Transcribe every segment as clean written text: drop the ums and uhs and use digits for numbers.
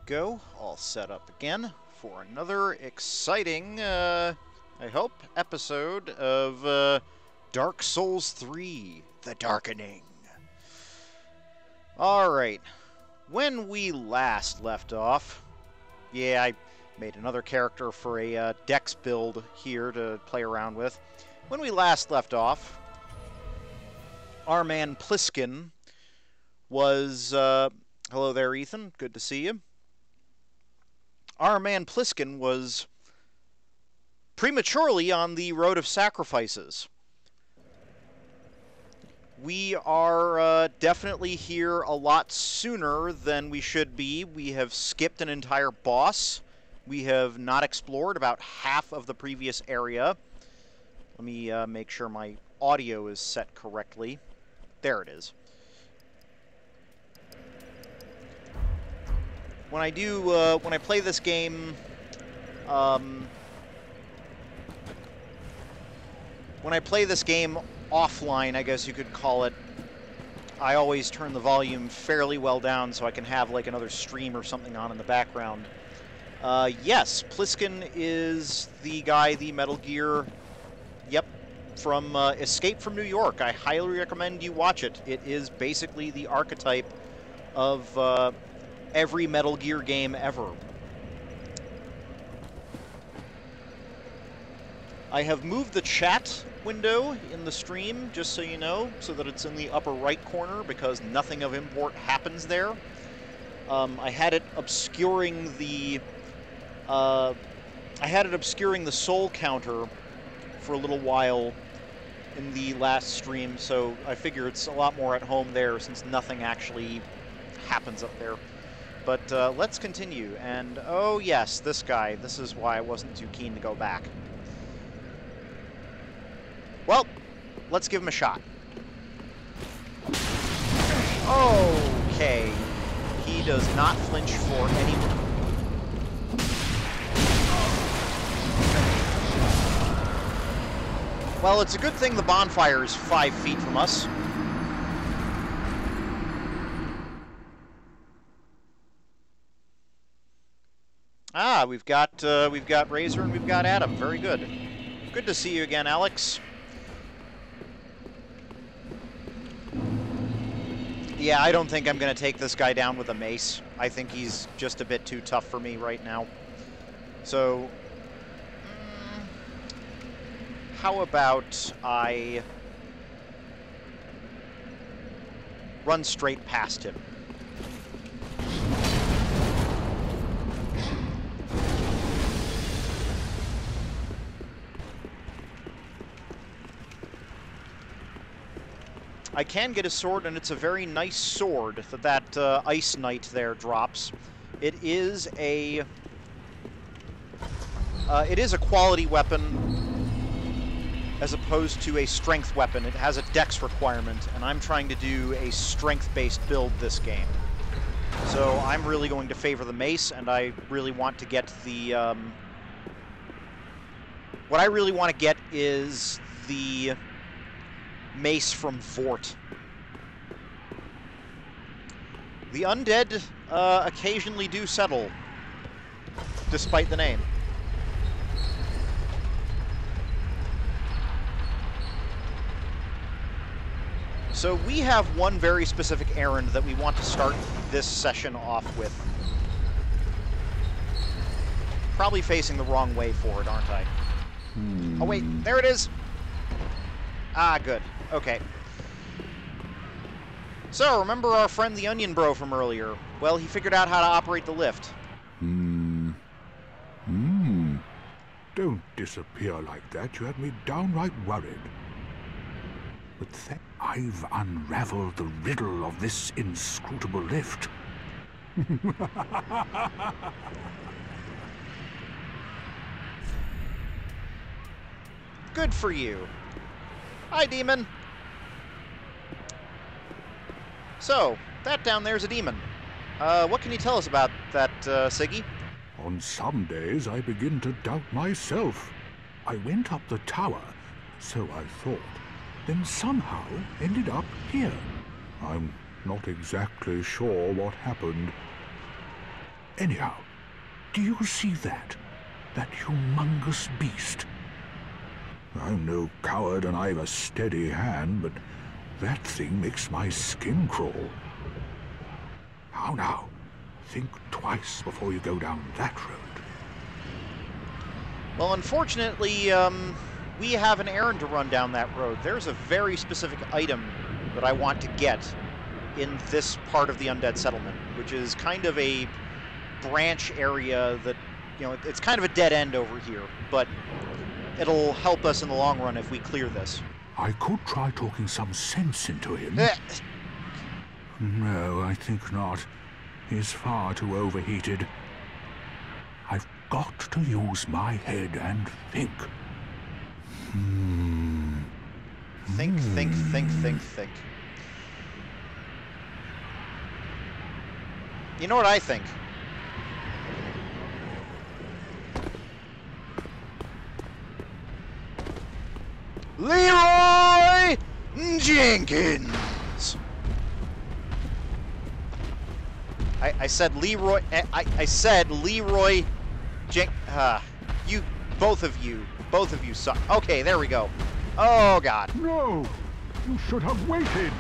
go, all set up again for another exciting, I hope, episode of Dark Souls 3, The Darkening. Alright, when we last left off, yeah, I made another character for a Dex build here to play around with. When we last left off, our man Pliskin was, hello there, Ethan, good to see you. Our man Pliskin was prematurely on the road of sacrifices. We are definitely here a lot sooner than we should be. We have skipped an entire boss. We have not explored about half of the previous area. Let me make sure my audio is set correctly. There it is. When I play this game, offline, I guess you could call it, I always turn the volume fairly well down so I can have like another stream or something on in the background. Yes, Pliskin is the guy, the Metal Gear, yep, from Escape from New York. I highly recommend you watch it. It is basically the archetype of every Metal Gear game ever. I have moved the chat window in the stream, just so you know, so that it's in the upper right corner, because nothing of import happens there. I had it obscuring the soul counter for a little while in the last stream, so I figure it's a lot more at home there since nothing actually happens up there. But let's continue, and oh yes, this guy, this is why I wasn't too keen to go back. Well, let's give him a shot. Okay, he does not flinch for anyone. Well, it's a good thing the bonfire is 5 feet from us. Ah, we've got Razor and we've got Adam. Very good. Good to see you again, Alex. Yeah, I don't think I'm going to take this guy down with a mace. I think he's just a bit too tough for me right now. So, how about I run straight past him? I can get a sword, and it's a very nice sword that Ice Knight there drops. It is a quality weapon as opposed to a strength weapon. It has a dex requirement, and I'm trying to do a strength-based build this game. So I'm really going to favor the mace, and I really want to get the... what I really want to get is the mace from Vort. The undead occasionally do settle, despite the name. So we have one very specific errand that we want to start this session off with. Probably facing the wrong way for it, aren't I? Oh wait, there it is! Ah, good. Okay. So, remember our friend the Onion Bro from earlier? Well, he figured out how to operate the lift. Don't disappear like that. You have me downright worried. But then I've unraveled the riddle of this inscrutable lift. Good for you. Hi, demon. So, that down there's a demon. What can you tell us about that, Siggy? On some days I begin to doubt myself. I went up the tower, so I thought, then somehow ended up here. I'm not exactly sure what happened. Anyhow, do you see that? That humongous beast? I'm no coward and I've a steady hand, but that thing makes my skin crawl. How now? Think twice before you go down that road. Well, unfortunately, we have an errand to run down that road. There's a very specific item that I want to get in this part of the Undead Settlement, which is kind of a branch area that, you know, it's kind of a dead end over here, but it'll help us in the long run if we clear this. I could try talking some sense into him. No, I think not. He's far too overheated. I've got to use my head and think. Think. You know what I think? Leroy Jenkins! I said Leroy... I said Leroy you... Both of you suck. Okay, there we go. Oh, God. No! You should have waited!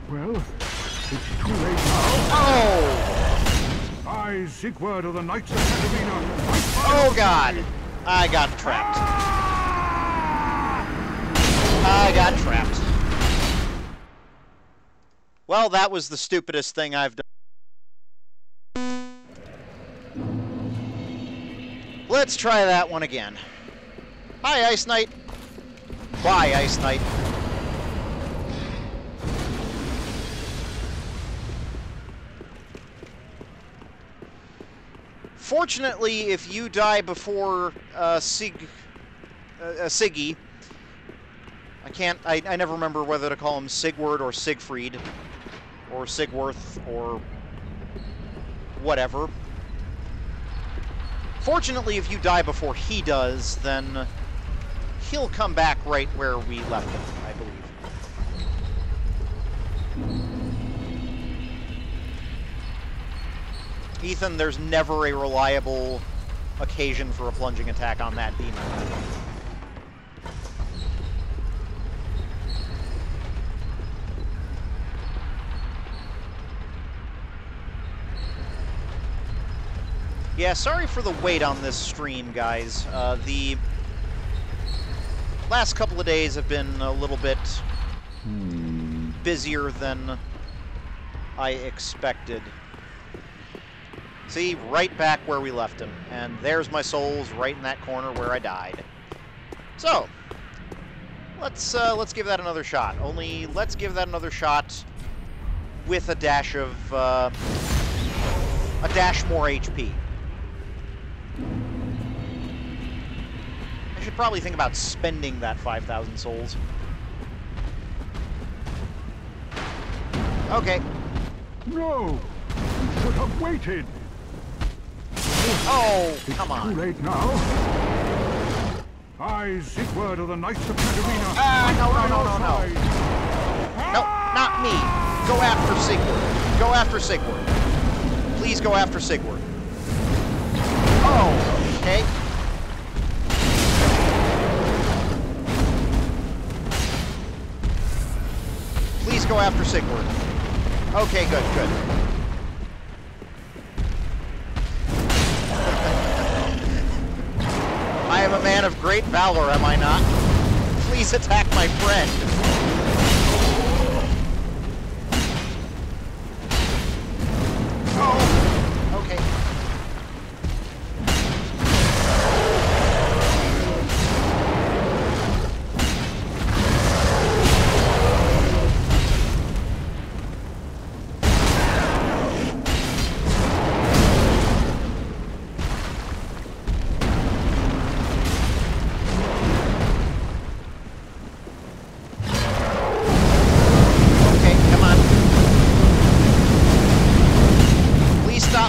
Well, it's too late now. Oh! I, Siegward of the Knights of Katarina... Oh, God! I got trapped. I got trapped. Well, that was the stupidest thing I've done. Let's try that one again. Hi, Ice Knight. Bye, Ice Knight. Fortunately, if you die before Siggy, I never remember whether to call him Siegward or Siegfried or Sigworth or whatever. Fortunately, if you die before he does, then he'll come back right where we left him, I believe. Ethan, there's never a reliable occasion for a plunging attack on that demon. Yeah, sorry for the wait on this stream, guys. The last couple of days have been a little bit busier than I expected. See, right back where we left him. And there's my souls right in that corner where I died. So, let's give that another shot. Only, let's give that another shot with a dash of, a dash more HP. I should probably think about spending that 5,000 souls. Okay. No! You should have waited! Oh, come on. Too late now. I, Siegward of the Knights of Katarina. No. No, not me. Go after Siegward. Go after Siegward. Please go after Siegward. Oh, okay. Please go after Siegward. Okay, good. I am a man of great valor, am I not? Please attack my friend. Oh, okay.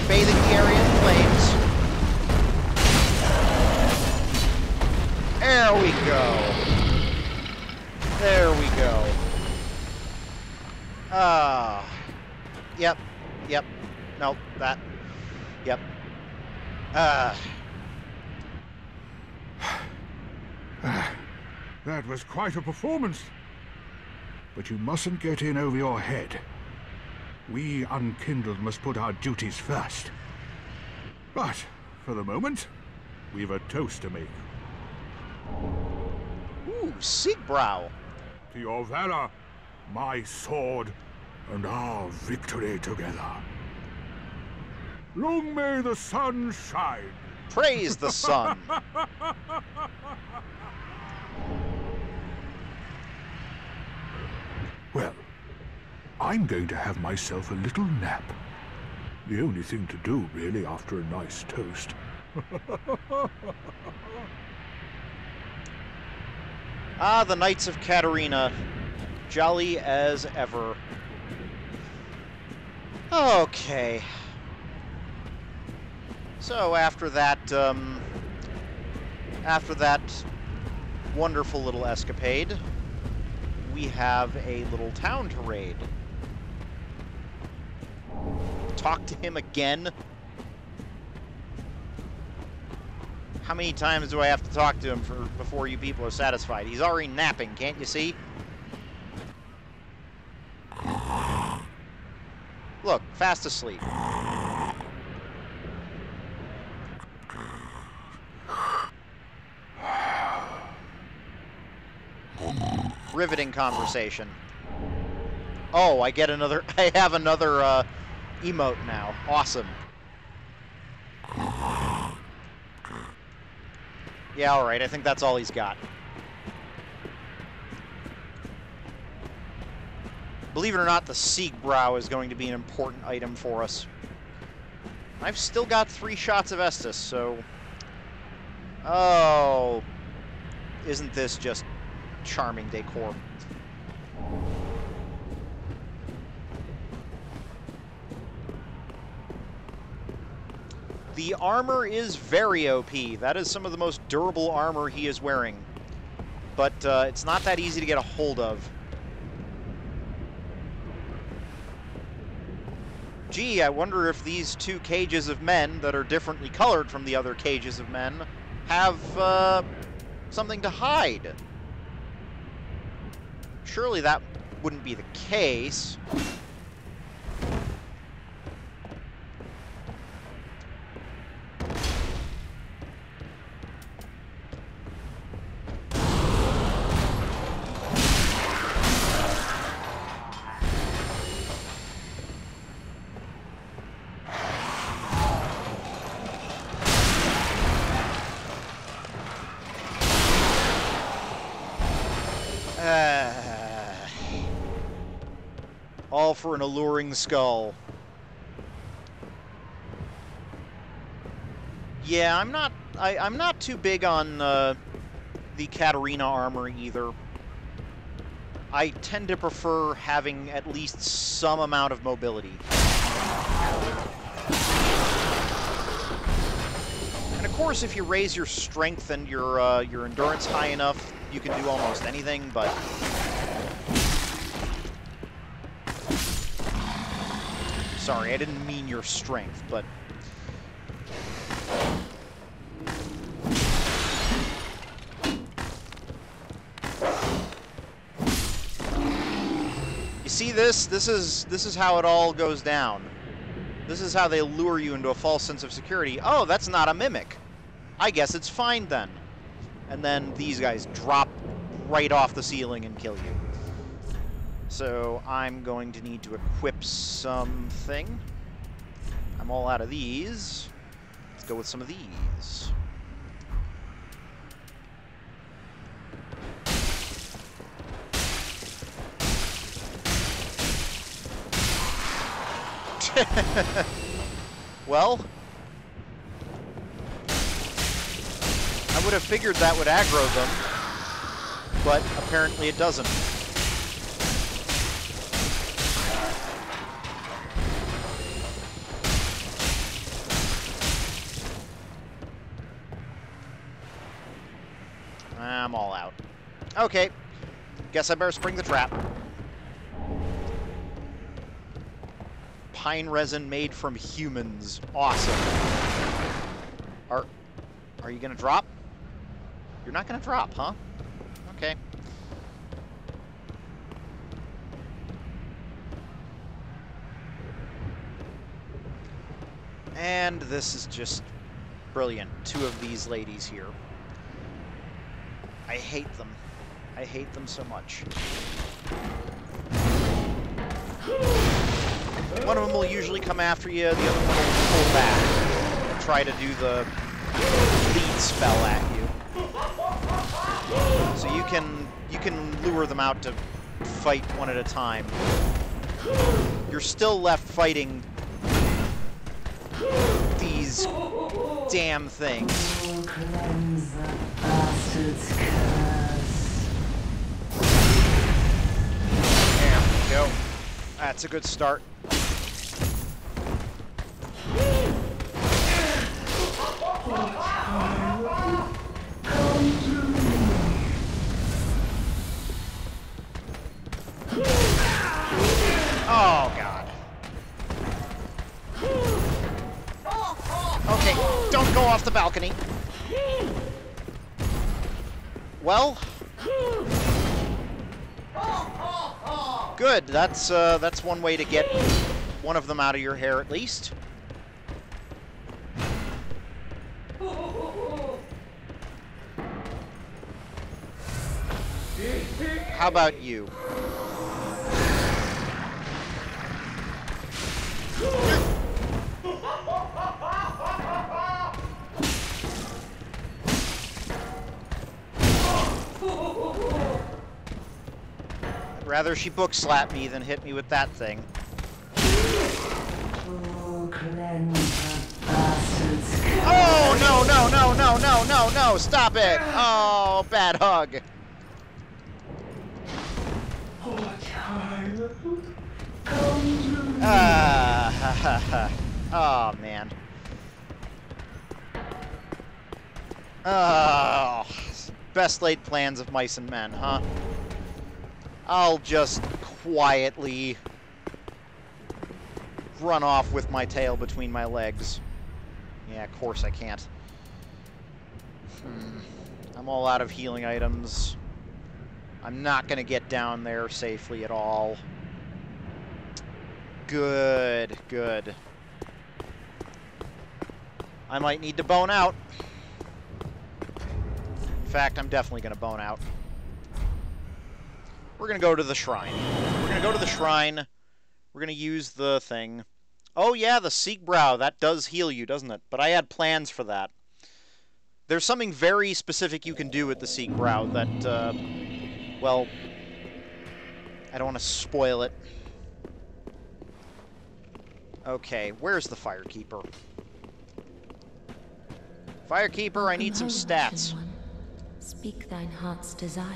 Bathing the area in flames. There we go. There we go. Yep. Nope, that. Yep. That was quite a performance. But you mustn't get in over your head. We unkindled must put our duties first. But, for the moment, we've a toast to make. Ooh, Siegbrau. To your valor, my sword, and our victory together. Long may the sun shine. Praise the sun. Well, I'm going to have myself a little nap. The only thing to do, really, after a nice toast. Ah, the Knights of Katarina. Jolly as ever. Okay. So after that wonderful little escapade, we have a little town to raid. Talk to him again? How many times do I have to talk to him before you people are satisfied? He's already napping, can't you see? Look, fast asleep. Riveting conversation. Oh, I have another emote now. Awesome. Yeah, alright, I think that's all he's got. Believe it or not, the Siegbrau is going to be an important item for us. I've still got 3 shots of Estus, so... Oh... Isn't this just charming decor? The armor is very OP. That is some of the most durable armor he is wearing. But it's not that easy to get a hold of. Gee, I wonder if these 2 cages of men that are differently colored from the other cages of men have something to hide. Surely that wouldn't be the case. All for an alluring skull. Yeah, I'm not too big on the Katarina armor either. I tend to prefer having at least some amount of mobility. And of course, if you raise your strength and your endurance high enough, you can do almost anything, but... Sorry, I didn't mean your strength, but... You see this? This is how it all goes down. This is how they lure you into a false sense of security. Oh, that's not a mimic. I guess it's fine then. And then these guys drop right off the ceiling and kill you. So I'm going to need to equip something. I'm all out of these. Let's go with some of these. Well, I would have figured that would aggro them, but apparently it doesn't. I'm all out. Okay, guess I better spring the trap. pine resin made from humans. Awesome. Are you gonna drop? You're not gonna drop, huh? Okay. And this is just brilliant. 2 of these ladies here. I hate them. I hate them so much. One of them will usually come after you, the other one will pull back and try to do the lead spell at you. So you can lure them out to fight one at a time. You're still left fighting these damn things. There we go. That's a good start. Oh, God. Okay, don't go off the balcony. Well. Good, that's one way to get one of them out of your hair at least. How about you? I'd rather she book slap me than hit me with that thing. Oh, no, no, no, no, no, no, no, stop it! Oh, bad hug. Oh, man. Oh, best laid plans of mice and men, huh? I'll just quietly run off with my tail between my legs. Yeah, of course I can't. I'm all out of healing items. I'm not gonna get down there safely at all. Good, good. I might need to bone out. In fact, I'm definitely gonna bone out. We're gonna go to the shrine. We're gonna go to the shrine. We're gonna use the thing. Oh yeah, the Siegbrau. That does heal you, doesn't it? But I had plans for that. There's something very specific you can do with the Siegbrau that, well, I don't want to spoil it. Okay, where's the Firekeeper? Firekeeper, I need some stats. Speak thine heart's desire.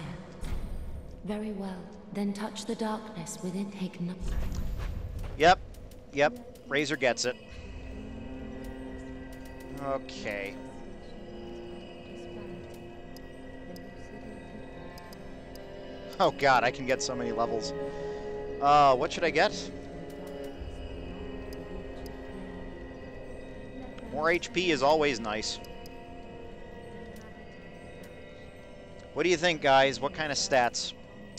Very well, then touch the darkness within taken up. Yep, yep, Razor gets it. Okay. Oh god, I can get so many levels. What should I get? More HP is always nice. What do you think, guys? What kind of stats?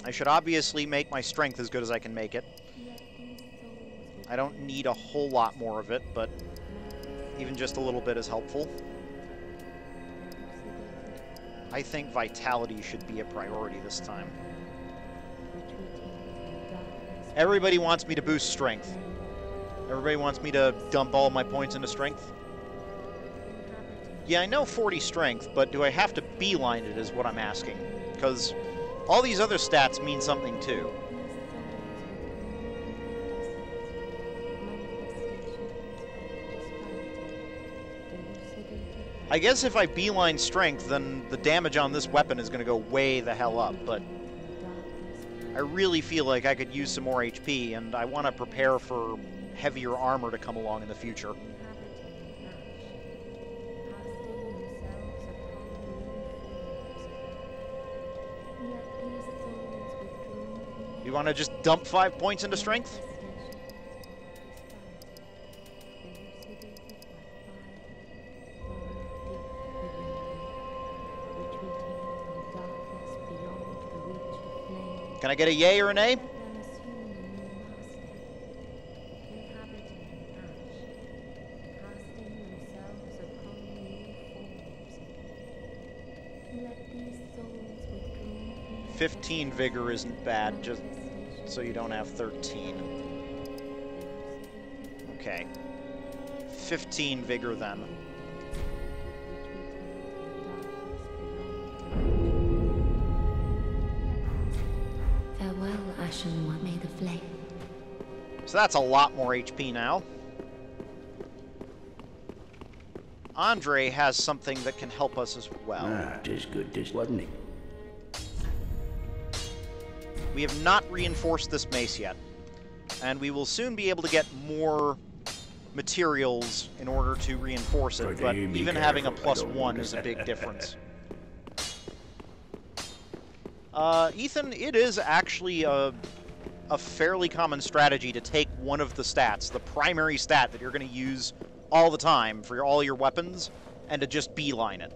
I should obviously make my strength as good as I can make it. I don't need a whole lot more of it, but even just a little bit is helpful. I think vitality should be a priority this time. Everybody wants me to boost strength. Everybody wants me to dump all my points into strength. Yeah, I know 40 strength, but do I have to beeline it is what I'm asking. Because all these other stats mean something too. I guess if I beeline strength, then the damage on this weapon is going to go way the hell up, but I really feel like I could use some more HP, and I want to prepare for heavier armor to come along in the future. You want to just dump 5 points into strength? Can I get a yay or a nay? Casting themselves upon new forms. Let these souls withdraw from 15 vigor isn't bad, just so you don't have 13. Okay. 15 vigor then. farewell, Ashen One. May the flame. So that's a lot more HP now. Andre has something that can help us as well. Ah, tis good, this wasn't it? We have not reinforced this mace yet, and we will soon be able to get more materials in order to reinforce it, but even having a +1 is a big difference. Ethan, it is actually a fairly common strategy to take one of the stats, the primary stat that you're going to use all the time for all your weapons, and to just beeline it.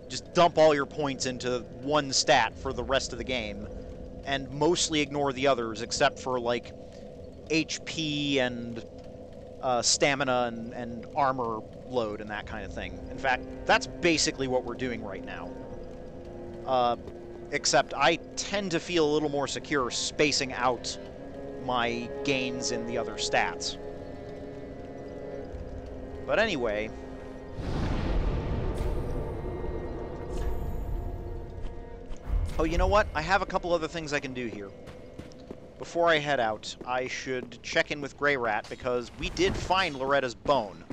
Just dump all your points into one stat for the rest of the game, and mostly ignore the others, except for, like, HP and stamina and armor load and that kind of thing. In fact, that's basically what we're doing right now. Except I tend to feel a little more secure spacing out my gains in the other stats. But anyway... Oh, you know what? I have a couple other things I can do here. Before I head out, I should check in with Grey Rat, because we did find Loretta's bone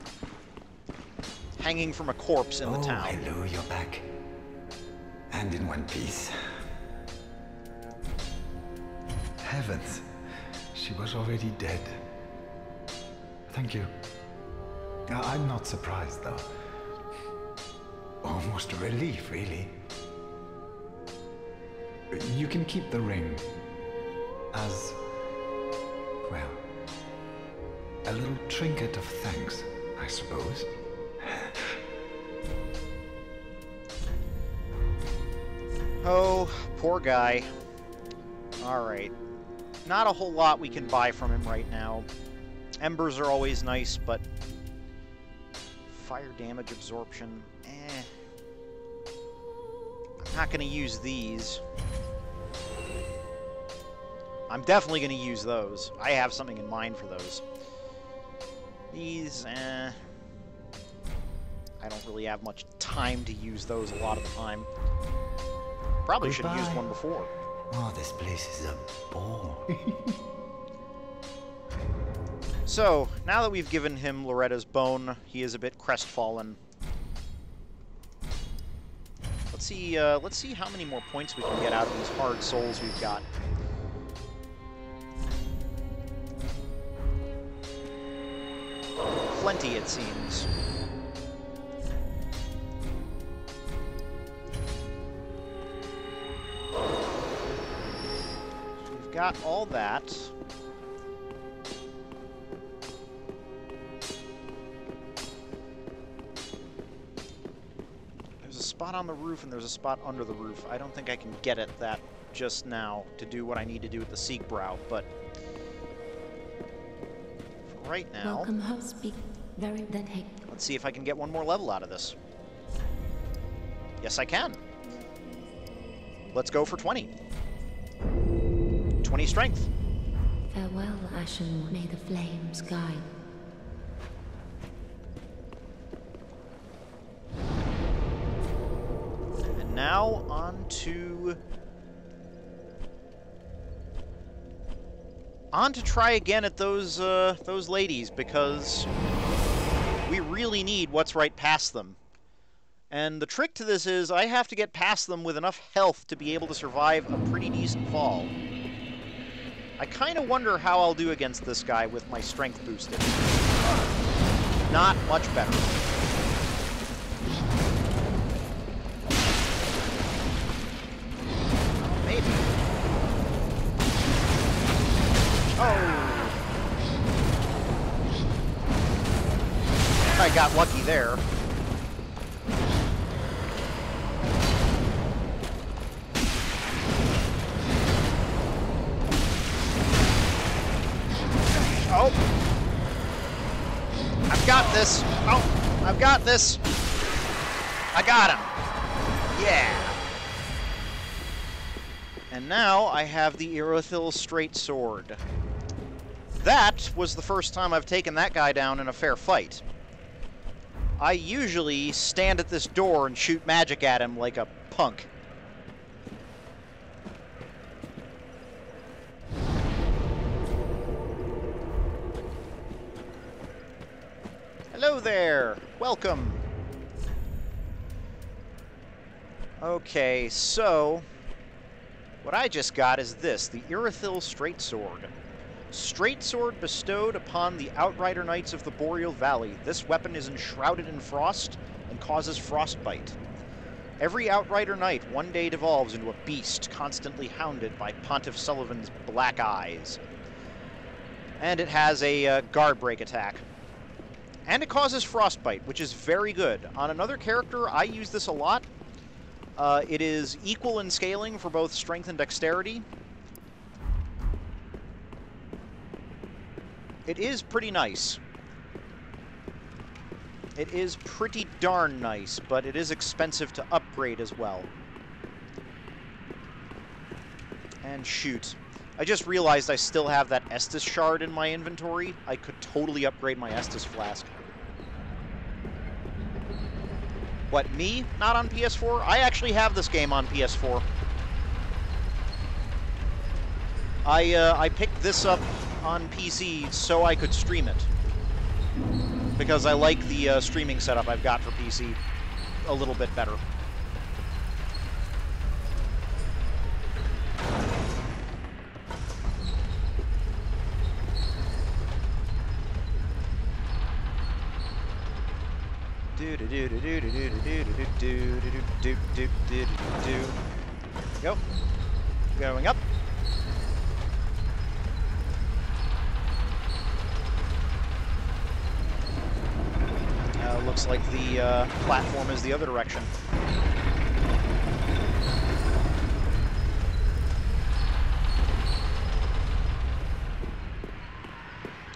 hanging from a corpse in the town. Oh, hello, you're back. And in one piece. Heavens, she was already dead. Thank you. I'm not surprised, though. Almost a relief, really. You can keep the ring as, well, a little trinket of thanks, I suppose. Oh, poor guy. Alright. Not a whole lot we can buy from him right now. Embers are always nice, but fire damage absorption, I'm not going to use these. I'm definitely going to use those. I have something in mind for those. These, I don't really have much time to use those a lot of the time. Probably should have used one before. Oh, this place is a bore. So, now that we've given him Loretta's bone, he is a bit crestfallen. Let's see how many more points we can get out of these hard souls we've got. Plenty, it seems. We've got all that. There's a spot on the roof and there's a spot under the roof. I don't think I can get at that just now to do what I need to do with the Siegbrau, but for right now, Welcome, host. Speak very then. Hey. let's see if I can get one more level out of this. Yes, I can. Let's go for 20. 20 strength. Farewell, Ashen One. May the flames guide. And now on to try again at those ladies, because we really need what's right past them. And the trick to this is I have to get past them with enough health to be able to survive a pretty decent fall. I kind of wonder how I'll do against this guy with my strength boosted. Not much better. Maybe. Oh! I got lucky there. Oh! I've got this! Oh! I've got this! I got him! Yeah! And now I have the Irritating straight sword. That was the first time I've taken that guy down in a fair fight. I usually stand at this door and shoot magic at him like a punk. Hello there! Welcome! Okay, so what I just got is this, the Irritating straight sword. Straight sword bestowed upon the Outrider Knights of the Boreal Valley. This weapon is enshrouded in frost and causes frostbite. Every Outrider Knight one day devolves into a beast, constantly hounded by Pontiff Sullivan's black eyes. And it has a guard break attack. And it causes frostbite, which is very good. On another character, I use this a lot. It is equal in scaling for both strength and dexterity. It is pretty nice. It is pretty darn nice, but it is expensive to upgrade as well. And shoot. I just realized I still have that Estus shard in my inventory. I could totally upgrade my Estus flask. What, me? Not on PS4? I actually have this game on PS4. I picked this up on PC so I could stream it. Because I like the streaming setup I've got for PC a little bit better. Go. Going up. Looks like the platform is the other direction.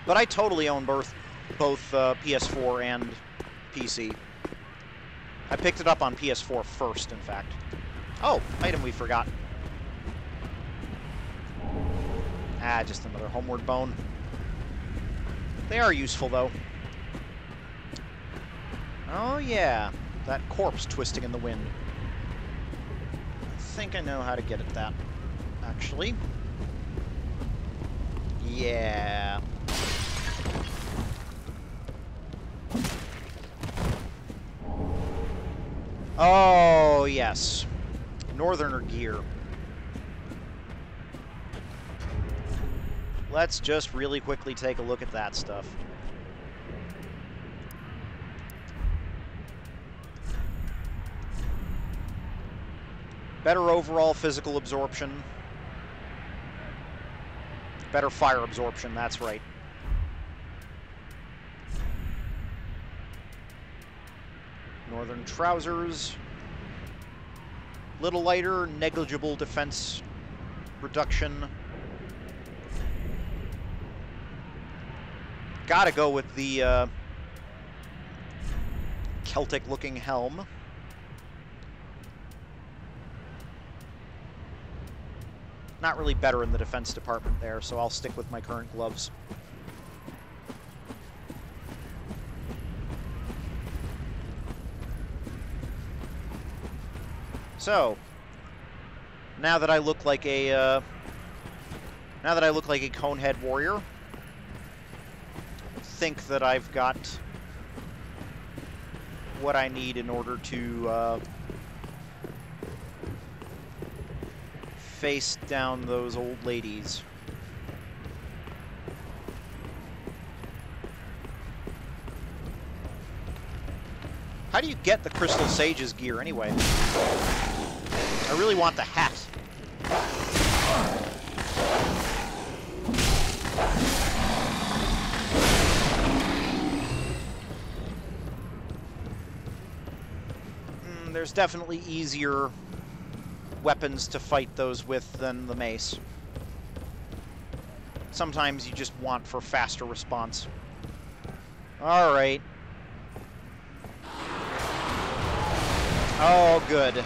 But I totally own both PS4 and PC. I picked it up on PS4 first, in fact. Oh, item we forgot. Ah, just another homeward bone. They are useful, though. Oh, yeah. That corpse twisting in the wind. I think I know how to get at that, actually. Yeah. Oh, yes. Northerner gear. Let's just really quickly take a look at that stuff. Better overall physical absorption. Better fire absorption, that's right. Northern trousers. Little lighter, negligible defense reduction. Gotta go with the Celtic-looking helm. Not really better in the defense department there, so I'll stick with my current gloves. So, now that I look like a conehead warrior, I think that I've got what I need in order to face down those old ladies. How do you get the Crystal Sage's gear anyway? I really want the hat. There's definitely easier weapons to fight those with than the mace. sometimes you just want for faster response. All right. Oh, good.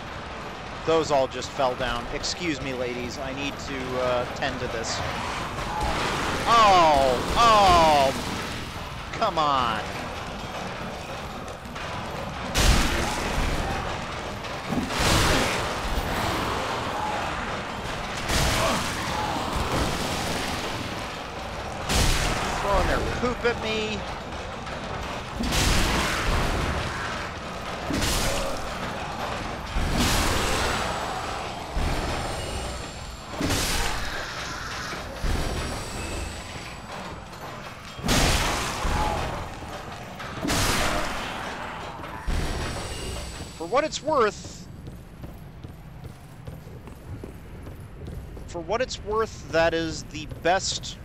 Those all just fell down. Excuse me, ladies. I need to tend to this. Oh! Come on. Throwing their poop at me. For what it's worth, that is the best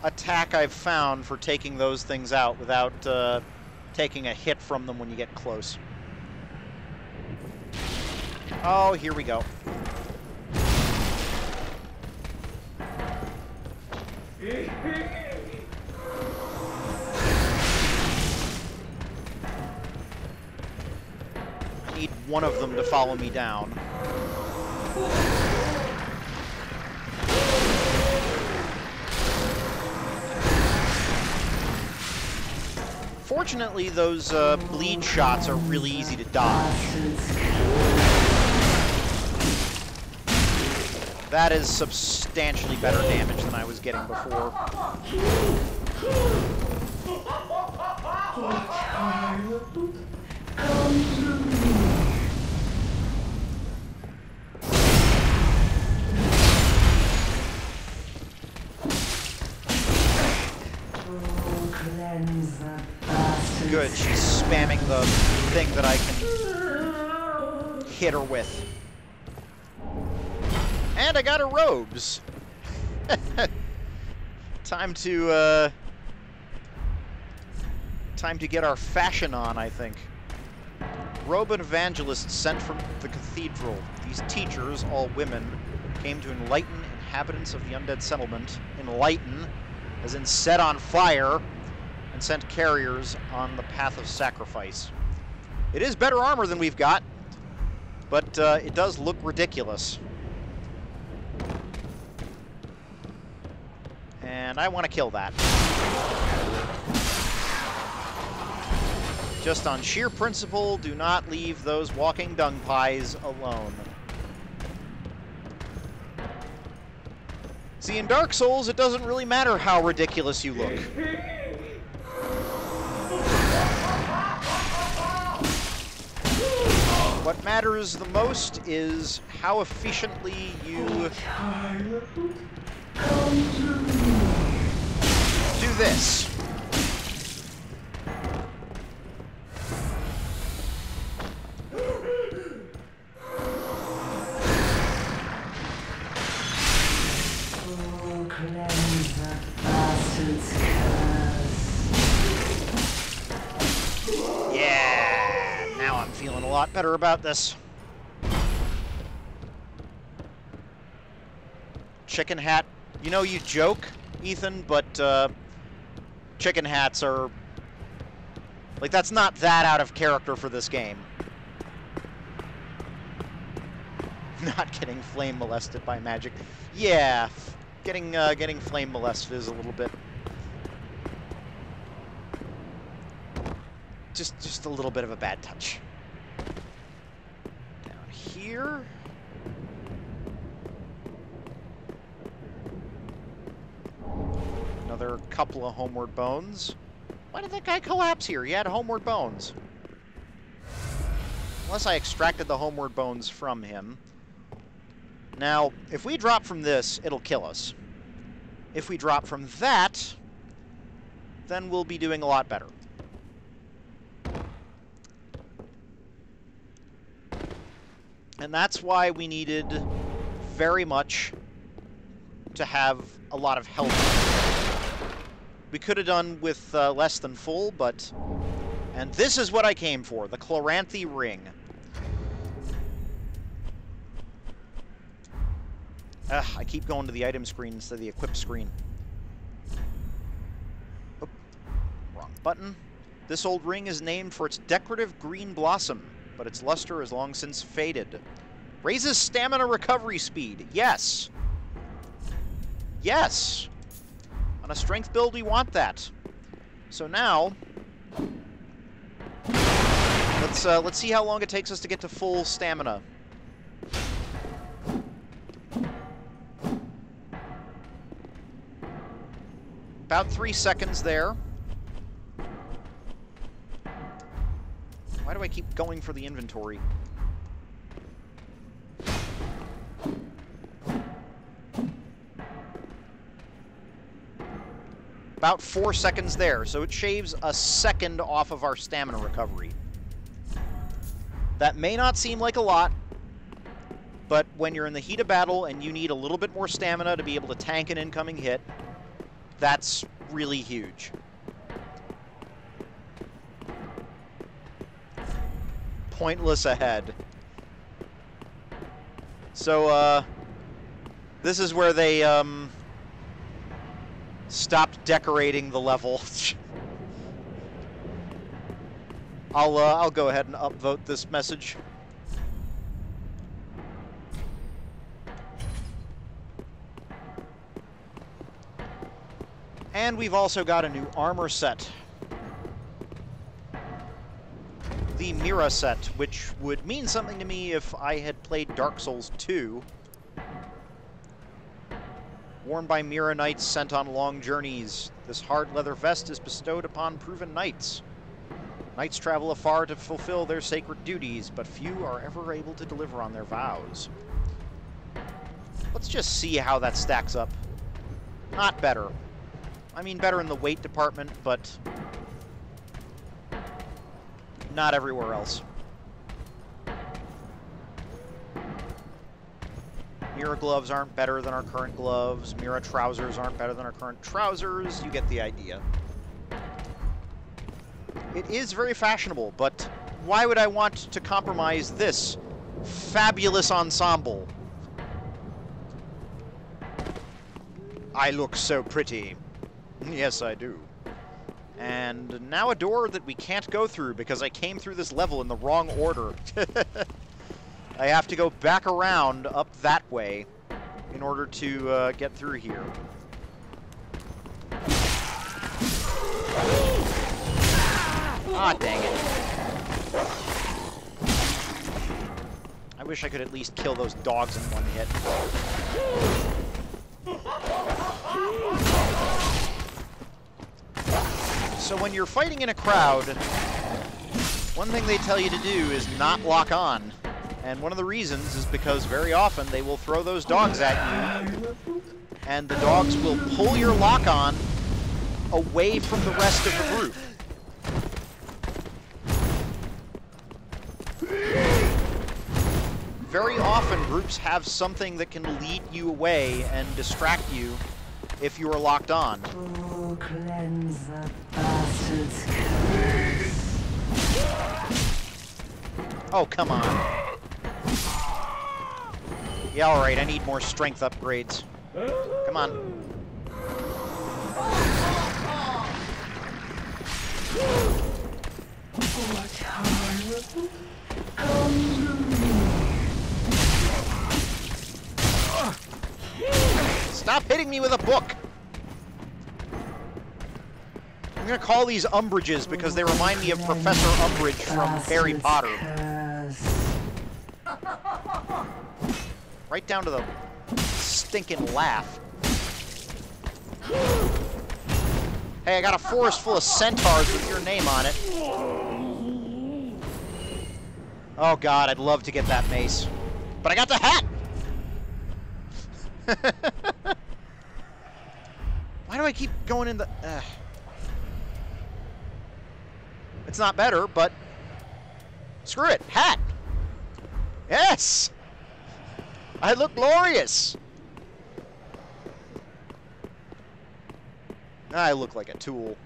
attack I've found for taking those things out without taking a hit from them when you get close. Oh, here we go. I need one of them to follow me down. Fortunately, those bleed shots are really easy to dodge. That is substantially better damage than I was getting before. Good, she's spamming the thing that I can hit her with. And I got her robes. Time to get our fashion on, I think. Robe and evangelists sent from the cathedral. These teachers, all women, came to enlighten inhabitants of the undead settlement. Enlighten, as in set on fire, and sent carriers on the path of sacrifice. It is better armor than we've got, but it does look ridiculous. And I want to kill that. Just on sheer principle, do not leave those walking dung pies alone. See, in Dark Souls, it doesn't really matter how ridiculous you look. What matters the most is how efficiently you do this. Yeah, now I'm feeling a lot better about this. Chicken hat. You know, you joke, Ethan, but chicken hats are... like, that's not that out of character for this game. Not getting flame molested by magic. Yeah, getting flame molested is a little bit... just a little bit of a bad touch. Down here... another couple of homeward bones. Why did that guy collapse here? He had homeward bones. Unless I extracted the homeward bones from him. Now, if we drop from this, it'll kill us. If we drop from that, then we'll be doing a lot better. And that's why we needed very much to have a lot of health. We could have done with less than full, but... and this is what I came for, the Chloranthy Ring. Ugh, I keep going to the item screen instead of the equip screen. Oop, wrong button. This old ring is named for its decorative green blossom, but its luster has long since faded. Raises stamina recovery speed. Yes. Yes. On a strength build, we want that. So now, let's see how long it takes us to get to full stamina. About 3 seconds there. Why do I keep going for the inventory? About 4 seconds there, so it shaves a second off of our stamina recovery. That may not seem like a lot, but when you're in the heat of battle and you need a little bit more stamina to be able to tank an incoming hit, that's really huge. Pointless ahead. So, this is where they, stopped decorating the level. I'll go ahead and upvote this message. And we've also got a new armor set. The Mira set, which would mean something to me if I had played Dark Souls 2. Worn by Mira knights sent on long journeys, this hard leather vest is bestowed upon proven knights. Knights travel afar to fulfill their sacred duties, but few are ever able to deliver on their vows. Let's just see how that stacks up. Not better. I mean, better in the weight department, but not everywhere else. Mira gloves aren't better than our current gloves. Mira trousers aren't better than our current trousers. You get the idea. It is very fashionable, but why would I want to compromise this fabulous ensemble? I look so pretty. Yes, I do. And now a door that we can't go through because I came through this level in the wrong order. I have to go back around up that way in order to get through here. Ah, dang it. I wish I could at least kill those dogs in one hit. So when you're fighting in a crowd, one thing they tell you to do is not lock on. And one of the reasons is because very often they will throw those dogs at you, and the dogs will pull your lock on away from the rest of the group. Very often groups have something that can lead you away and distract you if you are locked on. Oh, cleanse the bastard's curse. Oh, come on. Yeah, alright, I need more strength upgrades. Come on. Stop hitting me with a book! I'm gonna call these Umbridges because they remind me of Professor Umbridge from Harry Potter. Right down to the stinking laugh. Hey, I got a forest full of centaurs with your name on it. Oh god, I'd love to get that mace. But I got the hat! Why do I keep going in the... It's not better, but... Screw it! Hat! Yes! I look glorious! I look like a tool.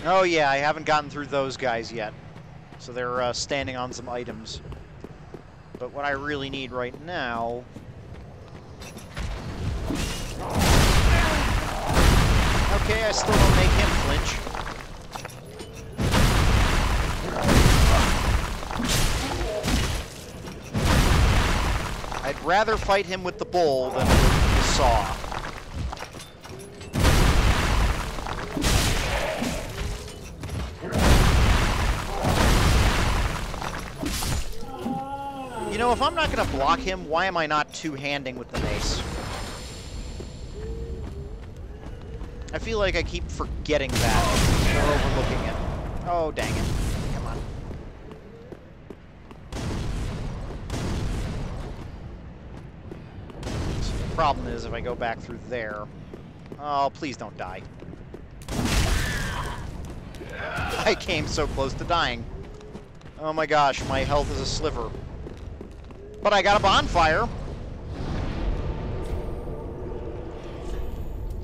Oh yeah, I haven't gotten through those guys yet. So they're standing on some items. But what I really need right now... Okay, I still don't make him flinch. I'd rather fight him with the bowl than with the saw. You know, if I'm not going to block him, why am I not two-handing with the mace? I feel like I keep forgetting that, or overlooking it. Oh, dang it. Come on. So the problem is, if I go back through there... Oh, please don't die. I came so close to dying. Oh my gosh, my health is a sliver. But I got a bonfire.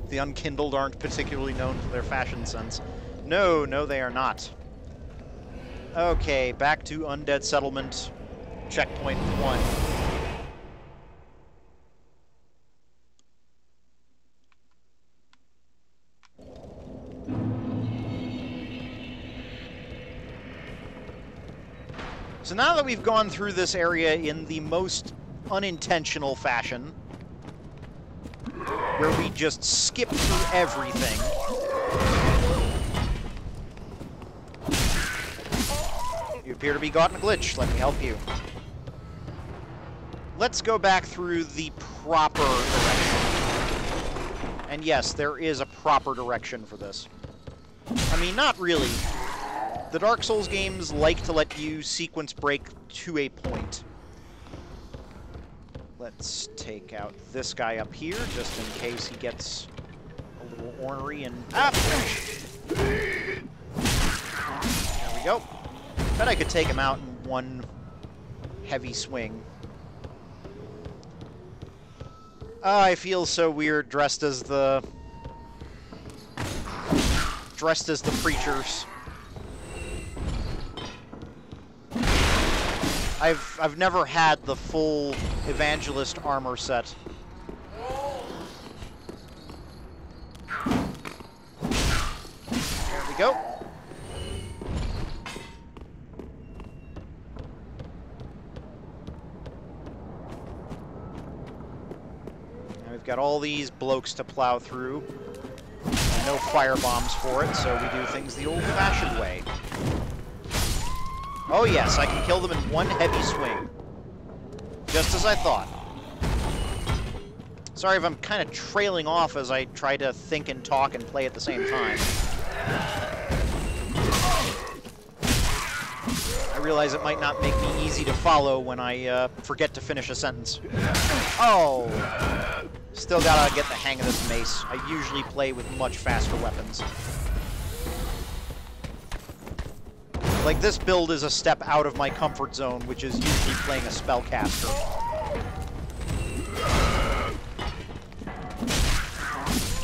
The unkindled aren't particularly known for their fashion sense. No, no, they are not. Okay, back to Undead Settlement. Checkpoint 1. So now that we've gone through this area in the most unintentional fashion, where we just skip through everything, you appear to be caught in a glitch. Let me help you. Let's go back through the proper direction. And yes, there is a proper direction for this. I mean, not really. The Dark Souls games like to let you sequence break to a point. Let's take out this guy up here, just in case he gets a little ornery and... Ah! There we go. Bet I could take him out in one heavy swing. I feel so weird dressed as the preachers. I've never had the full evangelist armor set. There we go. Now we've got all these blokes to plow through. And no fire bombs for it, so we do things the old-fashioned way. Oh yes, I can kill them in one heavy swing. Just as I thought. Sorry if I'm kind of trailing off as I try to think and talk and play at the same time. I realize it might not make me easy to follow when I forget to finish a sentence. Oh! Still gotta get the hang of this mace. I usually play with much faster weapons. Like, this build is a step out of my comfort zone, which is usually playing a spellcaster.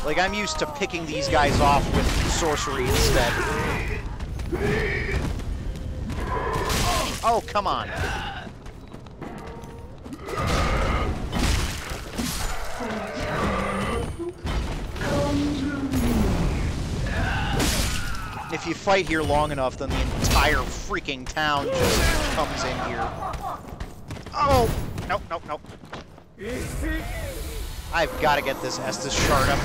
Like, I'm used to picking these guys off with sorcery instead. Oh, come on. If you fight here long enough, then the entire freaking town just comes in here. Oh! Nope, nope, nope. I've got to get this Estus shard up,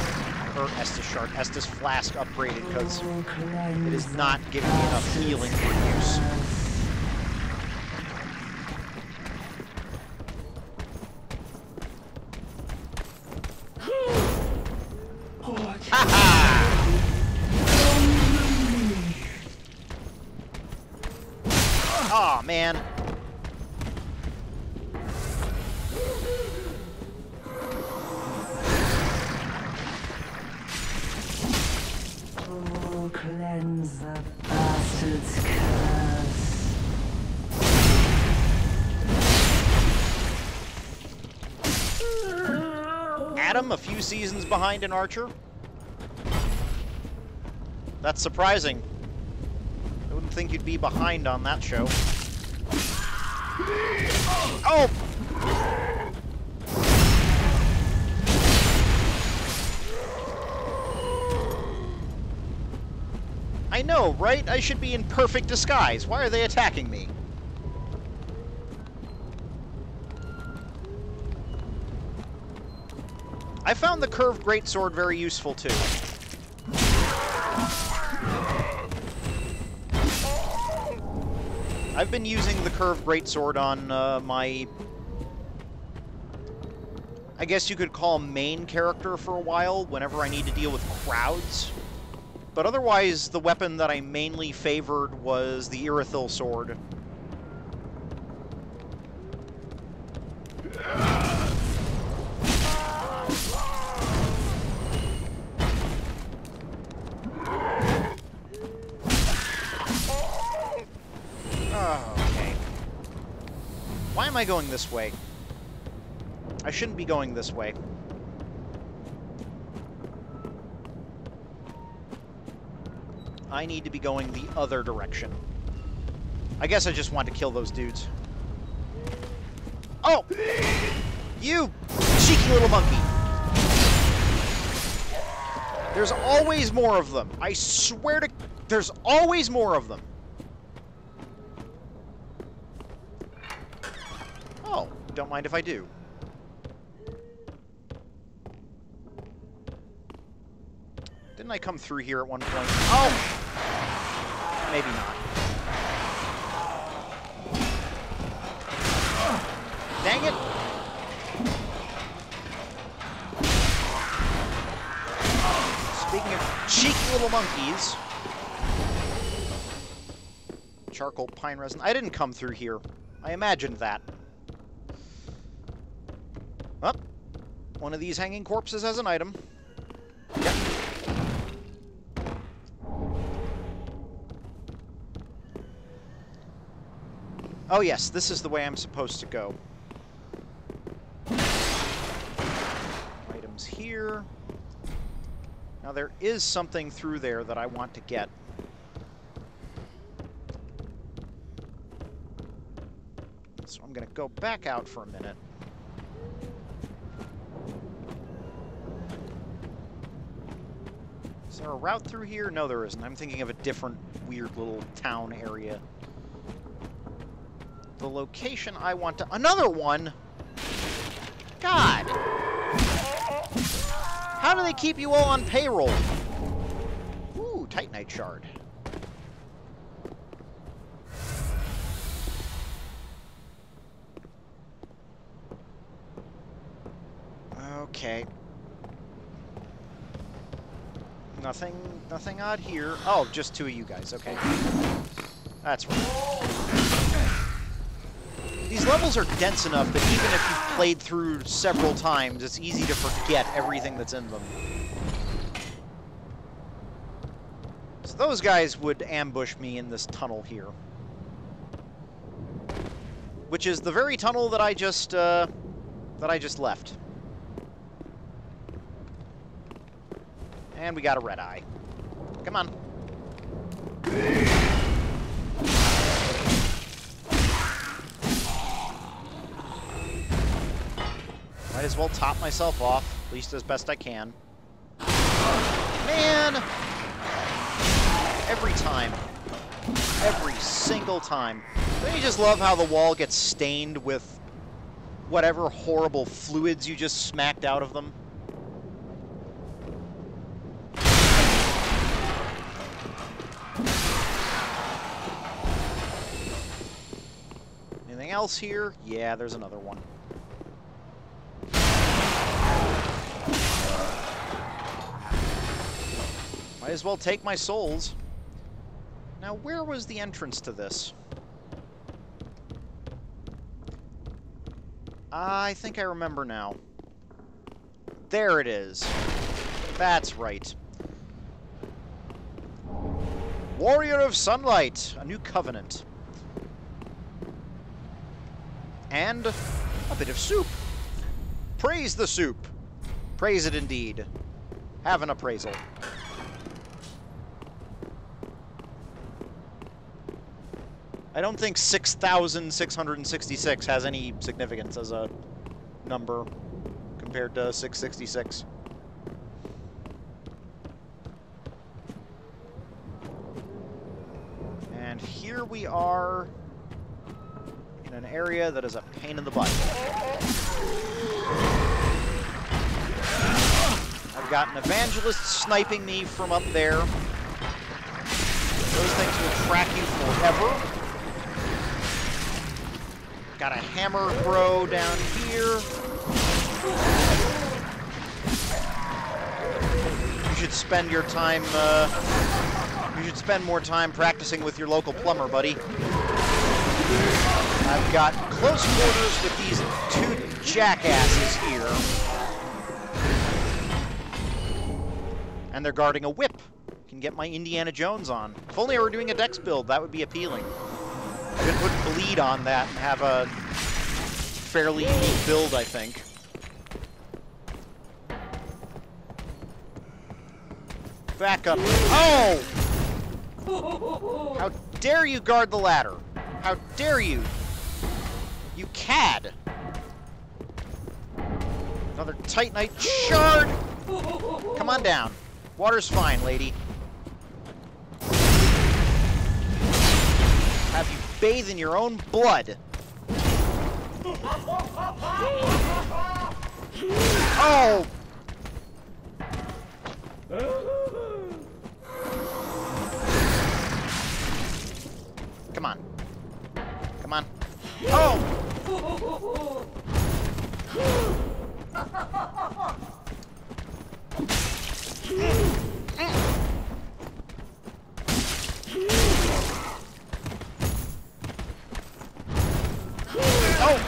or Estus flask upgraded, because it is not giving me enough healing for use. Ha-ha! Aw, man. Oh, cleanse the bastard's curse. Adam, a few seasons behind in Archer? That's surprising. Didn't think you'd be behind on that show. Oh! I know, right? I should be in perfect disguise. Why are they attacking me? I found the curved greatsword very useful, too. I've been using the curved greatsword on my... I guess you could call main character for a while, whenever I need to deal with crowds. But otherwise, the weapon that I mainly favored was the irritating sword. Okay. Why am I going this way? I shouldn't be going this way. I need to be going the other direction. I guess I just want to kill those dudes. Oh! You cheeky little monkey! There's always more of them. I swear to... There's always more of them. Oh, don't mind if I do. Didn't I come through here at one point? Oh! Maybe not. Dang it! Speaking of cheeky little monkeys... Charcoal pine resin. I didn't come through here. I imagined that. Oh, one of these hanging corpses has an item. Yep. Oh yes, this is the way I'm supposed to go. Items here. Now there is something through there that I want to get. So I'm going to go back out for a minute. Is there a route through here? No, there isn't. I'm thinking of a different weird little town area. The location I want to... Another one? God! How do they keep you all on payroll? Ooh, Titanite shard. Okay. Nothing odd here. Oh, just two of you guys. Okay. That's right. These levels are dense enough that even if you've played through several times, it's easy to forget everything that's in them. So those guys would ambush me in this tunnel here. Which is the very tunnel that I just left. And we got a red eye. Come on. Might as well top myself off, at least as best I can. Man! Every time. Every single time. Don't you just love how the wall gets stained with whatever horrible fluids you just smacked out of them? Anything else here? Yeah, there's another one. Might as well take my souls. Now, where was the entrance to this? I think I remember now. There it is. That's right. Warrior of Sunlight, a new covenant. And a bit of soup. Praise the soup. Praise it indeed. Have an appraisal. I don't think 6,666 has any significance as a number compared to 666. And here we are in an area that is a pain in the butt. I've got an evangelist sniping me from up there. Those things will track you forever. Got a hammer bro down here. You should spend your time, you should spend more time practicing with your local plumber, buddy. I've got close quarters with these two jackasses here. And they're guarding a whip. Can get my Indiana Jones on. If only I were doing a dex build, that would be appealing. I could put bleed on that and have a fairly unique build, I think. Back up. Oh! How dare you guard the ladder? How dare you? You cad! Another Titanite shard! Come on down. Water's fine, lady. Have you bathe in your own blood? Oh! Come on. Come on. Oh! Oh!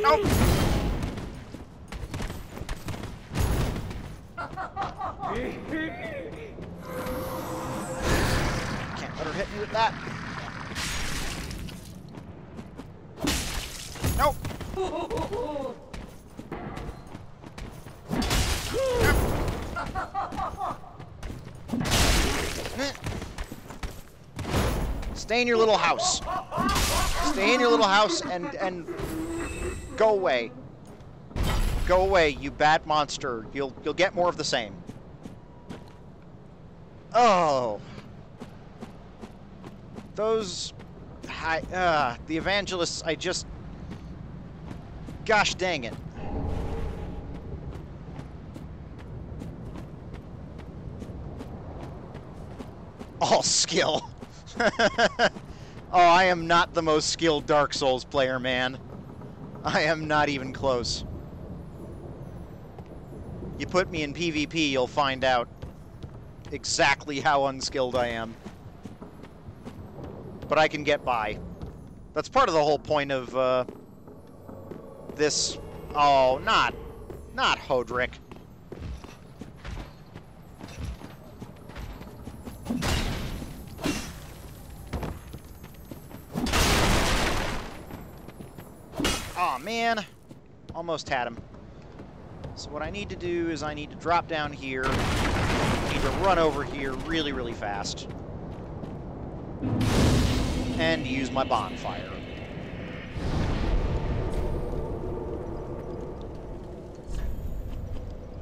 Oh! Can't let her hit me with that. Nope. Stay in your little house. Stay in your little house and go away. Go away, you bad monster. You'll get more of the same. Oh. Those the evangelists, I just, gosh dang it. All skill. Oh, I am not the most skilled Dark Souls player, man. I am not even close. You put me in PvP, you'll find out exactly how unskilled I am. But I can get by. That's part of the whole point of, this... Oh, not Hodrick. Aw, man. Almost had him. So what I need to do is I need to drop down here. I need to run over here really, really fast. And use my bonfire.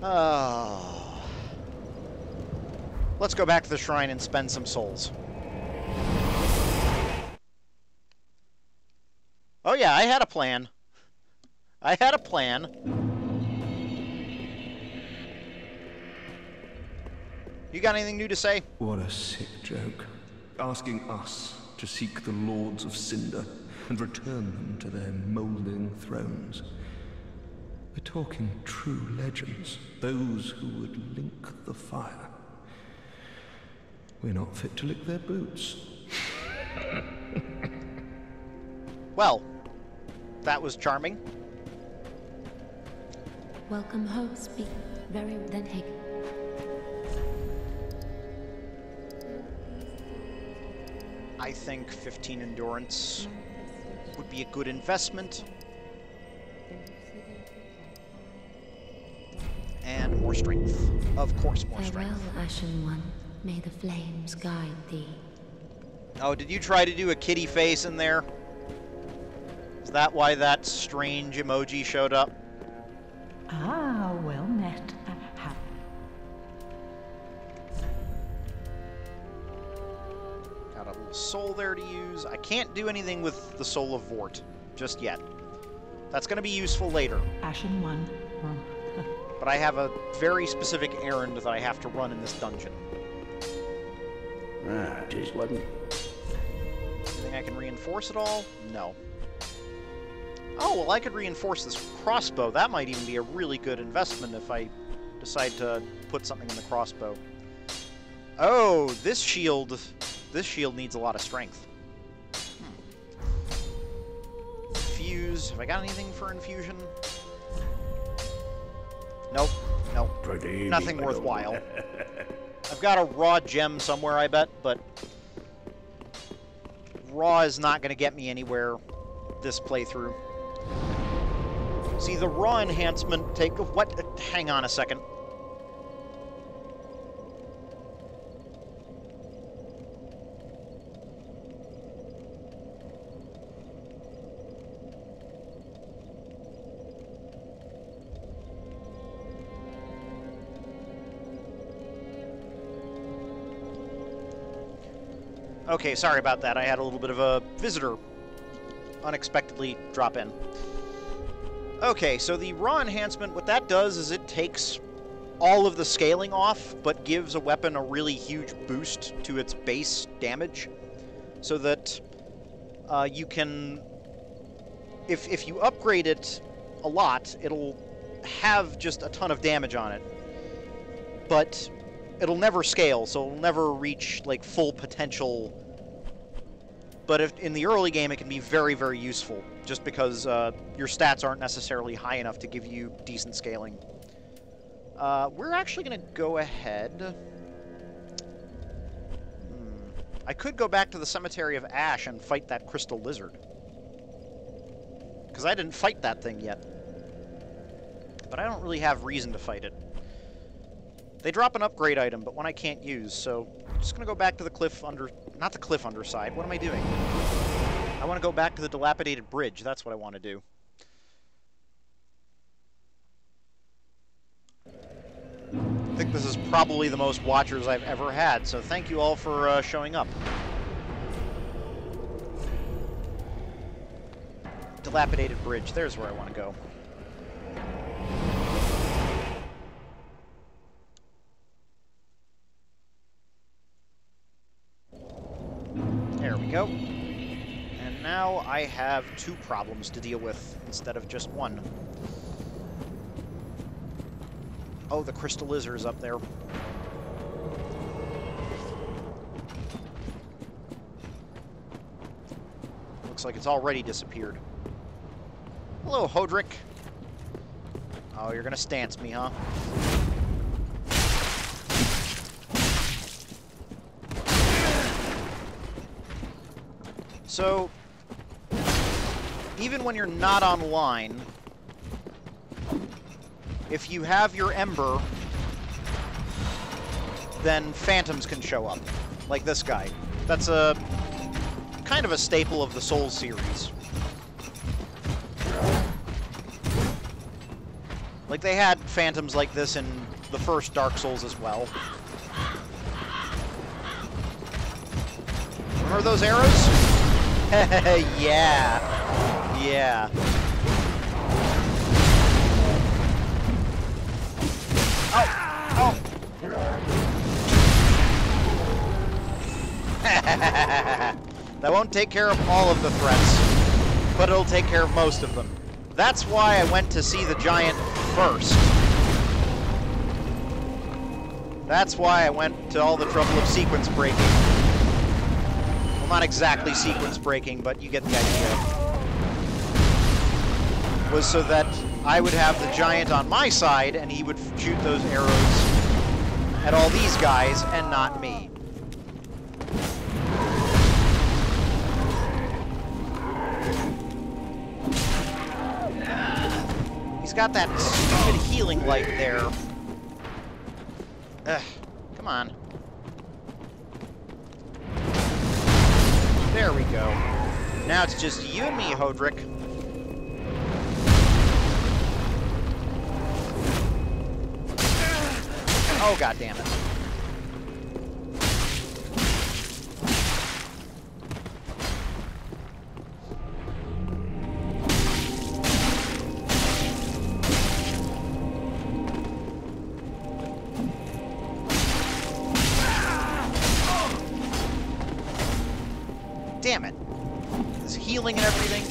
Oh. Let's go back to the shrine and spend some souls. Oh yeah, I had a plan. I had a plan. You got anything new to say? What a sick joke. Asking us to seek the Lords of Cinder and return them to their moulding thrones. We're talking true legends, those who would link the fire. We're not fit to lick their boots. Well, that was charming. Welcome home, speak very then Hig. I think 15 endurance would be a good investment. And more strength. Of course, more strength. Farewell, Ashen One. May the flames guide thee. Oh, did you try to do a kitty face in there? Is that why that strange emoji showed up? Ah, well met. Got a little soul there to use. I can't do anything with the Soul of Vort just yet. That's going to be useful later. Ashen one. But I have a very specific errand that I have to run in this dungeon. Ah, just wasn't. Anything I can reinforce at all? No. Oh, well, I could reinforce this crossbow. That might even be a really good investment if I decide to put something in the crossbow. Oh, this shield needs a lot of strength. Infuse. Have I got anything for infusion? Nope. Nope. Nothing worthwhile. I've got a raw gem somewhere, I bet, but raw is not going to get me anywhere this playthrough. See, the raw enhancement what? Hang on a second. Okay, sorry about that. I had a little bit of a visitor unexpectedly drop in. Okay, so the raw enhancement, what that does is it takes all of the scaling off, but gives a weapon a really huge boost to its base damage, so that you can, if you upgrade it a lot, it'll have just a ton of damage on it, but it'll never scale, so it'll never reach like full potential. But if in the early game, it can be very, very useful, just because your stats aren't necessarily high enough to give you decent scaling. We're actually going to go ahead. I could go back to the Cemetery of Ash and fight that crystal lizard, because I didn't fight that thing yet. But I don't really have reason to fight it. They drop an upgrade item, but one I can't use, so I'm just going to go back to the cliff not the cliff underside. What am I doing? I want to go back to the dilapidated bridge. That's what I want to do. I think this is probably the most watchers I've ever had, so thank you all for showing up. Dilapidated bridge. There's where I want to go. There we go. And now I have 2 problems to deal with instead of just 1. Oh, the crystal lizard is up there. Looks like it's already disappeared. Hello, Hodrick. Oh, you're gonna stance me, huh? So, even when you're not online, if you have your Ember, then phantoms can show up, like this guy. That's a kind of a staple of the Souls series. Like, they had phantoms like this in the first Dark Souls as well. Remember those arrows? Yeah. Yeah. Oh! Oh! That won't take care of all of the threats, but it'll take care of most of them. That's why I went to see the giant first. That's why I went to all the trouble of sequence breaking. Well, not exactly sequence breaking, but you get the idea. Was so that I would have the giant on my side, and he would shoot those arrows at all these guys, and not me. He's got that stupid healing light there. Ugh, come on. There we go. Now it's just you and me, Hodrick. Oh, God damn it. Damn it. This healing and everything.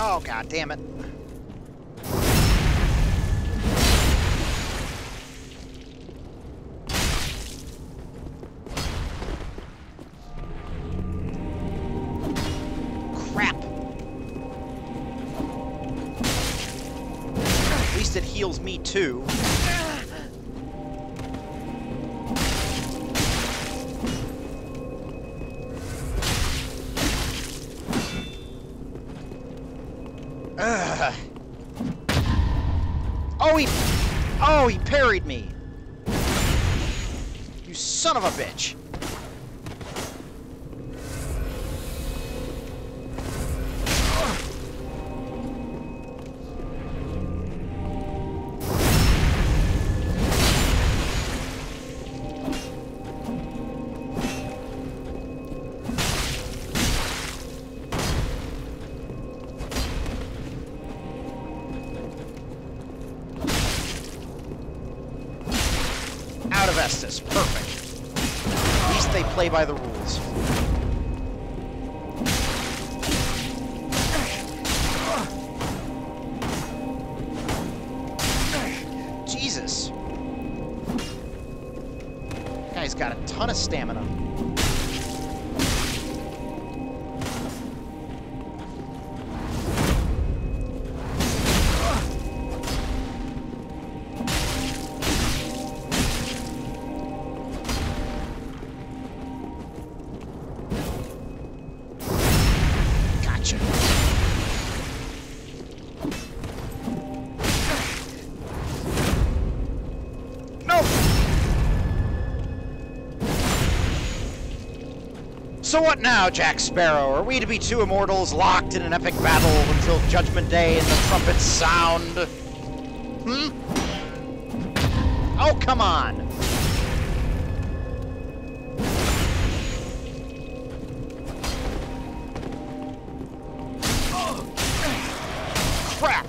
Oh, God damn it. Crap. At least it heals me, too. Oh, he parried me. You son of a bitch. Out of Estus. Perfect. At least they play by the rules. Jesus. Guy's got a ton of stamina. So what now, Jack Sparrow? Are we to be two immortals locked in an epic battle until Judgment Day and the trumpets sound? Hmm? Oh, come on! Crap!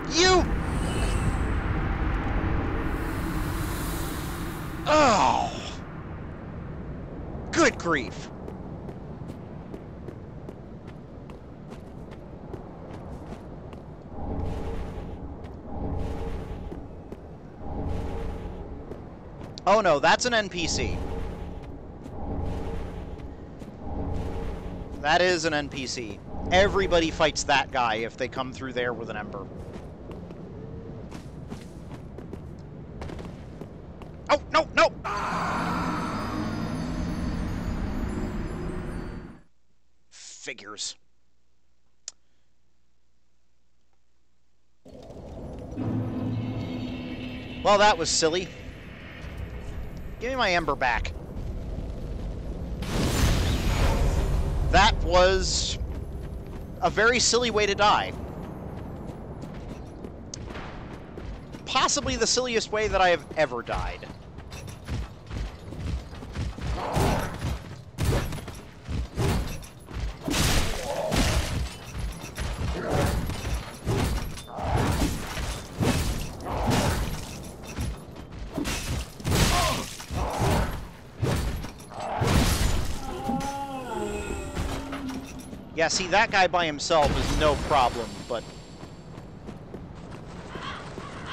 You! Oh! Good grief. Oh no, that's an NPC. That is an NPC. Everybody fights that guy if they come through there with an ember. Oh, no, no! Figures. Well, that was silly. Give me my ember back. That was a very silly way to die. Possibly the silliest way that I have ever died. Yeah, see, that guy by himself is no problem, but...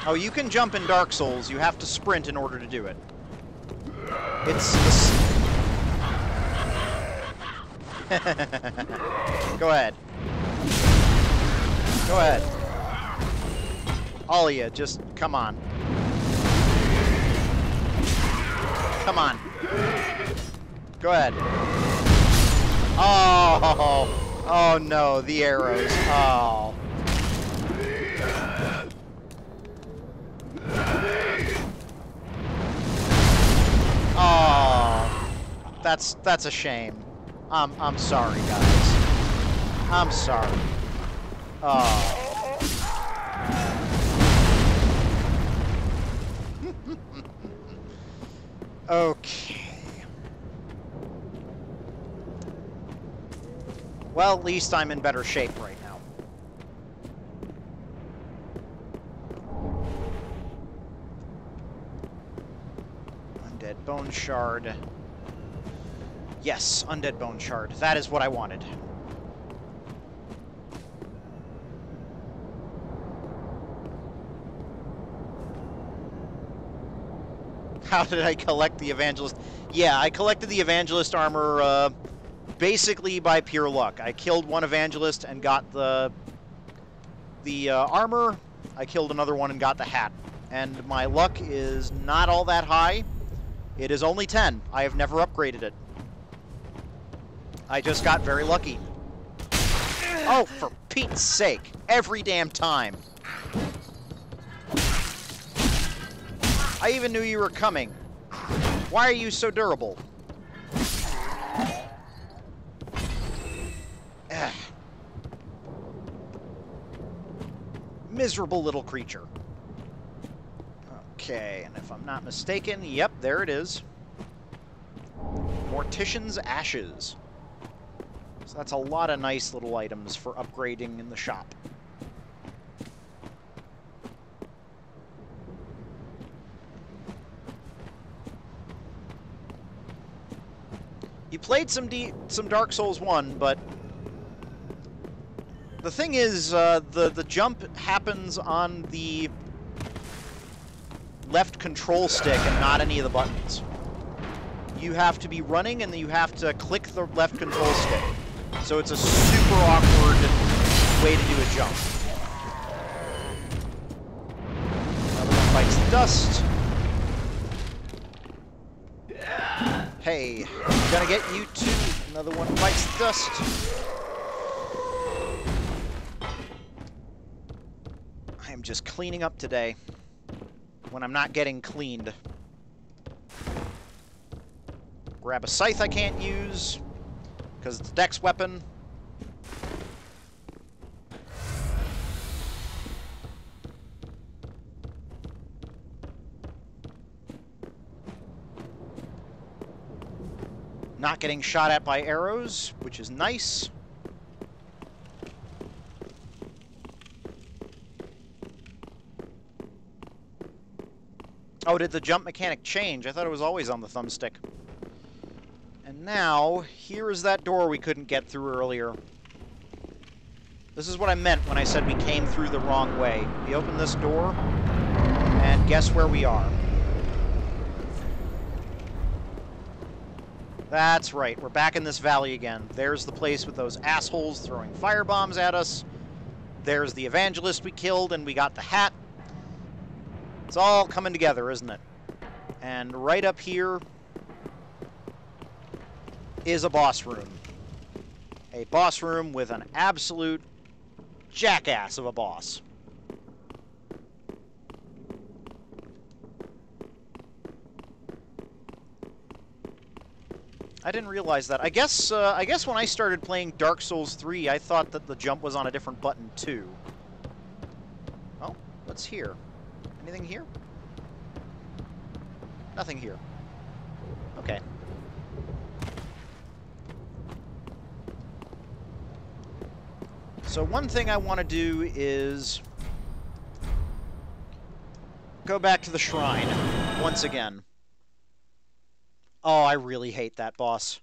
Oh, you can jump in Dark Souls. You have to sprint in order to do it. It's Go ahead. Go ahead. All of you, just come on. Come on. Go ahead. Oh! Oh no, the arrows. Oh. Oh. That's a shame. I'm sorry, guys. I'm sorry. Oh. Okay. Well, at least I'm in better shape right now. Undead Bone Shard. Yes, Undead Bone Shard. That is what I wanted. How did I collect the Evangelist? Yeah, I collected the Evangelist armor, basically by pure luck. I killed one Evangelist and got the armor. I killed another one and got the hat. And my luck is not all that high. It is only 10. I have never upgraded it. I just got very lucky. Oh, for Pete's sake. Every damn time. I even knew you were coming. Why are you so durable? Ugh. Miserable little creature. Okay, and if I'm not mistaken, yep, there it is. Mortician's Ashes. So that's a lot of nice little items for upgrading in the shop. You played some Dark Souls 1, but the thing is, the jump happens on the left control stick and not any of the buttons. You have to be running and you have to click the left control stick. So it's a super awkward way to do a jump. Another one bites the dust. Hey, I'm gonna get you too. Another one bites the dust. I am just cleaning up today when I'm not getting cleaned. Grab a scythe I can't use because it's a dex weapon. Not getting shot at by arrows, which is nice. Oh, did the jump mechanic change? I thought it was always on the thumbstick. And now, here is that door we couldn't get through earlier. This is what I meant when I said we came through the wrong way. We open this door, and guess where we are? That's right, we're back in this valley again. There's the place with those assholes throwing firebombs at us. There's the evangelist we killed, and we got the hat. It's all coming together, isn't it? And right up here is a boss room. A boss room with an absolute jackass of a boss. I didn't realize that. I guess when I started playing Dark Souls 3, I thought that the jump was on a different button too. Oh, what's here? Anything here? Nothing here. Okay. So one thing I want to do is go back to the shrine once again. Oh, I really hate that boss.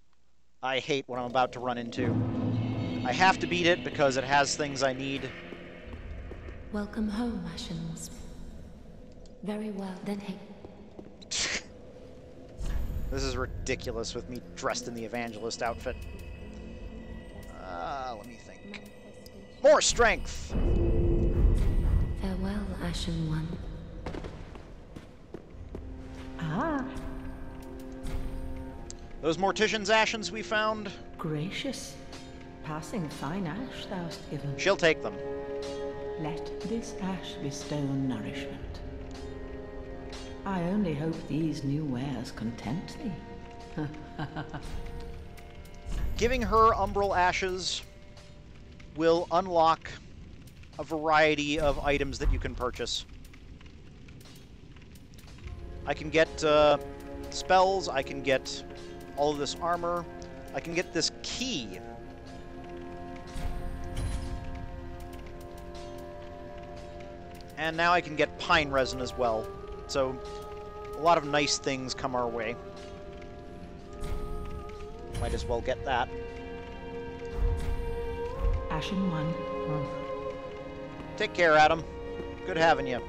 I hate what I'm about to run into. I have to beat it because it has things I need. Welcome home, Ashen Wisp. Very well, then hey. This is ridiculous with me dressed in the evangelist outfit. Let me think. More strength! Farewell, Ashen One. Ah, Those mortician's ashes we found, gracious. Passing fine ash thou'st given. she'll take them. Let this ash bestow nourishment. I only hope these new wares content thee. Giving her umbral ashes will unlock a variety of items that you can purchase. I can get spells, I can get all of this armor, I can get this key. And now I can get pine resin as well. So, a lot of nice things come our way. Might as well get that. Ashen One. Take care, Adam. Good having you.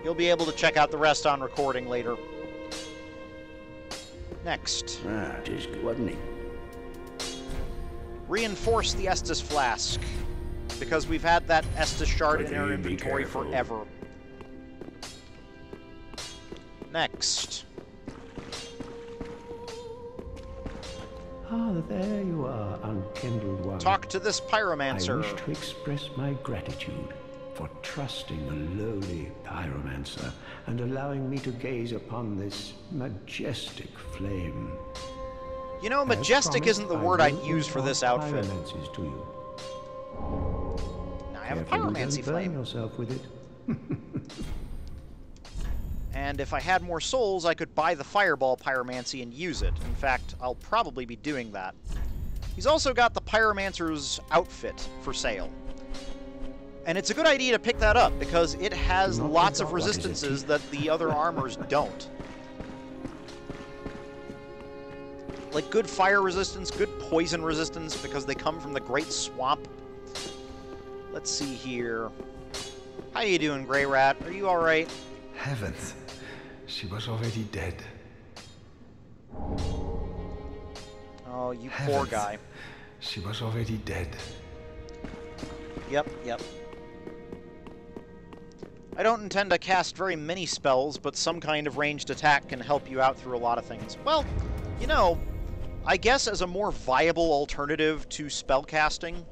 You'll be able to check out the rest on recording later. Next. Ah, 'tis good, wasn't he? Reinforce the Estus flask. Because we've had that Estus shard in our Be inventory careful. forever. Next. Ah, there you are, unkindled one. Talk to this I pyromancer. wish to express my gratitude for trusting a lowly pyromancer and allowing me to gaze upon this majestic flame. You know, As majestic promised, isn't the I word will I'd use for this impart outfit. pyromancies to you. Now I have a Careful you pyromancy don't burn flame. yourself with it. And if I had more souls, I could buy the fireball pyromancy and use it. In fact, I'll probably be doing that. He's also got the pyromancer's outfit for sale. And it's a good idea to pick that up, because it has Not lots of without what is it? resistances that the other armors don't. Like good fire resistance, good poison resistance, because they come from the Great Swamp. Let's see here. How you doing, Grey Rat? Are you alright? Heavens, she was already dead. Oh, you poor Heavens, guy. she was already dead. Yep. I don't intend to cast very many spells, but some kind of ranged attack can help you out through a lot of things. Well, you know, I guess as a more viable alternative to spellcasting,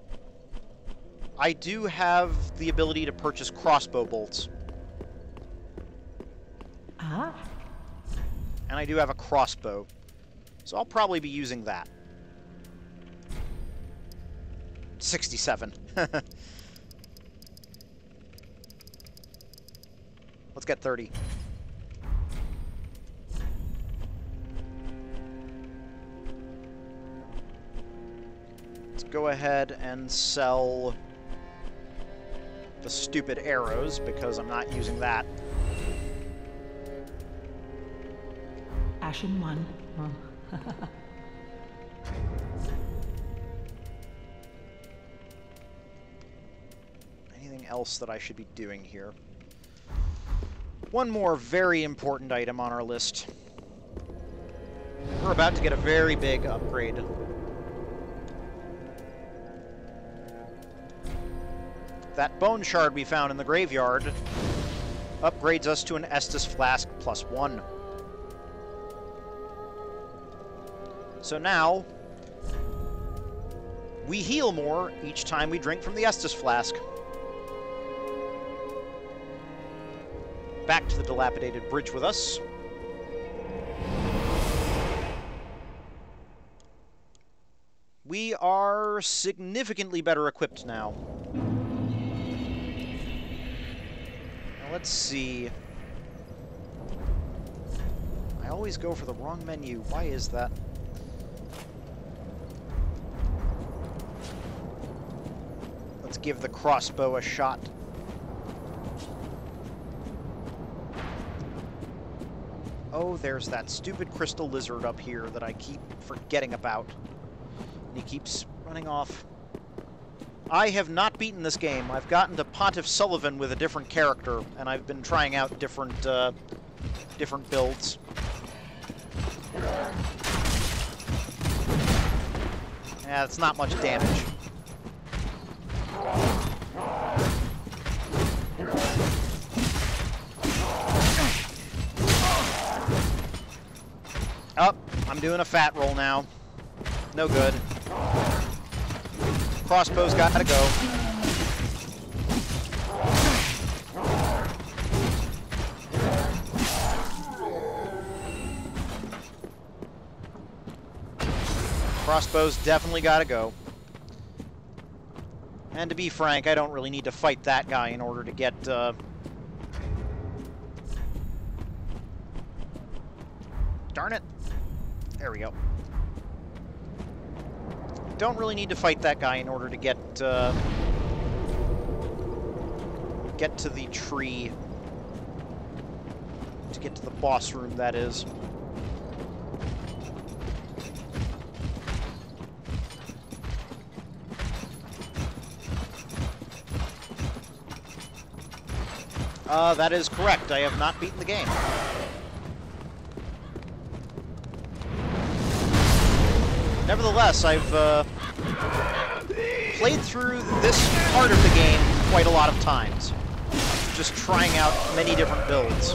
I do have the ability to purchase crossbow bolts. Ah, And I do have a crossbow. So I'll probably be using that. 67. Let's get 30. Let's go ahead and sell the stupid arrows, because I'm not using that. Ashen One. Anything else that I should be doing here? One more very important item on our list. We're about to get a very big upgrade. That bone shard we found in the graveyard upgrades us to an Estus Flask +1. So now, we heal more each time we drink from the Estus Flask. Back to the dilapidated bridge with us. We are significantly better equipped now. Now let's see. I always go for the wrong menu. Why is that? Let's give the crossbow a shot. Oh, there's that stupid crystal lizard up here that I keep forgetting about. And he keeps running off. I have not beaten this game. I've gotten to Pontiff Sullivan with a different character, and I've been trying out different builds. Yeah, it's not much damage. Oh, I'm doing a fat roll now. No good. Crossbow's gotta go. Crossbow's definitely gotta go. And to be frank, I don't really need to fight that guy in order to get, Darn it. There we go. Don't really need to fight that guy in order to get to the tree. To get to the boss room, that is. That is correct. I have not beaten the game. Nevertheless, I've played through this part of the game quite a lot of times, just trying out many different builds.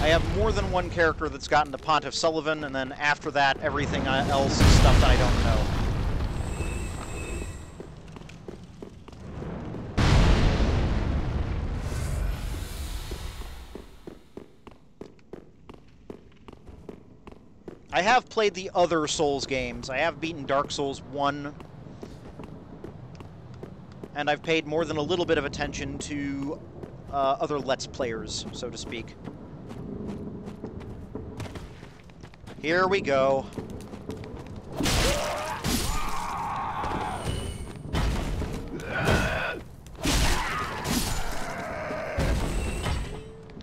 I have more than one character that's gotten to Pontiff Sullivan, and then after that, everything else is stuff that I don't know. I have played the other Souls games. I have beaten Dark Souls 1, and I've paid more than a little bit of attention to other Let's Players, so to speak. Here we go.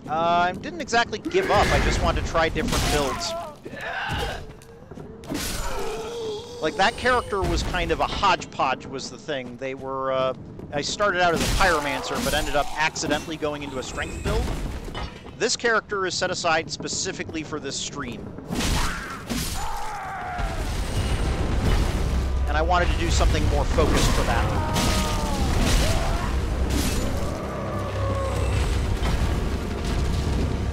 I didn't exactly give up, I just wanted to try different builds. Like, that character was kind of a hodgepodge was the thing. They were, I started out as a pyromancer, but ended up accidentally going into a strength build. This character is set aside specifically for this stream. And I wanted to do something more focused for that.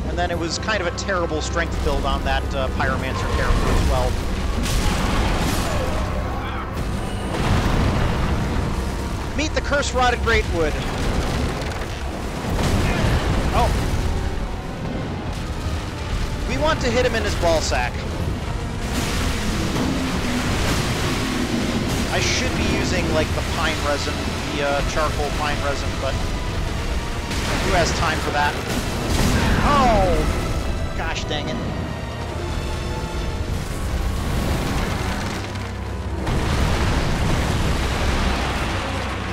And then it was kind of a terrible strength build on that pyromancer character as well. Meet the curse-rotted greatwood. Oh. We want to hit him in his ballsack. I should be using, like, the pine resin, the charcoal pine resin, but who has time for that? Oh! Gosh dang it.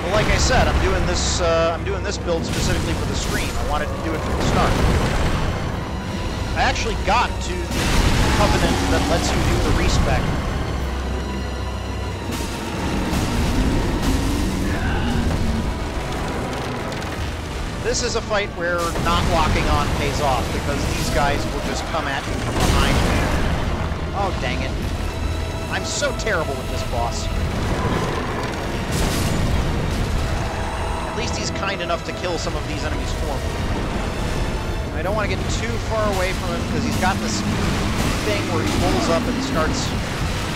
Well, like I said, I'm doing this build specifically for the stream. I wanted to do it from the start. I actually got to the covenant that lets you do the respec. This is a fight where not locking on pays off, because these guys will just come at you from behind. Oh, dang it. I'm so terrible with this boss. At least he's kind enough to kill some of these enemies for me. I don't want to get too far away from him, because he's got this thing where he pulls up and starts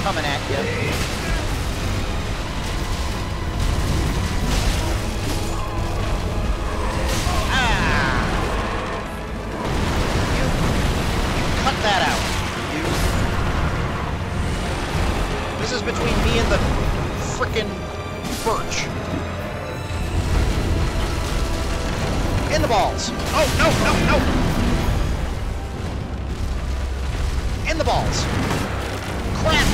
coming at you. That out. This is between me and the frickin' birch. In the balls. Oh, no, no, no. In the balls. Crap.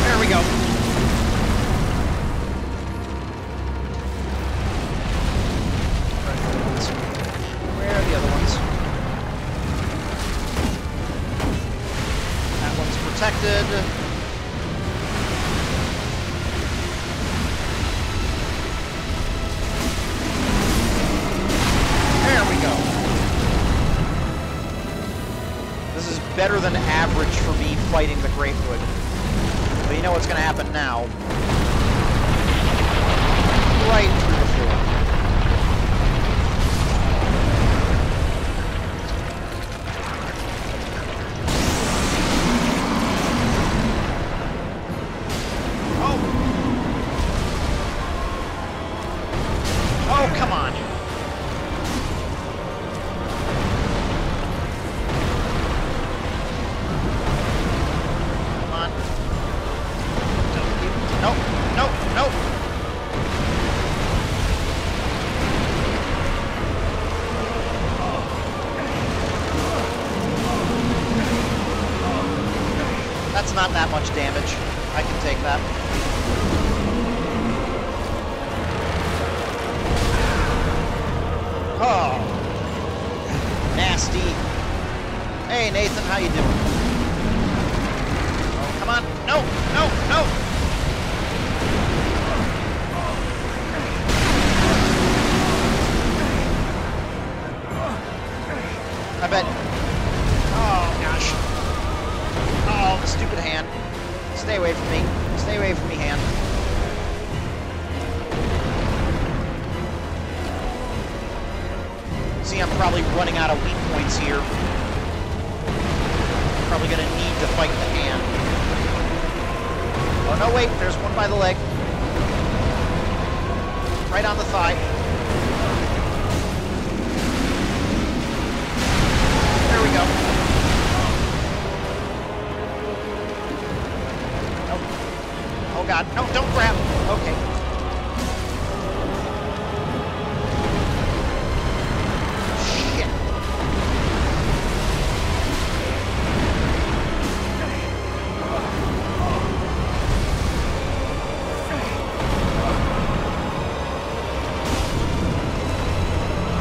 There we go. distracted. There we go. This is better than average for me fighting the greatwood. But you know what's going to happen now. Right through the floor. Oh, come on. Come on. Nope, nope, nope. That's not that much damage. I can take that. Oh, nasty. Hey, Nathan, how you doing? Oh, come on. No, no, no. I bet. Oh, gosh. Oh, the stupid hand. Stay away from me. Stay away from me, hand. See, I'm probably running out of weak points here. Probably gonna need to fight the hand. Oh, no, wait, there's one by the leg. Right on the thigh. There we go. Nope. Oh, God. No, don't grab. Okay.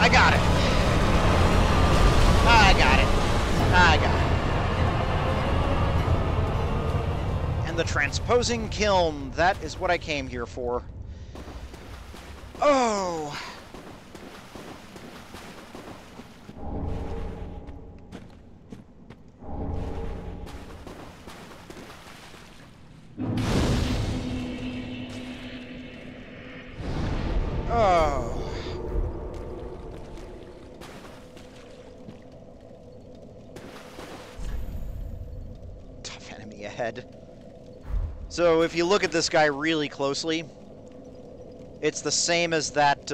I got it. I got it. I got it. And the transposing kiln. That is what I came here for. Oh. Oh. Ahead. So if you look at this guy really closely, it's the same as that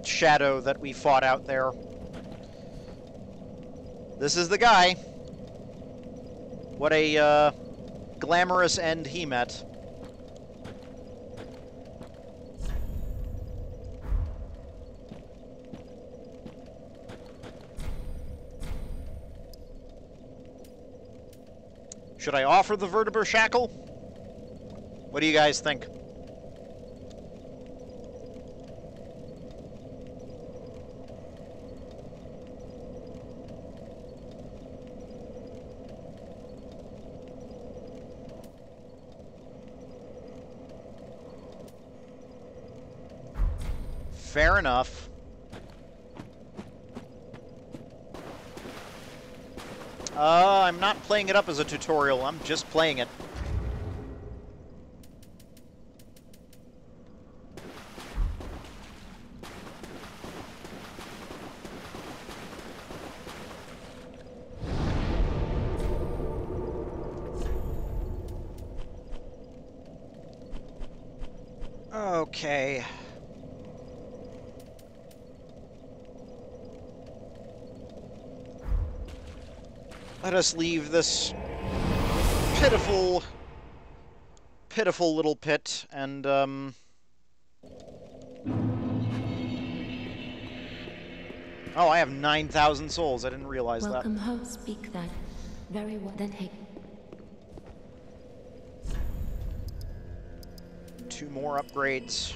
shadow that we fought out there. This is the guy. What a glamorous end he met. Should I offer the vertebra shackle? What do you guys think? Fair enough. I'm not playing it up as a tutorial, I'm just playing it. Okay. Let us leave this pitiful, pitiful little pit and, oh, I have 9,000 souls. I didn't realize that. Welcome home, speak that. Very well, then hey. 2 more upgrades.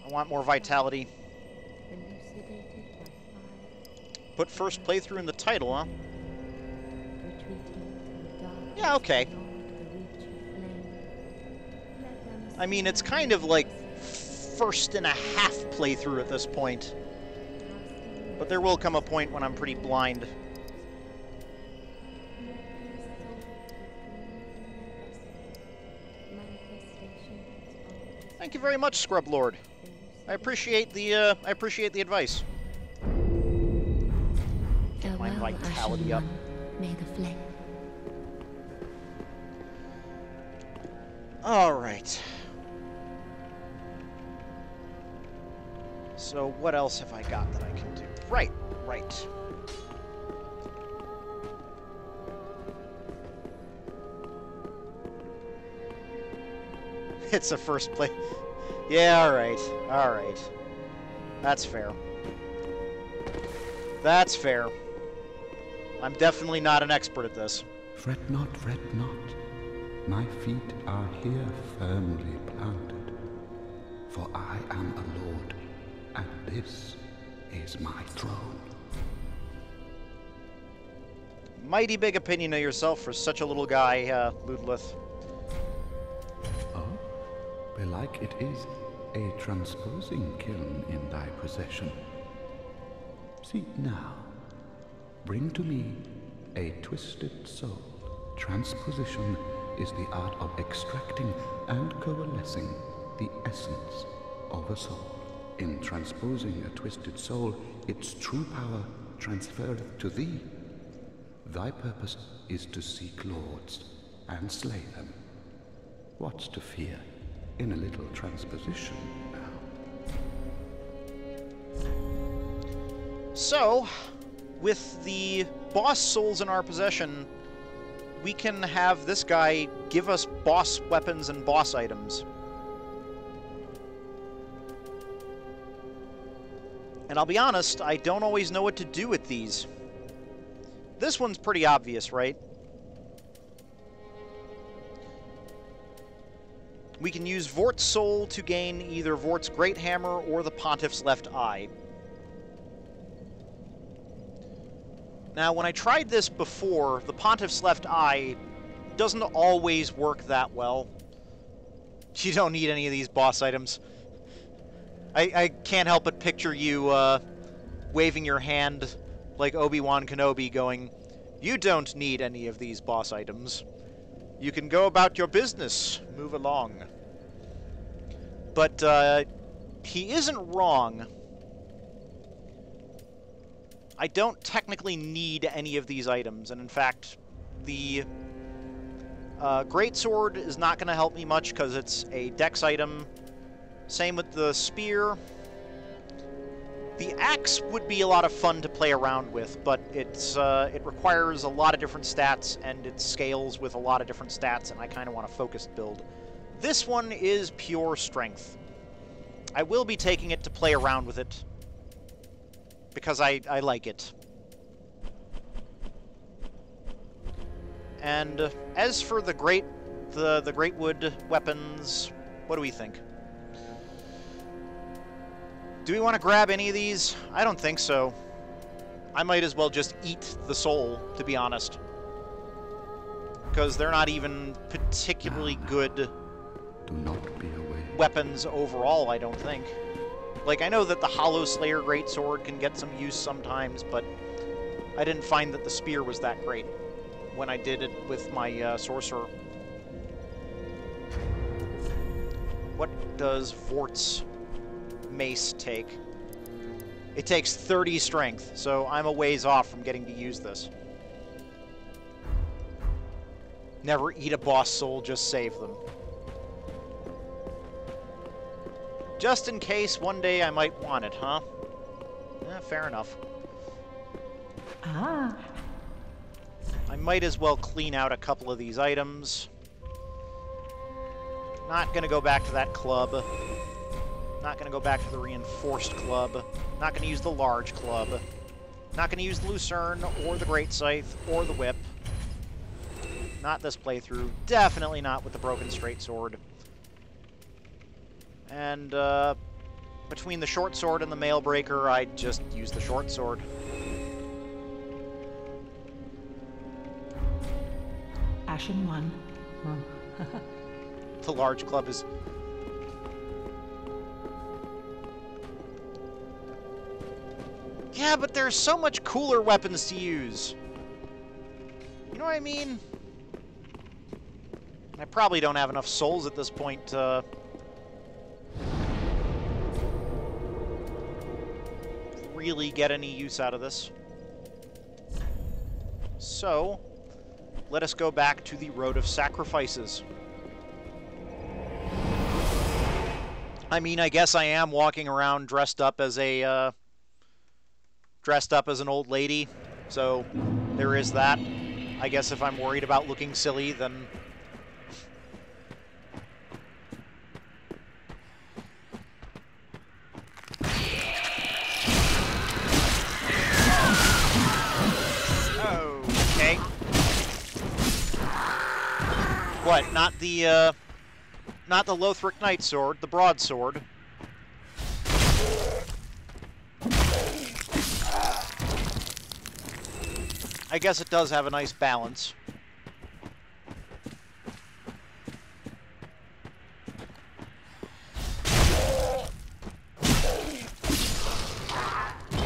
I want more vitality. Put first playthrough in the title, huh? Yeah, okay. I mean, it's kind of like first and a half playthrough at this point. But there will come a point when I'm pretty blind. Thank you very much, Scrub Lord. I appreciate the advice. Get my vitality up. May the flame. All right. So what else have I got that I can do? Right. It's a first play. Yeah, all right. That's fair. That's fair. I'm definitely not an expert at this. Fret not, fret not. My feet are here firmly planted. For I am a lord, and this is my throne. Mighty big opinion of yourself for such a little guy, Ludlith. Oh, belike it is a transposing kiln in thy possession. See now, bring to me a twisted soul. Transposition is the art of extracting and coalescing the essence of a soul. In transposing a twisted soul, its true power transferreth to thee. Thy purpose is to seek lords and slay them. What's to fear in a little transposition now? So, with the boss souls in our possession, we can have this guy give us boss weapons and boss items. And I'll be honest, I don't always know what to do with these. This one's pretty obvious, right? We can use Vort's Soul to gain either Vort's Great Hammer or the Pontiff's Left Eye. Now, when I tried this before, the Pontiff's Left Eye doesn't always work that well. You don't need any of these boss items. I can't help but picture you waving your hand like Obi-Wan Kenobi going, "You don't need any of these boss items. You can go about your business. Move along." But he isn't wrong. I don't technically need any of these items, and in fact, the Greatsword is not going to help me much because it's a dex item. Same with the spear. The axe would be a lot of fun to play around with, but it requires a lot of different stats, and it scales with a lot of different stats, and I kind of want a focused build. This one is pure strength. I will be taking it to play around with it, because I like it. And as for the greatwood weapons, what do we think? Do we want to grab any of these? I don't think so. I might as well just eat the soul, to be honest. Because they're not even particularly good Do not be away. weapons overall, I don't think. Like, I know that the Hollow Slayer Greatsword can get some use sometimes, but I didn't find that the spear was that great when I did it with my sorcerer. What does Vort's mace take? It takes 30 strength, so I'm a ways off from getting to use this. Never eat a boss soul, just save them. Just in case one day I might want it, huh? Fair enough. Ah. I might as well clean out a couple of these items. Not gonna go back to that club. Not gonna go back to the reinforced club. Not gonna use the large club. Not gonna use the Lucerne, or the Great Scythe, or the Whip. Not this playthrough. Definitely not with the Broken Straight Sword. And, between the Short Sword and the Mailbreaker, I'd just use the Short Sword. Ashen one. The large club is... Yeah, but there's so much cooler weapons to use. You know what I mean? I probably don't have enough souls at this point to... really get any use out of this. So, let us go back to the Road of Sacrifices. I mean, I guess I am walking around dressed up as a, dressed up as an old lady, so there is that. I guess if I'm worried about looking silly, then... Okay. What, not the Lothric Knight Sword, the broadsword. I guess it does have a nice balance.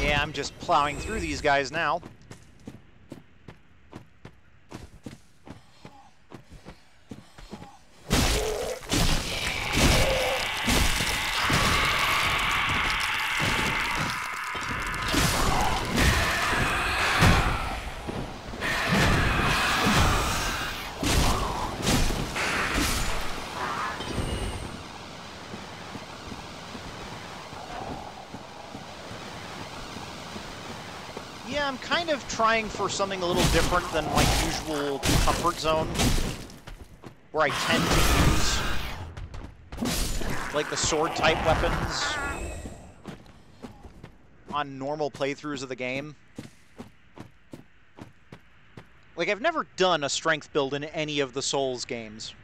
Yeah, I'm just plowing through these guys now. Yeah, I'm kind of trying for something a little different than my usual comfort zone, where I tend to use, like, the sword-type weapons on normal playthroughs of the game. Like, I've never done a strength build in any of the Souls games.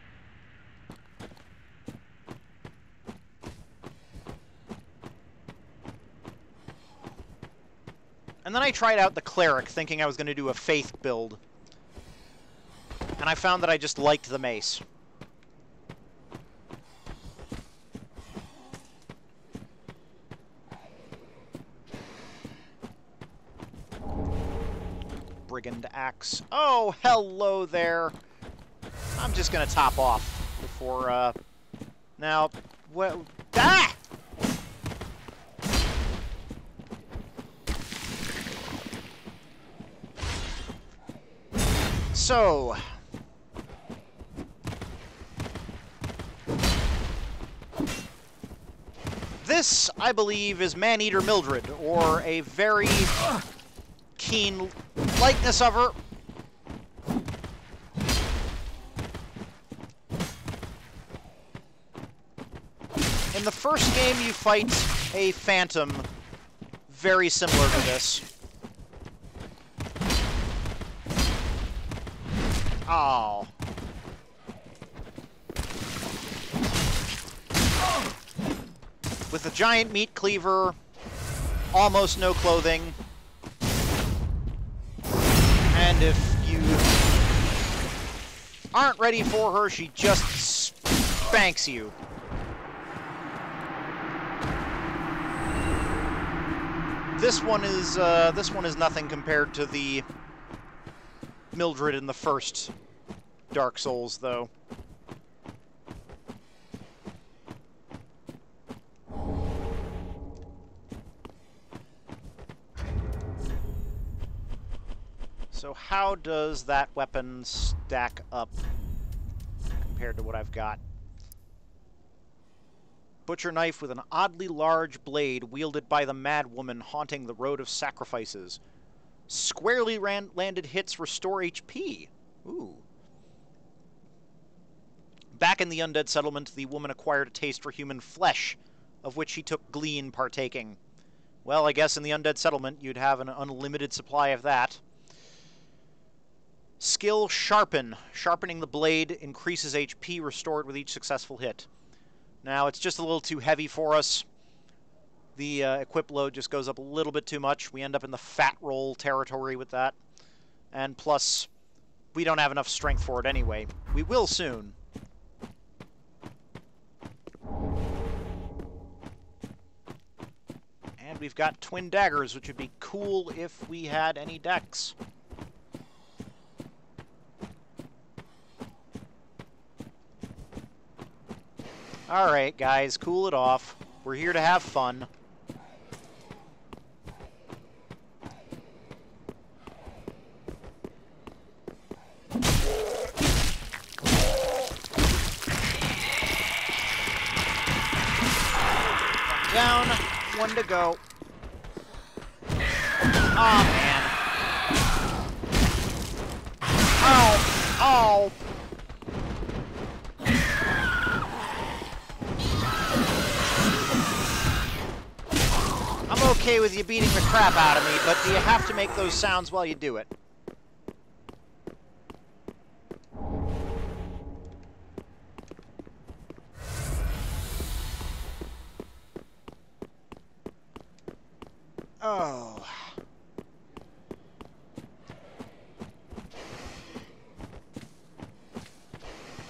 And then I tried out the Cleric, thinking I was going to do a Faith build. And I found that I just liked the mace. Brigand Axe. Oh, hello there. I'm just going to top off before, now, well... Ah! So, this, I believe, is Man-Eater Mildred, or a very keen likeness of her. In the first game, you fight a phantom very similar to this. Oh. With a giant meat cleaver, almost no clothing, and if you aren't ready for her, she just spanks you. This one is nothing compared to the Mildred in the first Dark Souls, though. So how does that weapon stack up compared to what I've got? Butcher knife with an oddly large blade wielded by the mad woman haunting the Road of Sacrifices. Squarely landed hits restore HP. Ooh. Back in the undead settlement, the woman acquired a taste for human flesh, of which she took glee in partaking. Well, I guess in the undead settlement, you'd have an unlimited supply of that. Skill Sharpen. Sharpening the blade increases HP restored with each successful hit. Now, it's just a little too heavy for us. The equip load just goes up a little bit too much. We end up in the fat roll territory with that. And plus, we don't have enough strength for it anyway. We will soon. And we've got twin daggers, which would be cool if we had any decks. Alright, guys, cool it off. We're here to have fun. One down, one to go. Oh, man. Oh, oh. I'm okay with you beating the crap out of me, but do you have to make those sounds while you do it? Oh.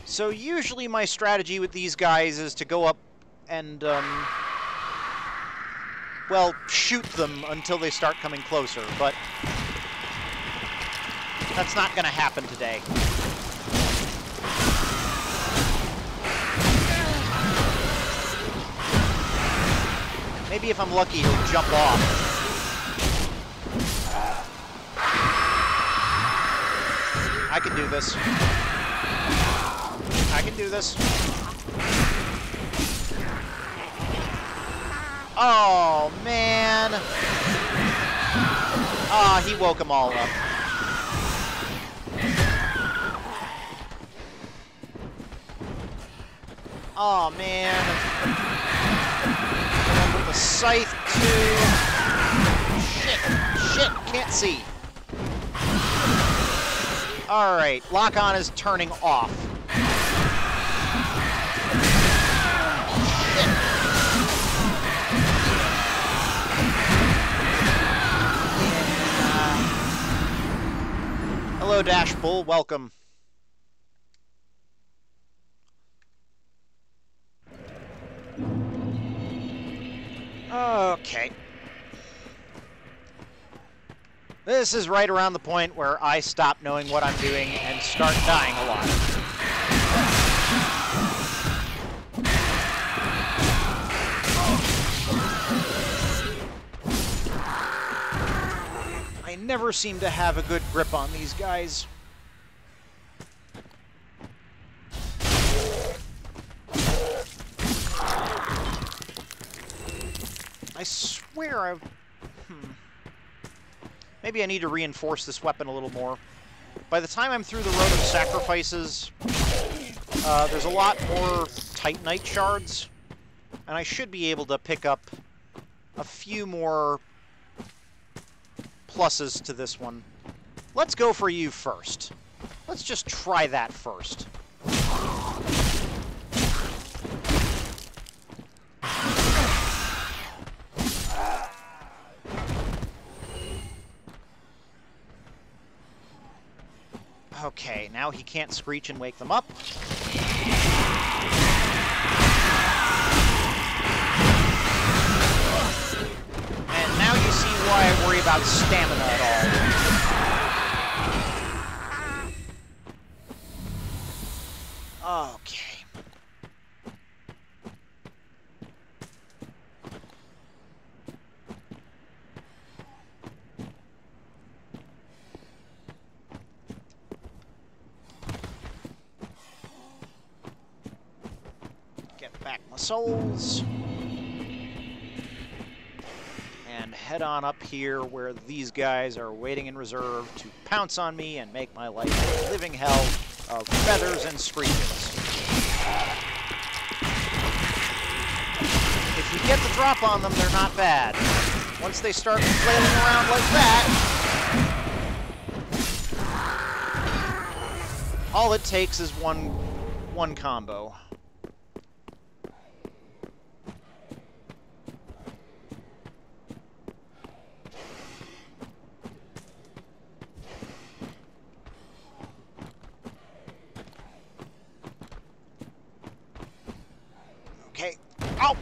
So usually my strategy with these guys is to go up and, well, shoot them until they start coming closer, but that's not going to happen today. Maybe if I'm lucky, he'll jump off. I can do this. I can do this. Oh, man. Ah, he woke them all up. Oh, man. With the scythe, too. Shit, can't see. All right, lock-on is turning off. Hello, Dash Bull. Welcome. Okay. This is right around the point where I stop knowing what I'm doing and start dying a lot. I never seem to have a good grip on these guys. I swear I've... Maybe I need to reinforce this weapon a little more. By the time I'm through the road of sacrifices, there's a lot more Titanite shards, and I should be able to pick up a few more pluses to this one. Let's go for you first. Let's just try that first. Okay, now he can't screech and wake them up. And now you see why I worry about stamina at all. Okay. Back my souls. And head on up here where these guys are waiting in reserve to pounce on me and make my life a living hell of feathers and screeches. If you get the drop on them, they're not bad. Once they start flailing around like that, all it takes is one combo. Oh!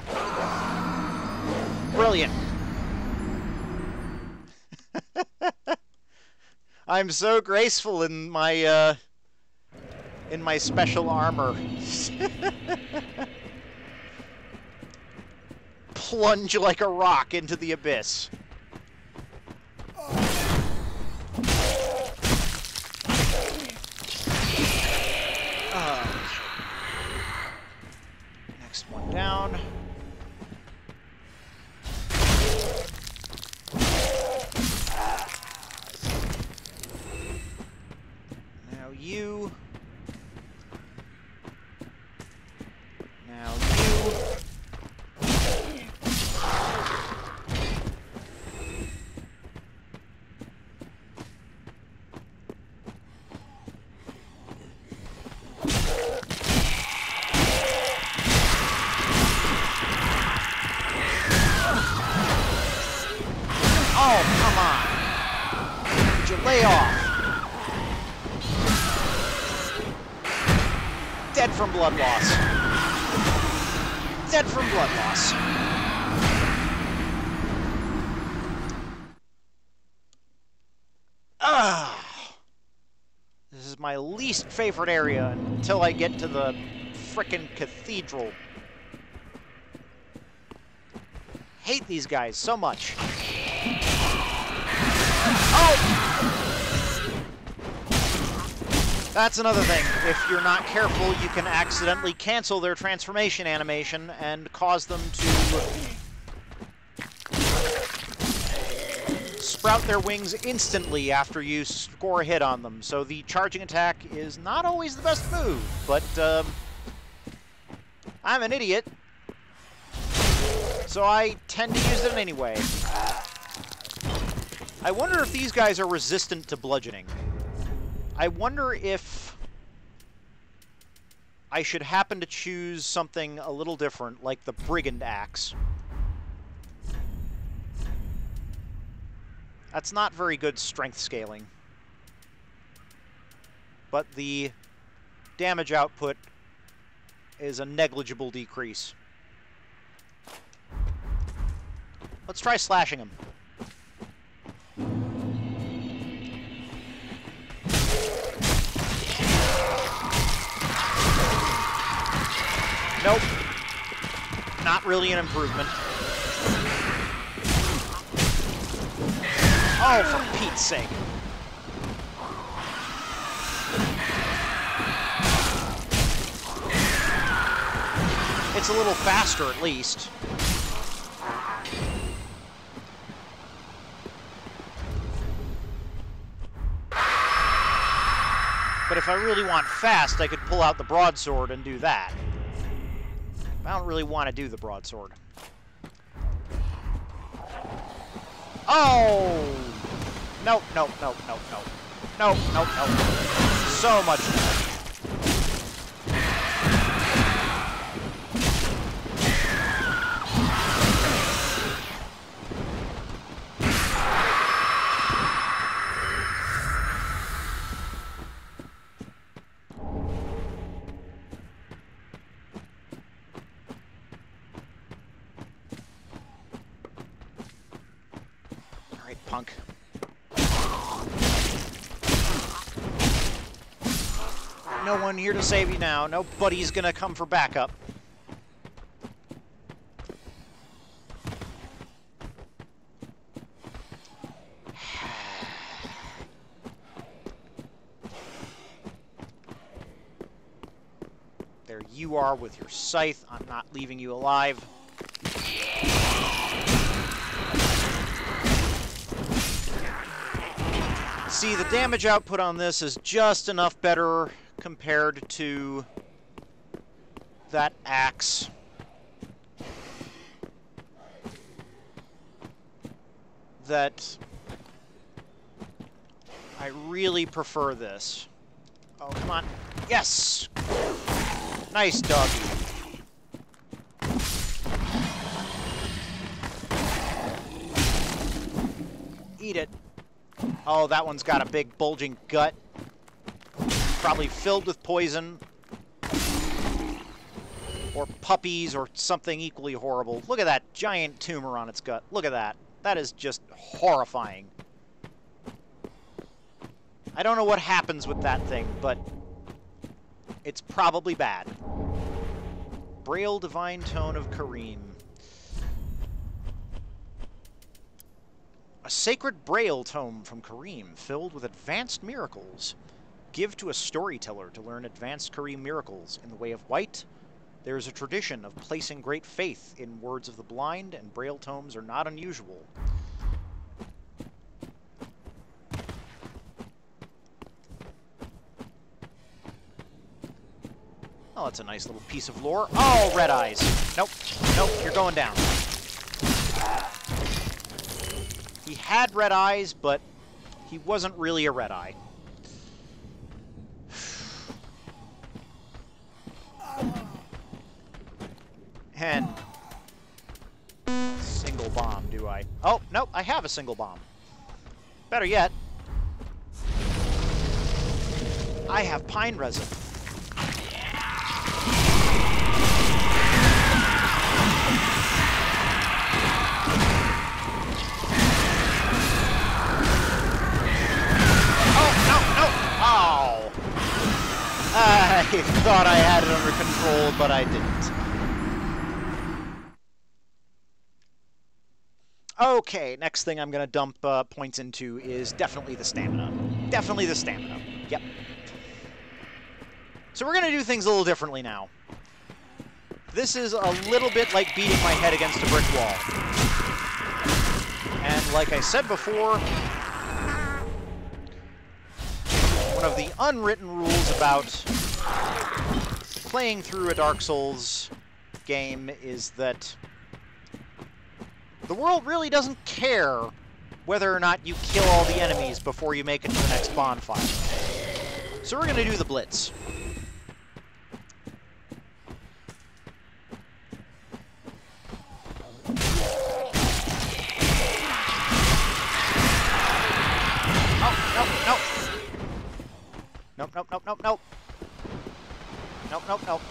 Brilliant. I'm so graceful in my special armor. Plunge like a rock into the abyss. Next one down. Now you. Now you. Oh, come on. Would you lay off? Dead from blood loss. Dead from blood loss. This is my least favorite area until I get to the frickin' cathedral. Hate these guys so much. Oh! That's another thing. If you're not careful, you can accidentally cancel their transformation animation and cause them to sprout their wings instantly after you score a hit on them. So the charging attack is not always the best move, but I'm an idiot, so I tend to use it anyway. I wonder if these guys are resistant to bludgeoning. I wonder if I should happen to choose something a little different, like the Brigand Axe. That's not very good strength scaling. But the damage output is a negligible decrease. Let's try slashing him. Nope. Not really an improvement. Oh, for Pete's sake. It's a little faster, at least. But if I really want fast, I could pull out the broadsword and do that. I don't really want to do the broadsword. Oh! Nope, nope, nope, nope, nope. Nope, nope, nope. So much damage. Punk. No one here to save you now. Nobody's gonna come for backup. There you are with your scythe. I'm not leaving you alive. See, the damage output on this is just enough better compared to that axe. That I really prefer this. Oh, come on. Yes! Nice doggy. Eat it. Oh, that one's got a big bulging gut. Probably filled with poison. Or puppies, or something equally horrible. Look at that giant tumor on its gut. Look at that. That is just horrifying. I don't know what happens with that thing, but it's probably bad. Braille Divine Tone of Kareem. A sacred Braille tome from Kareem, filled with advanced miracles. Give to a storyteller to learn advanced Kareem miracles. In the way of white, there is a tradition of placing great faith in words of the blind, and Braille tomes are not unusual. Oh, that's a nice little piece of lore. Oh, red eyes. Nope. Nope, you're going down. He had red eyes, but he wasn't really a red eye. And single bomb, do I? Oh, nope, I have a single bomb. Better yet, I have pine resin. Oh! I thought I had it under control, but I didn't. Okay, next thing I'm going to dump points into is definitely the stamina. Definitely the stamina. Yep. So we're going to do things a little differently now. This is a little bit like beating my head against a brick wall. And like I said before, one of the unwritten rules about playing through a Dark Souls game is that the world really doesn't care whether or not you kill all the enemies before you make it to the next bonfire. So we're going to do the Blitz. Nope, nope, nope, nope, nope. Nope, nope, nope.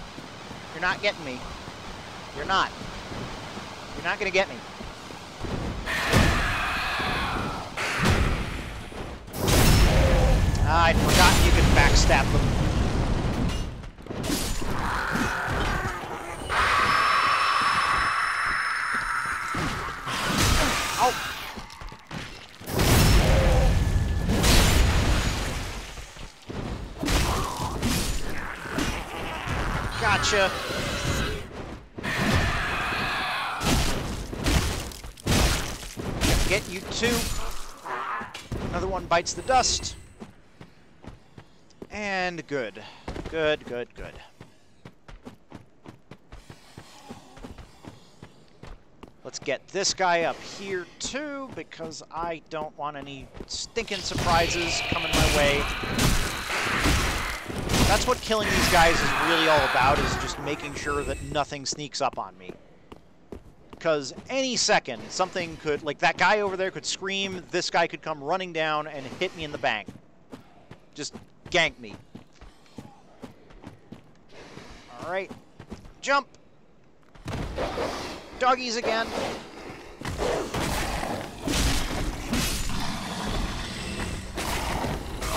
You're not getting me. You're not. You're not gonna get me. I'd forgotten you could backstab them. Oh! Gotcha. Get you two. Another one bites the dust. And good. Good, good, good. Let's get this guy up here too, because I don't want any stinking surprises coming my way. That's what killing these guys is really all about, is just making sure that nothing sneaks up on me. Because any second, something could, like that guy over there could scream, this guy could come running down and hit me in the bank. Just gank me. Alright. Jump! Doggies again.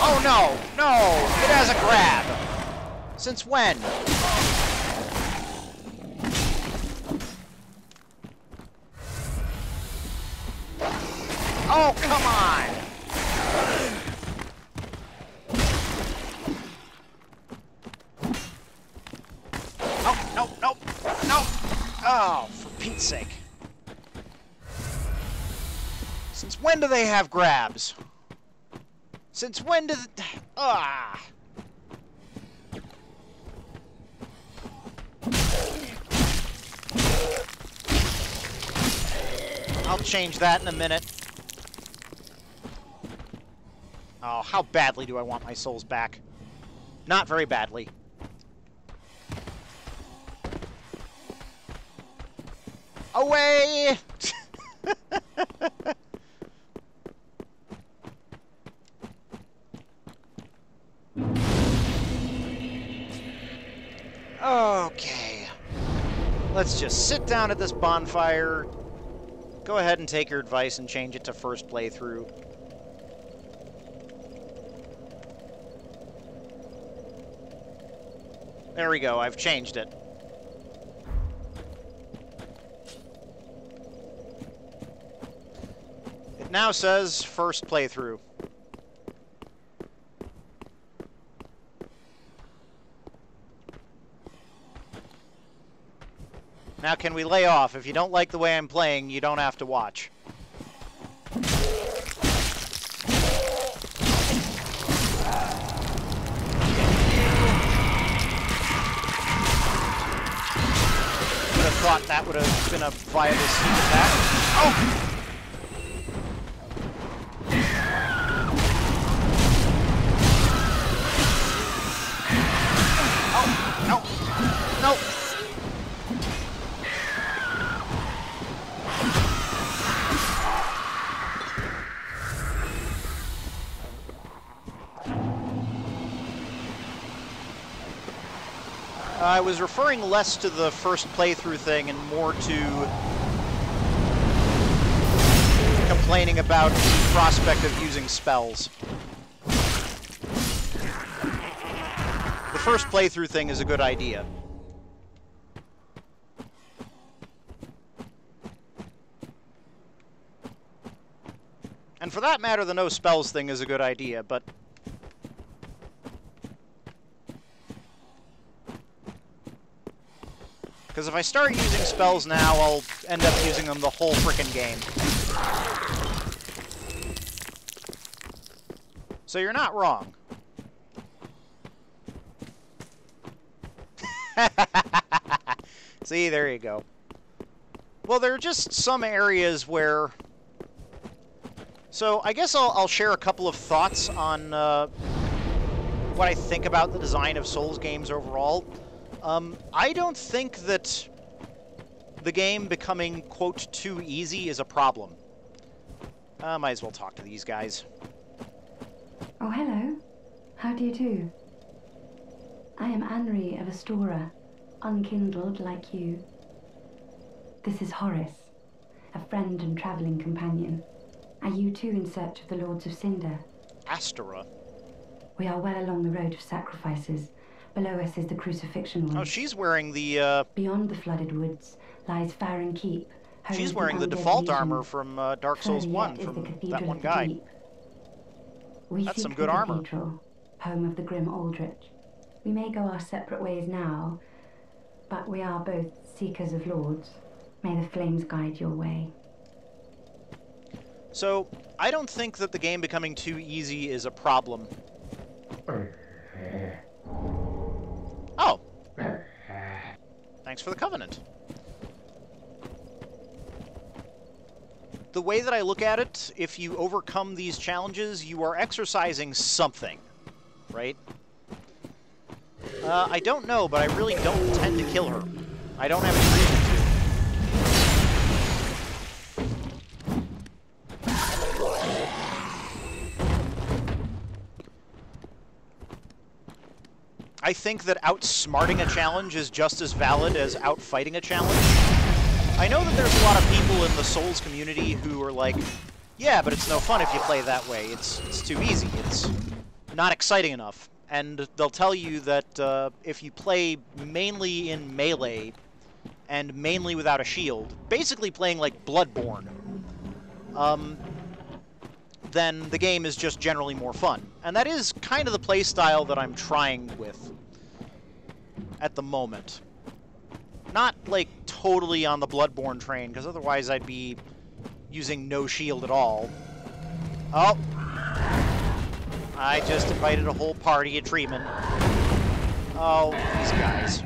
Oh no! No! It has a grab! Since when? Oh, come on! Oh, no, no, no! Oh, for Pete's sake. Since when do they have grabs? Since when did... Ah! I'll change that in a minute. Oh, how badly do I want my souls back? Not very badly. Away! Okay. let's just sit down at this bonfire. Go ahead and take your advice and change it to first playthrough. There we go, I've changed it. It now says first playthrough. Now can we lay off? If you don't like the way I'm playing, you don't have to watch. Thought that would have been a viable sneak attack. Oh! Oh! No! No! I was referring less to the first playthrough thing and more to complaining about the prospect of using spells. The first playthrough thing is a good idea. And for that matter, the no spells thing is a good idea, but because if I start using spells now, I'll end up using them the whole frickin' game. So you're not wrong. See, there you go. Well, there are just some areas where... So I guess I'll share a couple of thoughts on what I think about the design of Souls games overall. I don't think that the game becoming, quote, too easy is a problem. Might as well talk to these guys. Oh, hello. How do you do? I am Anri of Astora, unkindled like you. This is Horace, a friend and travelling companion. Are you too in search of the Lords of Cinder? Astora? We are well along the road of sacrifices. Below us is the crucifixion woods. Oh, she's wearing the, Beyond the flooded woods lies Farron Keep. She's wearing the default armor from Dark Souls 1, from that one guy. That's some good armor. Home of the grim Aldrich. We may go our separate ways now, but we are both seekers of lords. May the flames guide your way. So, I don't think that the game becoming too easy is a problem. Oh. Thanks for the Covenant. The way that I look at it, if you overcome these challenges, you are exercising something, right? I don't know, but I really don't intend to kill her. I don't have any reason to. I think that outsmarting a challenge is just as valid as outfighting a challenge. I know that there's a lot of people in the Souls community who are like, yeah, but it's no fun if you play that way. It's too easy. It's not exciting enough. And they'll tell you that if you play mainly in melee and mainly without a shield, basically playing like Bloodborne, then the game is just generally more fun. And that is kind of the play style that I'm trying with at the moment. Not, like, totally on the Bloodborne train, because otherwise I'd be using no shield at all. Oh! I just invited a whole party of treatment. Oh, these guys.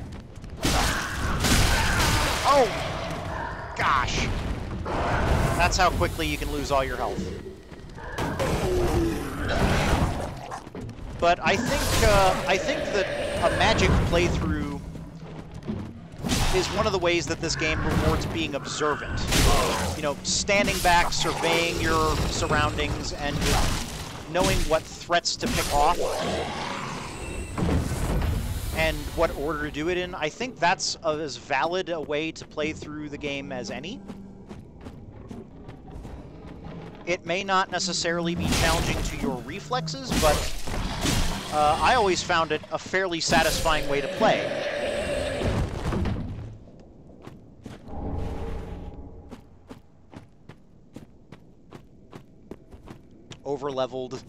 Oh! Gosh! That's how quickly you can lose all your health. But I think that a magic playthrough is one of the ways that this game rewards being observant. You know, standing back, surveying your surroundings, and knowing what threats to pick off. and what order to do it in, I think that's as valid a way to play through the game as any. It may not necessarily be challenging to your reflexes, but I always found it a fairly satisfying way to play. Over-leveled.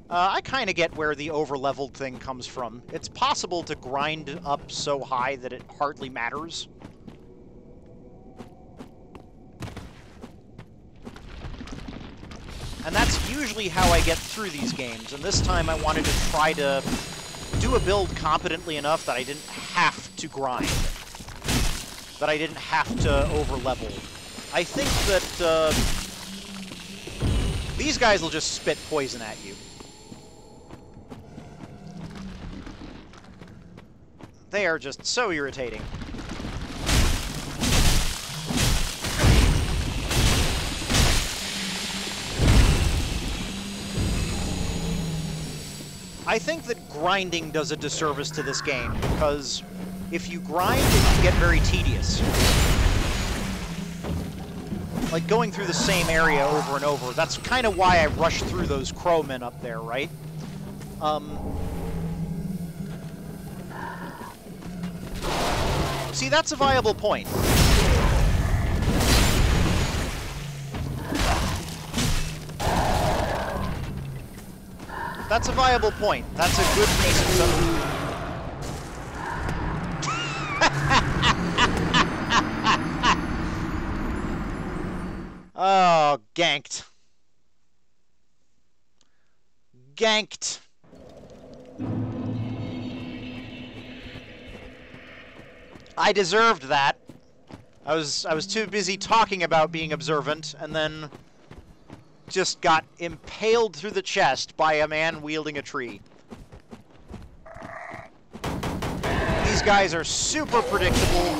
I kind of get where the over-leveled thing comes from. It's possible to grind up so high that it hardly matters. And that's usually how I get through these games, and this time I wanted to try to do a build competently enough that I didn't have to grind. That I didn't have to over-level. I think that these guys will just spit poison at you. They are just so irritating. I think that grinding does a disservice to this game, because if you grind, it can get very tedious. Like going through the same area over and over. That's kind of why I rushed through those crowmen up there, right? See, that's a viable point. That's a viable point. That's a good reason to... Oh, ganked. Ganked. I deserved that. I was too busy talking about being observant, and then just got impaled through the chest by a man wielding a tree. These guys are super predictable,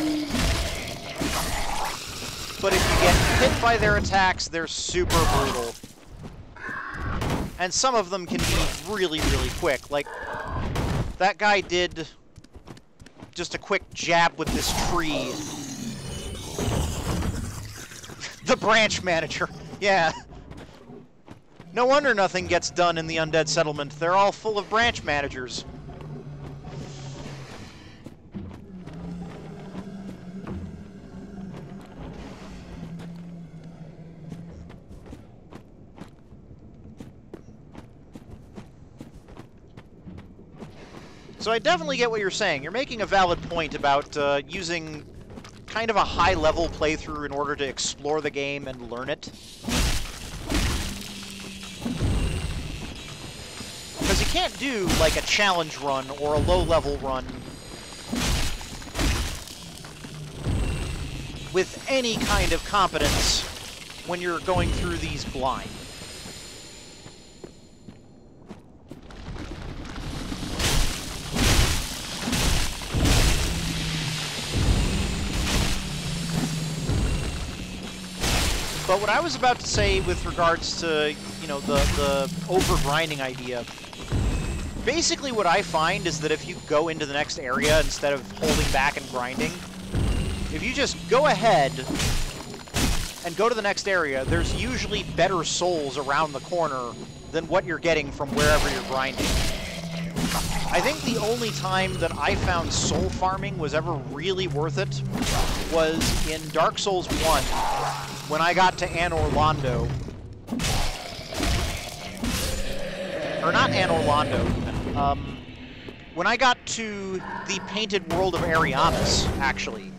but if you get hit by their attacks, they're super brutal. And some of them can be really, really quick. Like, that guy did just a quick jab with this tree. The branch manager, yeah. No wonder nothing gets done in the undead settlement. They're all full of branch managers. So I definitely get what you're saying. You're making a valid point about using kind of a high-level playthrough in order to explore the game and learn it. Because you can't do, like, a challenge run or a low-level run with any kind of competence when you're going through these blind. But what I was about to say with regards to, you know, the over-grinding idea, basically what I find is that if you go into the next area instead of holding back and grinding, if you just go ahead and go to the next area, there's usually better souls around the corner than what you're getting from wherever you're grinding. I think the only time that I found soul farming was ever really worth it was in Dark Souls 1, when I got to Anor Londo. Or not Anor Londo. When I got to the Painted World of Ariamis, actually.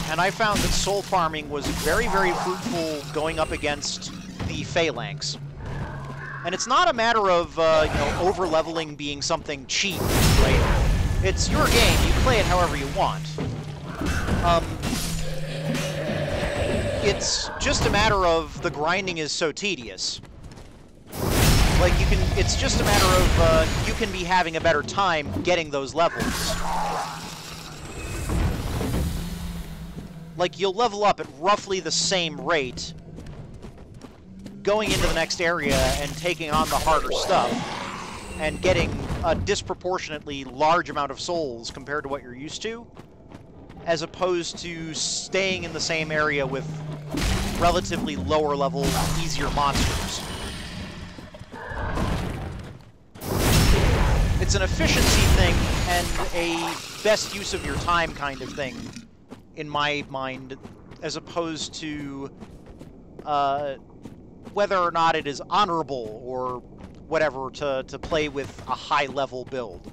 And I found that soul farming was very, very fruitful going up against the Phalanx. And it's not a matter of, you know, over-leveling being something cheap, right? It's your game. You play it however you want. It's just a matter of the grinding is so tedious. Like, it's just a matter of, you can be having a better time getting those levels. Like, you'll level up at roughly the same rate going into the next area and taking on the harder stuff and getting a disproportionately large amount of souls compared to what you're used to, as opposed to staying in the same area with relatively lower level, easier monsters. It's an efficiency thing and a best use of your time kind of thing, in my mind, as opposed to whether or not it is honorable or whatever to play with a high-level build.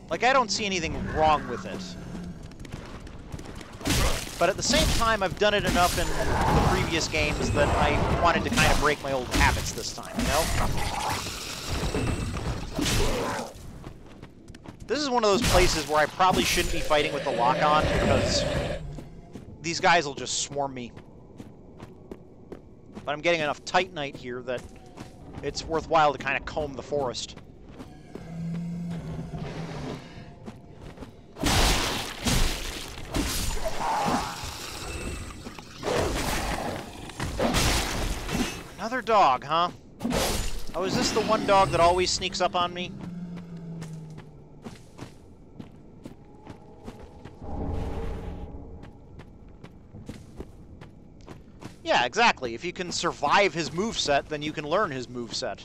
Like, I don't see anything wrong with it. But at the same time, I've done it enough in the previous games that I wanted to kind of break my old habits this time, you know? This is one of those places where I probably shouldn't be fighting with the lock-on, because these guys will just swarm me. But I'm getting enough Titanite here that it's worthwhile to kind of comb the forest. Another dog, huh? Oh, is this the one dog that always sneaks up on me? Yeah, exactly. If you can survive his moveset, then you can learn his moveset.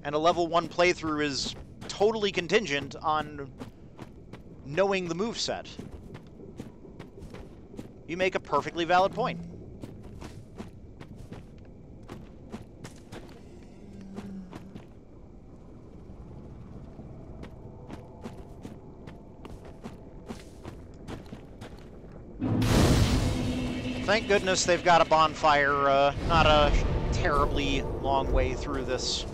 And a level 1 playthrough is totally contingent on knowing the moveset. You make a perfectly valid point. Thank goodness they've got a bonfire, not a terribly long way through this.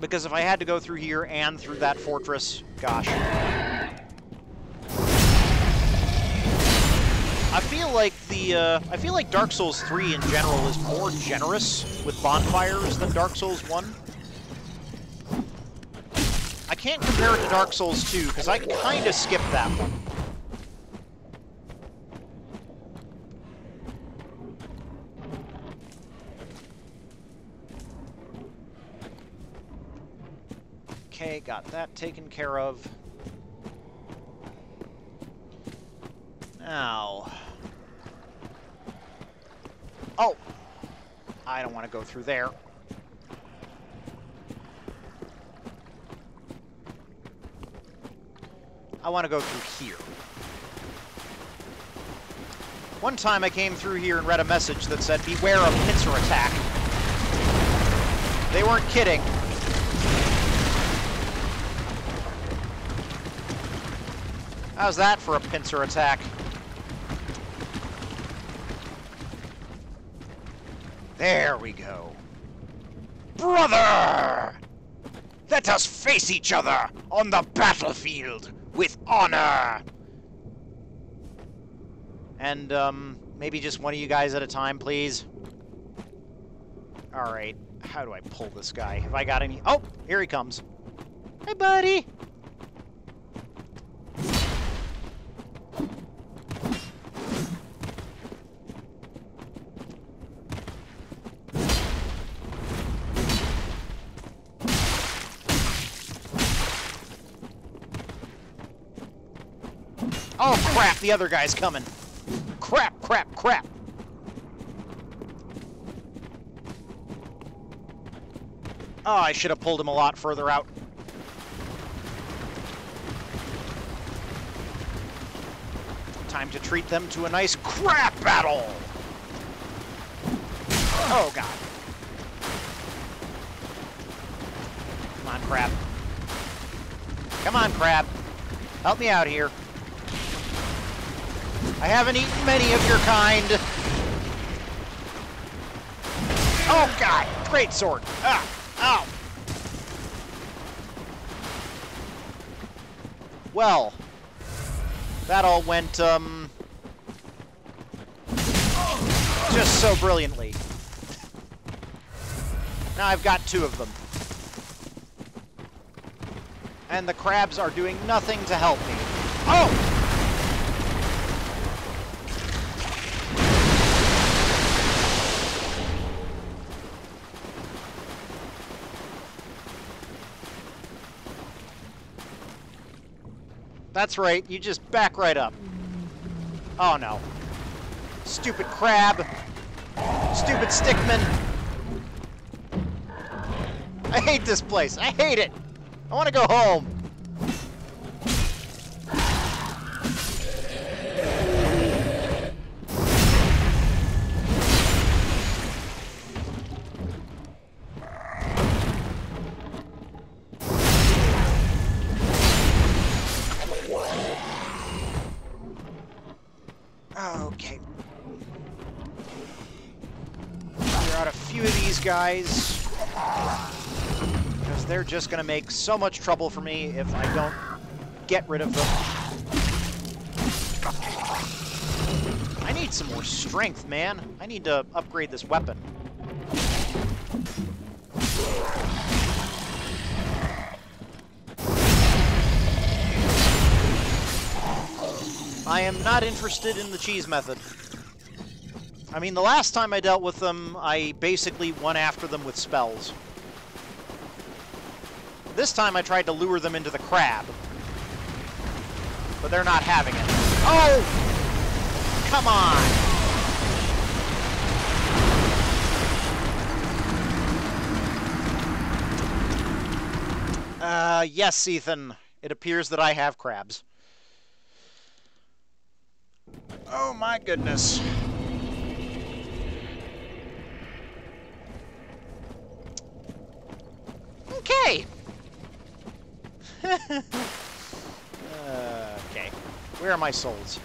Because if I had to go through here and through that fortress, gosh. I feel like Dark Souls 3 in general is more generous with bonfires than Dark Souls 1. I can't compare it to Dark Souls 2, because I kind of skipped that one. Okay, got that taken care of. Now... Oh! I don't want to go through there. I want to go through here. One time I came through here and read a message that said, "Beware of pincer attack." They weren't kidding. How's that for a pincer attack? There we go. Brother! Let us face each other on the battlefield with honor! And, maybe just one of you guys at a time, please. Alright, how do I pull this guy? Have I got any... Oh, here he comes. Hey, buddy! Oh, crap, the other guy's coming. Crap, crap, crap. Oh, I should have pulled him a lot further out. Time to treat them to a nice crap battle. Oh, God. Come on, crab. Come on, crab. Help me out here. I haven't eaten many of your kind. Oh, God. Great sword. Ah. Ow. Well, that all went, just so brilliantly. Now I've got 2 of them. And the crabs are doing nothing to help me. Oh! That's right, you just back right up. Oh no. Stupid crab. Stupid stickman. I hate this place. I hate it. I want to go home. Okay. Clear out a few of these guys, because they're just going to make so much trouble for me if I don't get rid of them. I need some more strength, man. I need to upgrade this weapon. I am not interested in the cheese method. I mean, the last time I dealt with them, I basically went after them with spells. This time I tried to lure them into the crab. But they're not having it. Oh! Come on! Yes, Ethan. It appears that I have crabs. Oh my goodness. Okay. Okay. Where are my souls?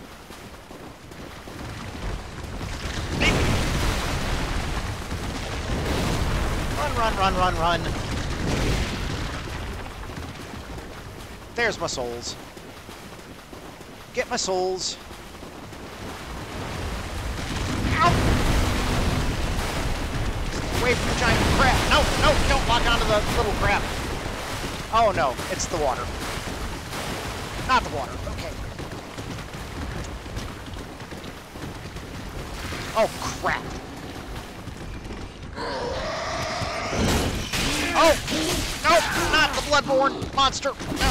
Run, run, run, run, run. There's my souls. Get my souls. Away from the giant crab. No, no, don't lock onto the little crab. Oh no, it's the water. Not the water, okay. Oh crap. Oh, no, not the bloodborne monster. No.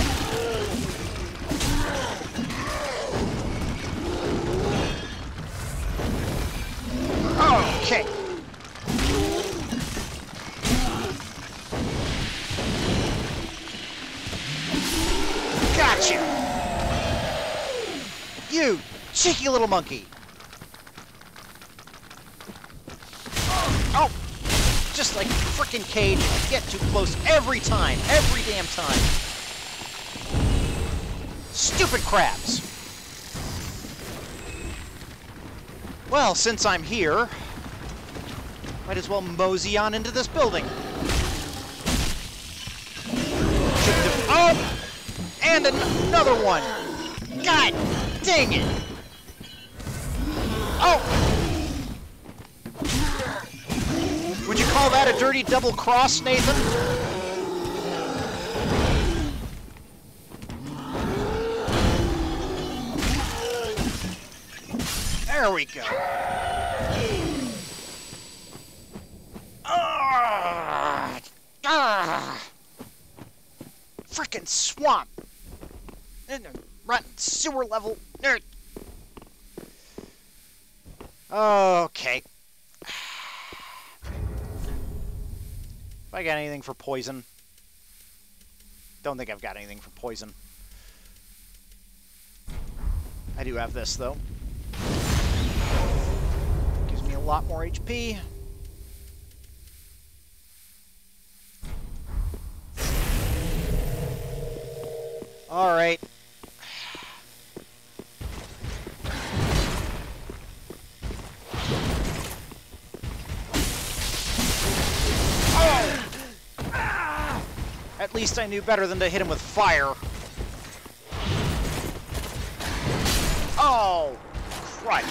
Okay. Gotcha! You cheeky little monkey! Oh! Just like frickin' Cage, you get too close every time, every damn time. Stupid crabs! Well, since I'm here, might as well mosey on into this building. Oh! And another one! God dang it! Oh! Would you call that a dirty double cross, Nathan? There we go. Frickin' swamp! Rotten sewer level. Okay. Have I got anything for poison? Don't think I've got anything for poison. I do have this, though. Gives me a lot more HP. All right. Oh! At least I knew better than to hit him with fire. Oh, crud.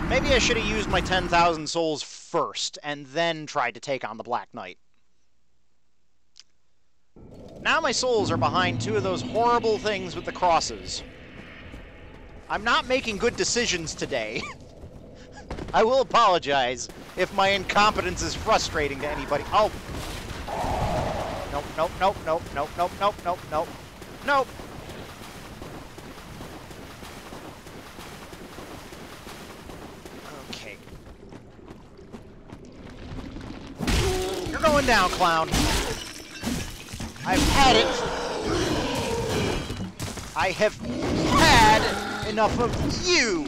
Maybe I should have used my 10,000 souls first, and then tried to take on the Black Knight. Now my souls are behind two of those horrible things with the crosses. I'm not making good decisions today. I will apologize if my incompetence is frustrating to anybody. Oh. Nope, nope, nope, nope, nope, nope, nope, nope, nope. Nope. Okay. You're going down, clown. I've had it. I have had enough of you.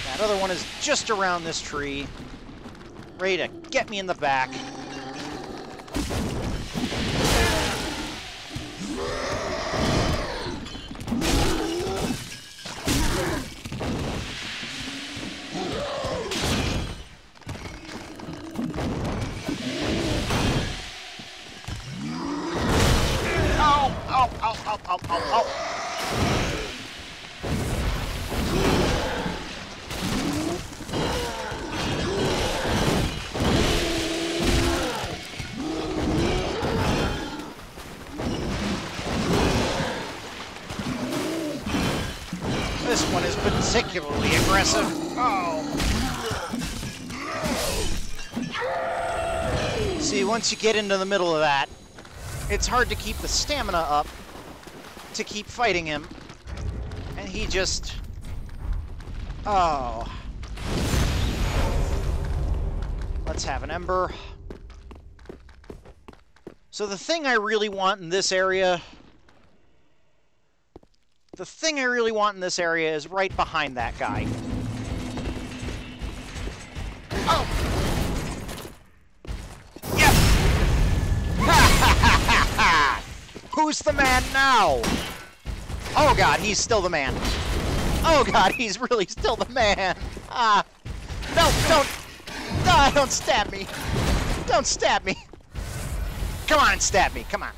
That other one is just around this tree, ready to get me in the back. Oh. This one is particularly aggressive. Oh. See, once you get into the middle of that, it's hard to keep the stamina up to keep fighting him. And he just... Oh. Let's have an ember. So the thing I really want in this area... The thing I really want in this area is right behind that guy. Oh! Yep! Ha ha ha ha ha! Who's the man now? Oh god, he's still the man. Oh god, he's really still the man. Ah. No, don't. No, don't stab me. Don't stab me. Come on and stab me, come on.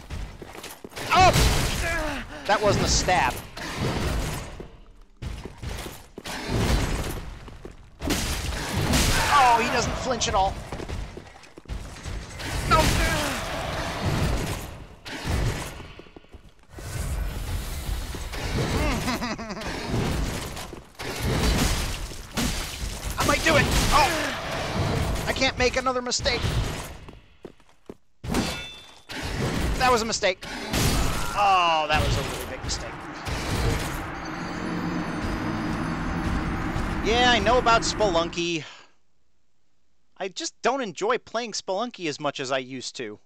Oh! That wasn't a stab. Oh, he doesn't flinch at all. No. I might do it. Oh, I can't make another mistake. That was a mistake. Oh, that was a really big mistake. Yeah, I know about Spelunky. I just don't enjoy playing Spelunky as much as I used to.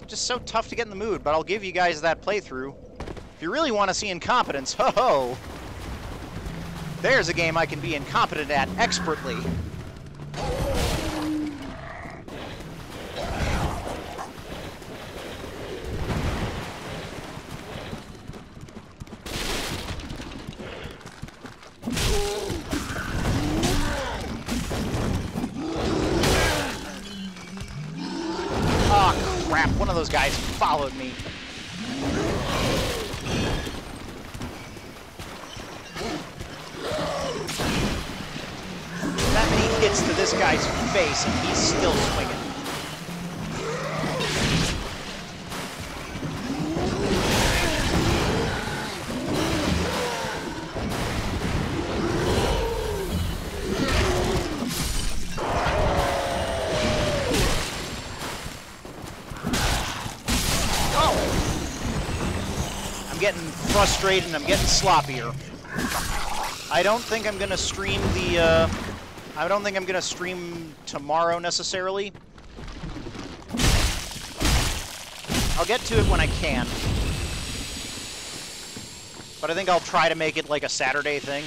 Just so tough to get in the mood, but I'll give you guys that playthrough. If you really want to see incompetence, ho-ho! There's a game I can be incompetent at expertly. Oh, crap. One of those guys followed me. That many hits to this guy's face, and he's still swinging. Getting frustrated and I'm getting sloppier. I don't think I'm gonna stream the I don't think I'm gonna stream tomorrow necessarily. I'll get to it when I can. But I think I'll try to make it like a Saturday thing.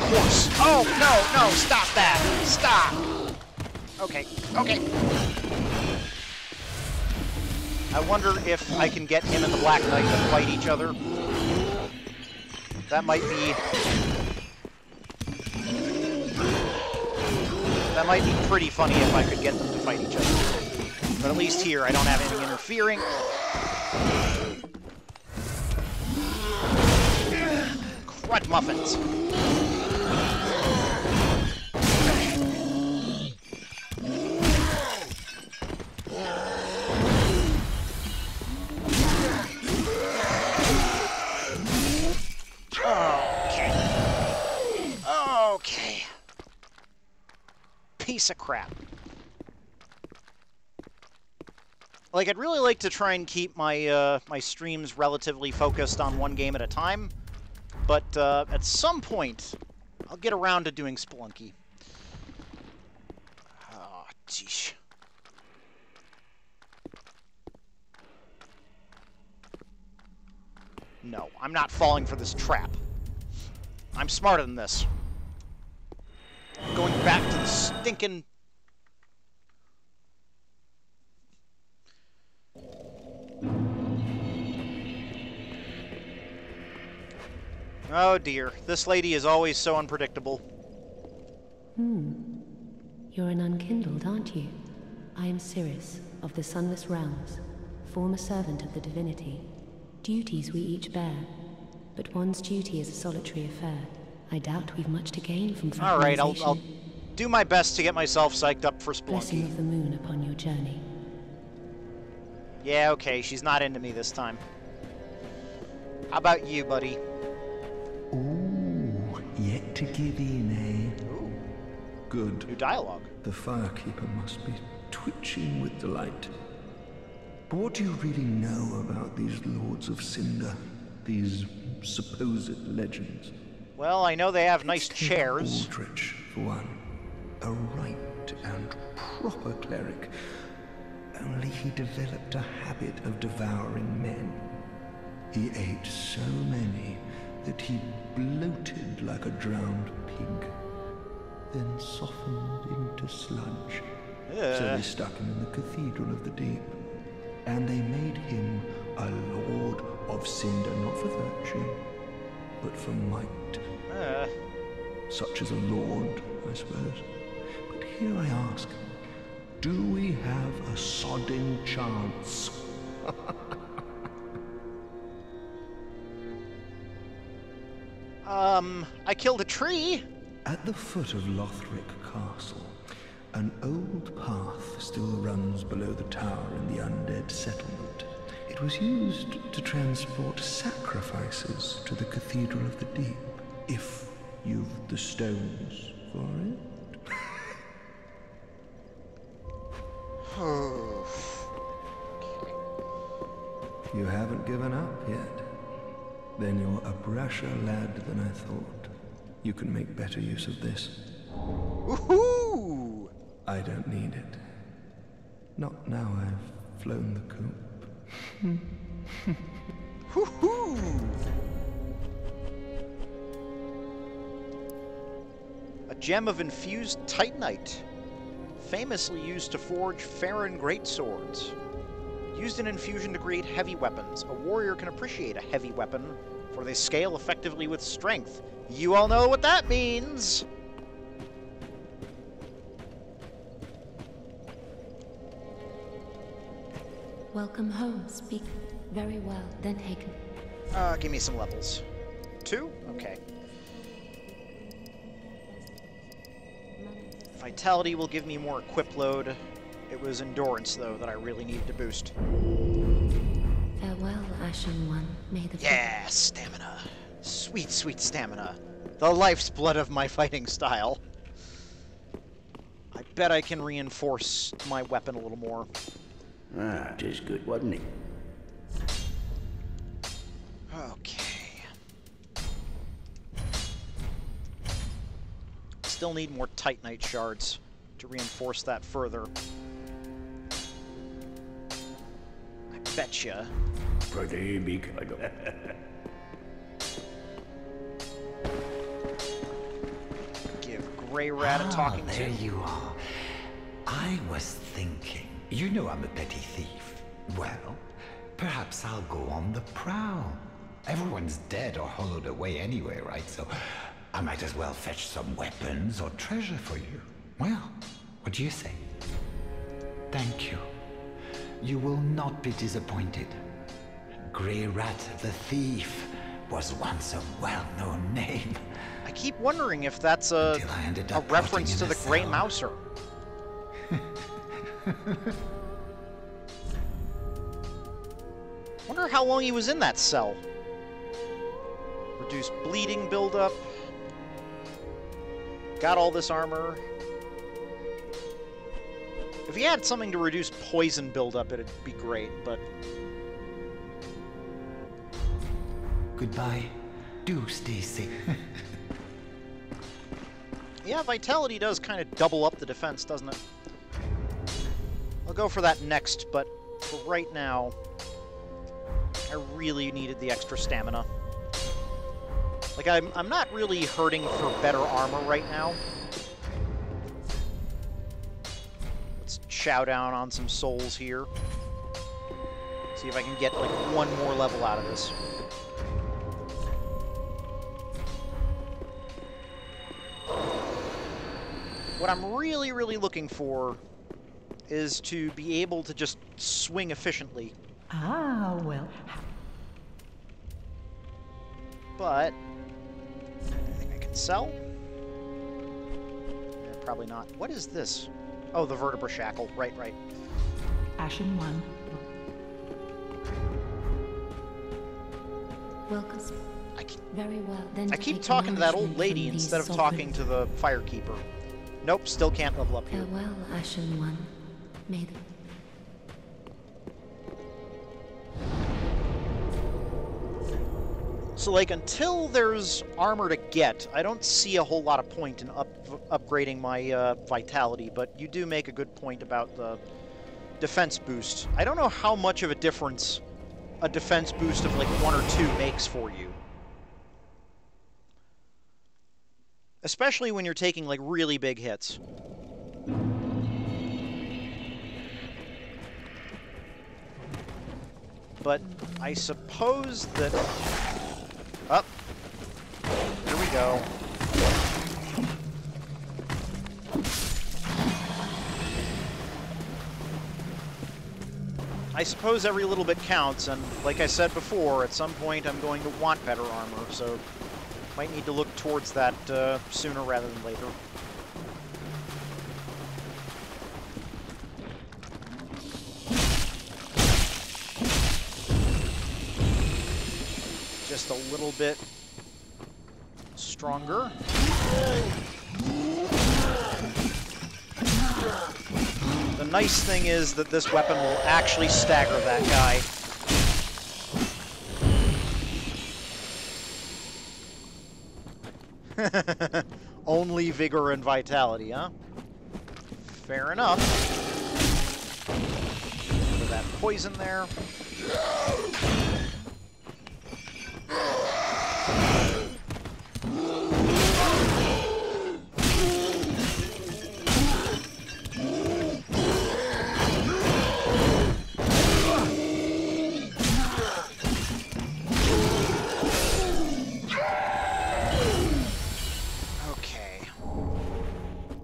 Horse. Oh, no, stop that. Stop. Okay. I wonder if I can get him and the Black Knight to fight each other. That might be That might be pretty funny if I could get them to fight each other. But at least here, I don't have anything interfering. Crud muffins. Okay. Piece of crap. Like, I'd really like to try and keep my my streams relatively focused on one game at a time, but at some point, I'll get around to doing Spelunky. Oh, geesh. No, I'm not falling for this trap. I'm smarter than this. Going back to the stinking... Oh dear, this lady is always so unpredictable. You're an unkindled, aren't you? I am Cirrus, of the Sunless Realms, former servant of the divinity. Duties we each bear, but one's duty is a solitary affair. I doubt we've much to gain from fraternization. Alright, I'll do my best to get myself psyched up for Blessing Spelunky. of the moon upon your journey. Yeah, okay, she's not into me this time. How about you, buddy? Ooh, yet to give in, eh? Ooh, Good. new dialogue. The Firekeeper must be twitching with delight. But what do you really know about these Lords of Cinder? These supposed legends? Well, I know they have nice Take chairs. Aldrich, for one. A right and proper cleric. Only he developed a habit of devouring men. He ate so many that he bloated like a drowned pig, then softened into sludge. So they stuck him in the Cathedral of the Deep. And they made him a Lord of Cinder, not for virtue, but for might. Such as a lord, I suppose. But here I ask, do we have a sodding chance? I killed a tree. At the foot of Lothric Castle, an old path still runs below the tower in the undead settlement. It was used to transport sacrifices to the Cathedral of the Deep, if you've the stones for it. You haven't given up yet? Then you're a brasher lad than I thought. You can make better use of this. Woohoo! I don't need it. Not now I've flown the coop. Woohoo! A gem of infused titanite, famously used to forge Farron greatswords. Used in infusion to create heavy weapons. A warrior can appreciate a heavy weapon, for they scale effectively with strength. You all know what that means! Welcome home, speak very well, then Hagen. Give me some levels. 2? Okay. Vitality will give me more equip load. It was endurance, though, that I really needed to boost. Farewell, Ashen One. May the... Yeah, stamina. Sweet, sweet stamina. The life's blood of my fighting style. I bet I can reinforce my weapon a little more. Ah, 'tis good, wasn't it? Okay. Still need more titanite shards to reinforce that further. I betcha. Pretty big. Give Grey Rat a talking there to. you are. I was thinking. You know I'm a petty thief. Well, perhaps I'll go on the prowl. Everyone's dead or hollowed away anyway, right? So I might as well fetch some weapons or treasure for you. Well, What do you say? Thank you. You will not be disappointed. Grey Rat the Thief was once a well-known name. I keep wondering if that's a reference to the Grey Mouser. Wonder how long he was in that cell. Reduced bleeding buildup. Got all this armor. If he had something to reduce poison buildup, it'd be great, but... Goodbye. Do stay safe. Yeah, Vitality does kind of double up the defense, doesn't it? I'll go for that next, but for right now, I really needed the extra stamina. Like, I'm not really hurting for better armor right now. Let's chow down on some souls here. See if I can get, like, one more level out of this. What I'm really, really looking for is to be able to just swing efficiently. Ah, well. But anything I can sell? Yeah, probably not. What is this? Oh, the vertebra shackle. Right, right. Ashen one. Welcome. Very well. Then I keep talking to that old lady instead of talking to the firekeeper. Nope, still can't level up here. Farewell, Ashen One. May the... So, like, until there's armor to get, I don't see a whole lot of point in upgrading my vitality, but you do make a good point about the defense boost. I don't know how much of a difference a defense boost of, like, 1 or 2 makes for you. Especially when you're taking, like, really big hits. But I suppose that... Up. Here we go. I suppose every little bit counts, and like I said before, at some point I'm going to want better armor, so might need to look towards that sooner rather than later. Just a little bit stronger. The nice thing is that this weapon will actually stagger that guy. Only vigor and vitality, huh? Fair enough. Put that poison there.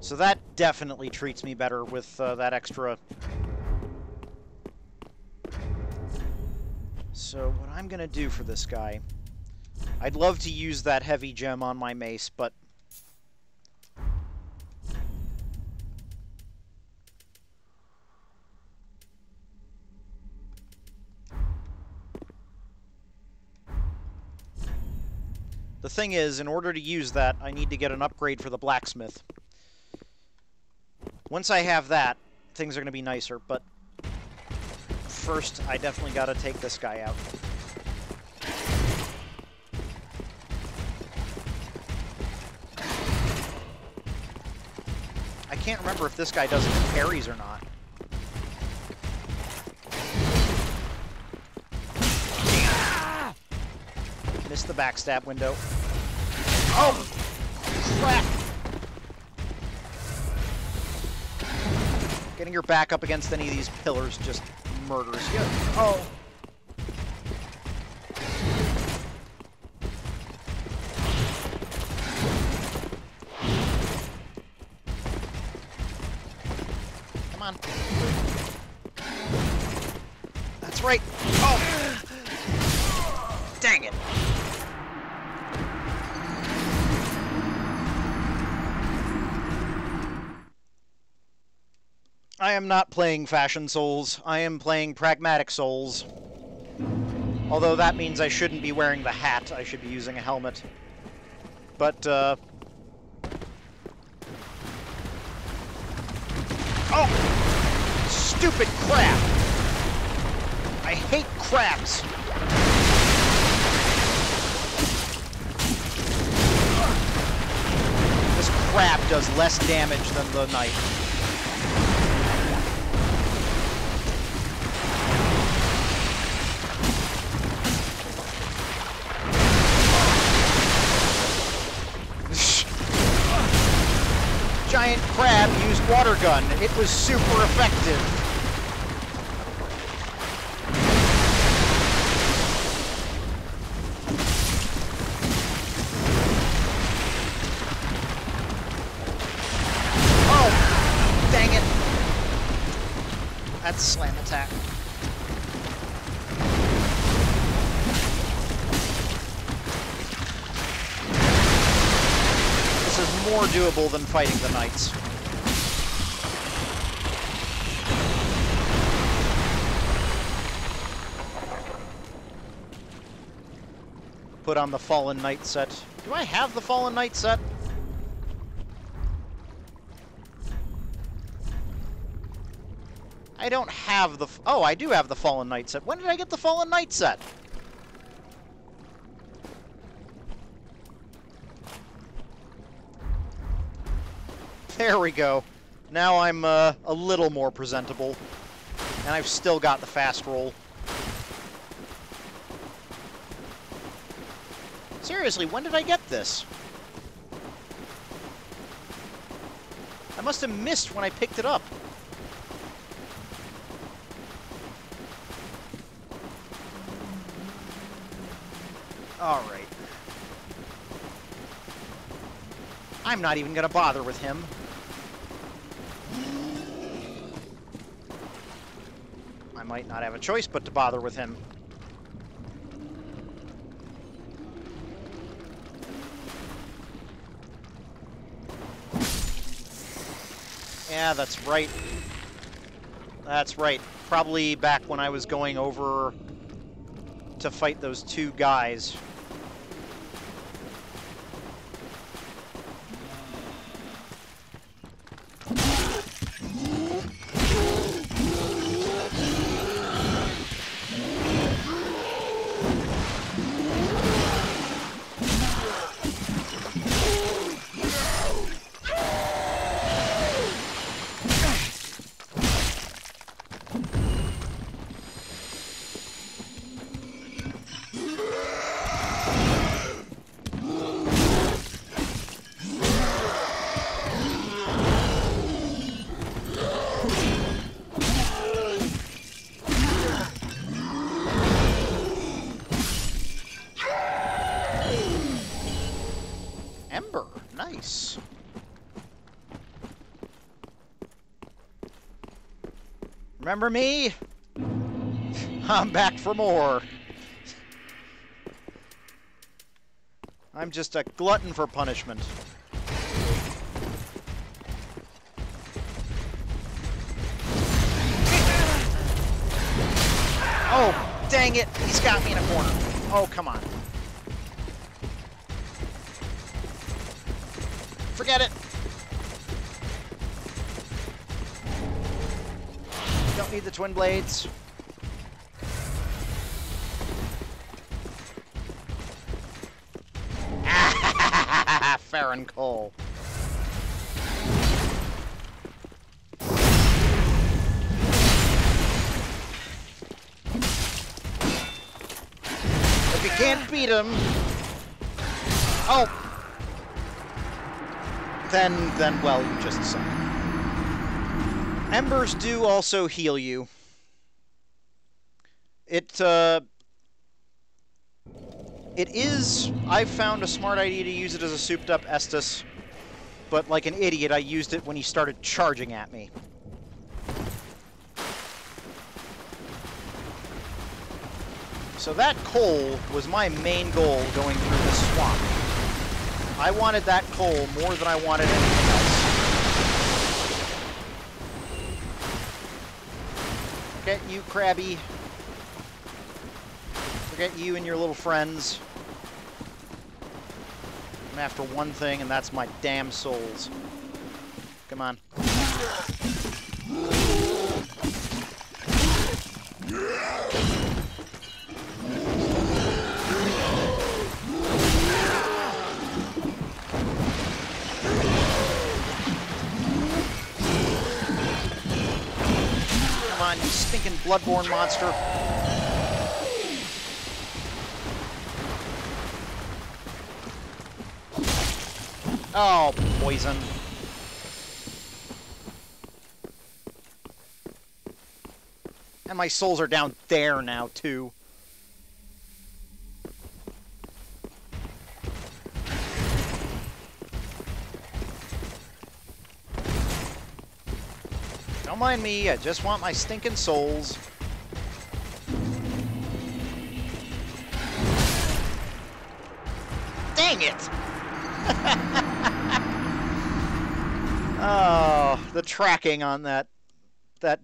So that definitely treats me better with that extra. So what I'm going to do for this guy, I'd love to use that heavy gem on my mace, but the thing is, in order to use that, I need to get an upgrade for the blacksmith. Once I have that, things are going to be nicer, but first I definitely got to take this guy out. I can't remember if this guy does any parries or not. Missed the backstab window. Oh! Crap! Getting your back up against any of these pillars just murders you. Oh! that's right. Oh! Dang it. I am not playing Fashion Souls. I am playing Pragmatic Souls. Although that means I shouldn't be wearing the hat. I should be using a helmet. But, Oh! Stupid crab! I hate crabs! This crab does less damage than the knight. Giant crab used water gun. It was super effective. Oh, dang it. That's slam attack. This is more doable than fighting the knights. Put on the Fallen Knight set. Do I have the Fallen Knight set? I don't have the... Oh, I do have the Fallen Knight set. When did I get the Fallen Knight set? There we go. Now I'm a little more presentable. And I've still got the fast roll. Seriously, when did I get this? I must have missed when I picked it up. Alright. I'm not even gonna bother with him. I might not have a choice but to bother with him. Yeah, that's right. That's right. Probably back when I was going over to fight those two guys. Nice. Remember me? I'm back for more. I'm just a glutton for punishment. Oh, dang it. He's got me in a corner. Oh, come on. Forget it. Don't need the twin blades. Farron Cole. If you can't beat him... Oh! Then, well, you just suck. Embers do also heal you. It is, I've found a smart idea to use it as a souped-up Estus, but like an idiot, I used it when he started charging at me. So that coal was my main goal going through this swamp. I wanted that coal more than I wanted anything else. Forget you, Krabby. Forget you and your little friends. I'm after one thing, and that's my damn souls. Come on. Come on, you stinking bloodborne monster. Oh, poison. And my souls are down there now, too. Don't mind me, I just want my stinking souls. Dang it! Oh, the tracking on that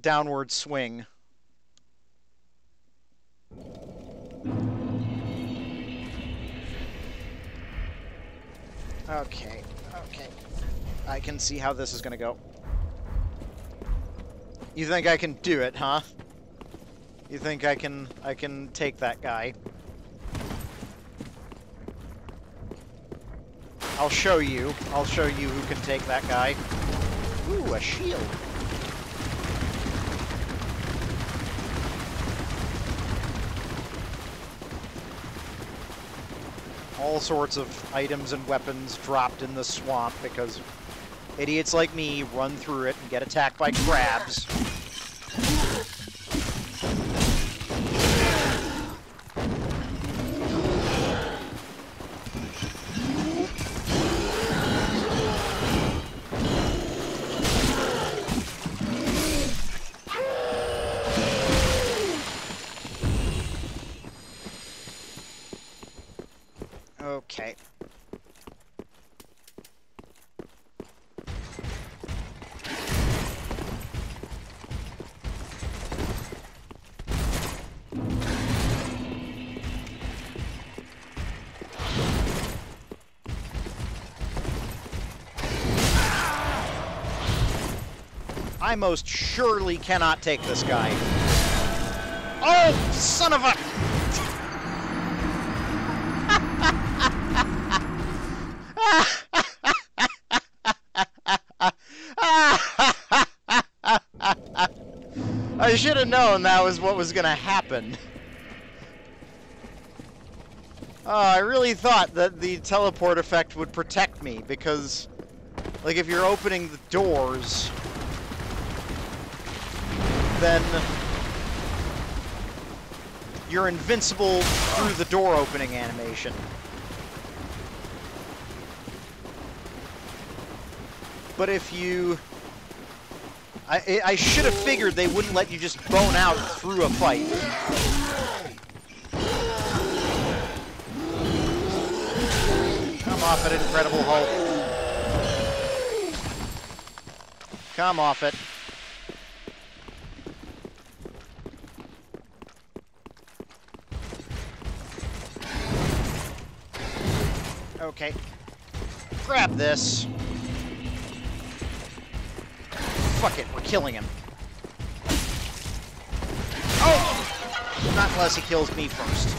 downward swing. Okay, okay. I can see how this is gonna go. You think I can do it, huh? You think I can take that guy? I'll show you. I'll show you who can take that guy. Ooh, a shield. All sorts of items and weapons dropped in the swamp because idiots like me run through it and get attacked by crabs. Okay. I most surely cannot take this guy. Oh, son of a... I should have known that was what was going to happen. I really thought that the teleport effect would protect me, because, like, if you're opening the doors, then you're invincible through the door opening animation. But if you... I should have figured they wouldn't let you just bone out through a fight. Come off it, Incredible Hulk. Come off it. Okay. Grab this. Fuck it, we're killing him. Oh! Not unless he kills me first.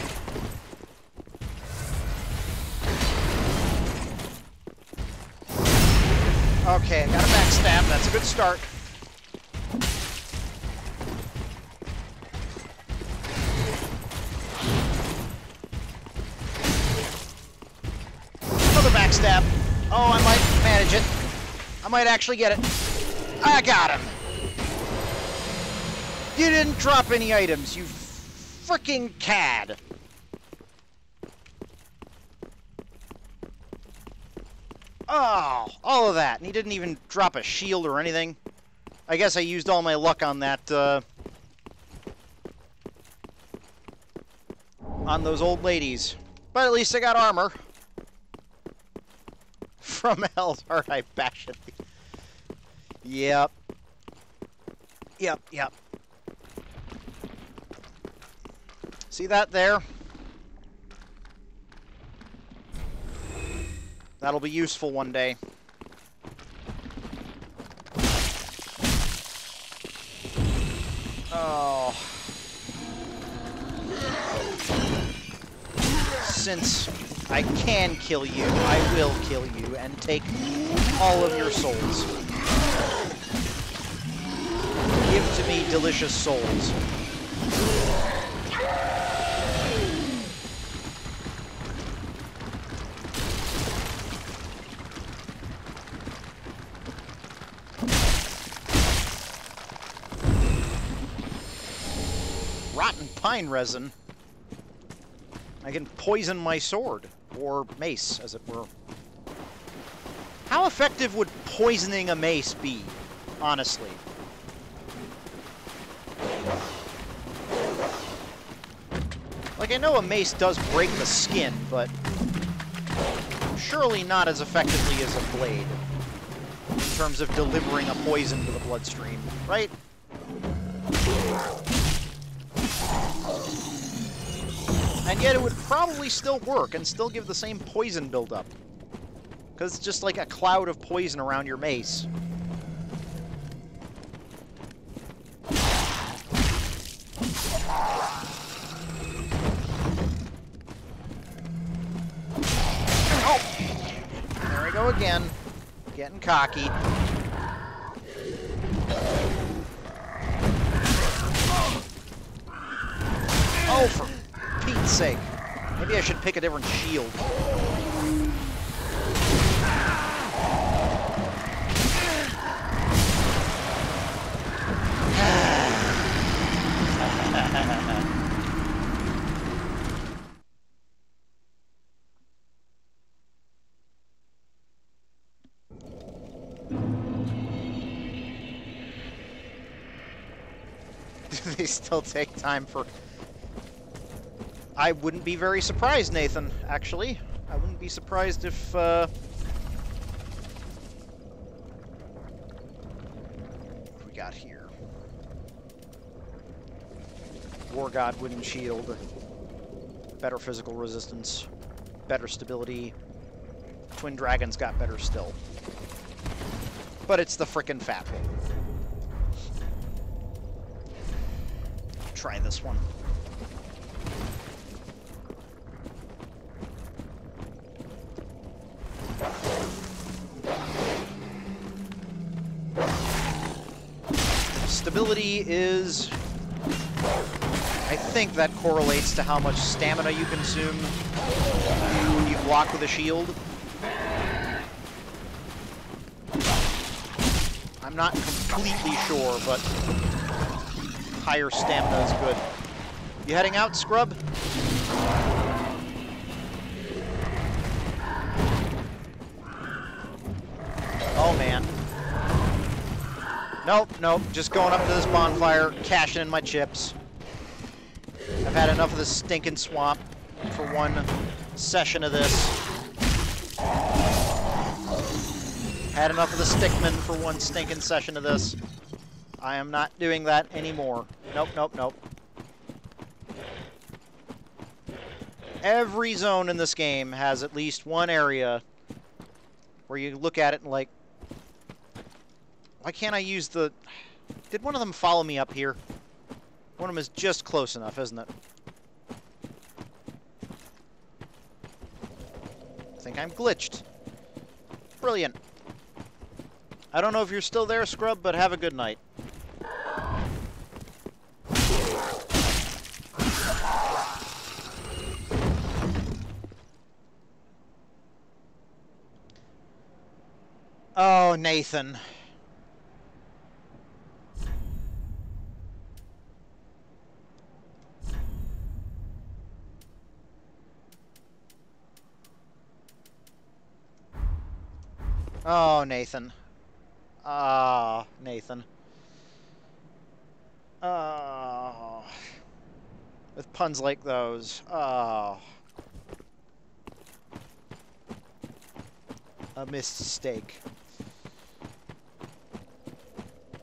Okay, I got a backstab. That's a good start. Another backstab. Oh, I might manage it. I might actually get it. I got him! You didn't drop any items, you frickin' cad! Oh, all of that. And he didn't even drop a shield or anything. I guess I used all my luck on that, on those old ladies. But at least I got armor. From hell's heart I bash at thee. Yep. Yep, yep. See that there? That'll be useful one day. Oh. Since I can kill you, I will kill you and take all of your souls. Give to me delicious souls. Rotten pine resin. I can poison my sword, or mace, as it were. How effective would poisoning a mace be, honestly? Like, I know a mace does break the skin, but surely not as effectively as a blade, in terms of delivering a poison to the bloodstream, right? And yet it would probably still work and still give the same poison buildup. Because it's just like a cloud of poison around your mace. Oh! There we go again. Getting cocky. Oh, for Pete's sake. Maybe I should pick a different shield. Do they still take time for... I wouldn't be very surprised, Nathan, actually. I wouldn't be surprised if, what we got here? War God Wooden Shield. Better physical resistance. Better stability. Twin Dragons got better still. But it's the frickin' fat one. Try this one. Stability is... I think that correlates to how much stamina you consume when you block with a shield. I'm not completely sure, but higher stamina is good. You heading out, Scrub? Oh, man. Nope, nope. Just going up to this bonfire, cashing in my chips. I've had enough of this stinking swamp for one session of this. Had enough of the stickman for one stinking session of this. I am not doing that anymore. Nope, nope, nope. Every zone in this game has at least one area where you look at it and like, why can't I use the... Did one of them follow me up here? One of them is just close enough, isn't it? I think I'm glitched. Brilliant. I don't know if you're still there, Scrub, but have a good night. Oh, Nathan. Oh, Nathan. Ah, Nathan. Oh. With puns like those. Oh. A mistake.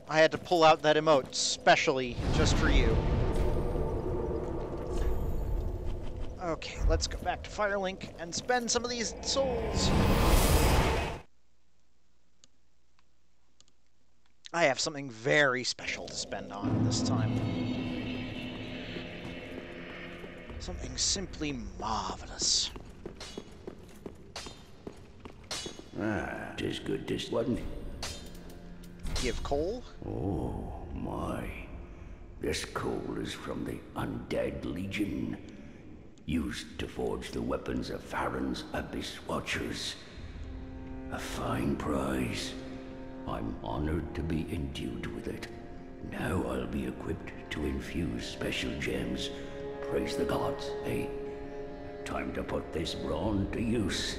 I had to pull out that emote specially just for you. Okay, let's go back to Firelink and spend some of these souls. I have something very special to spend on this time. Something simply marvelous. Ah, 'tis good this wasn't. Give coal? Oh, my. This coal is from the Undead Legion, used to forge the weapons of Farron's Abyss Watchers. A fine prize. I'm honored to be endued with it. Now I'll be equipped to infuse special gems. Praise the gods, eh? Time to put this brawn to use.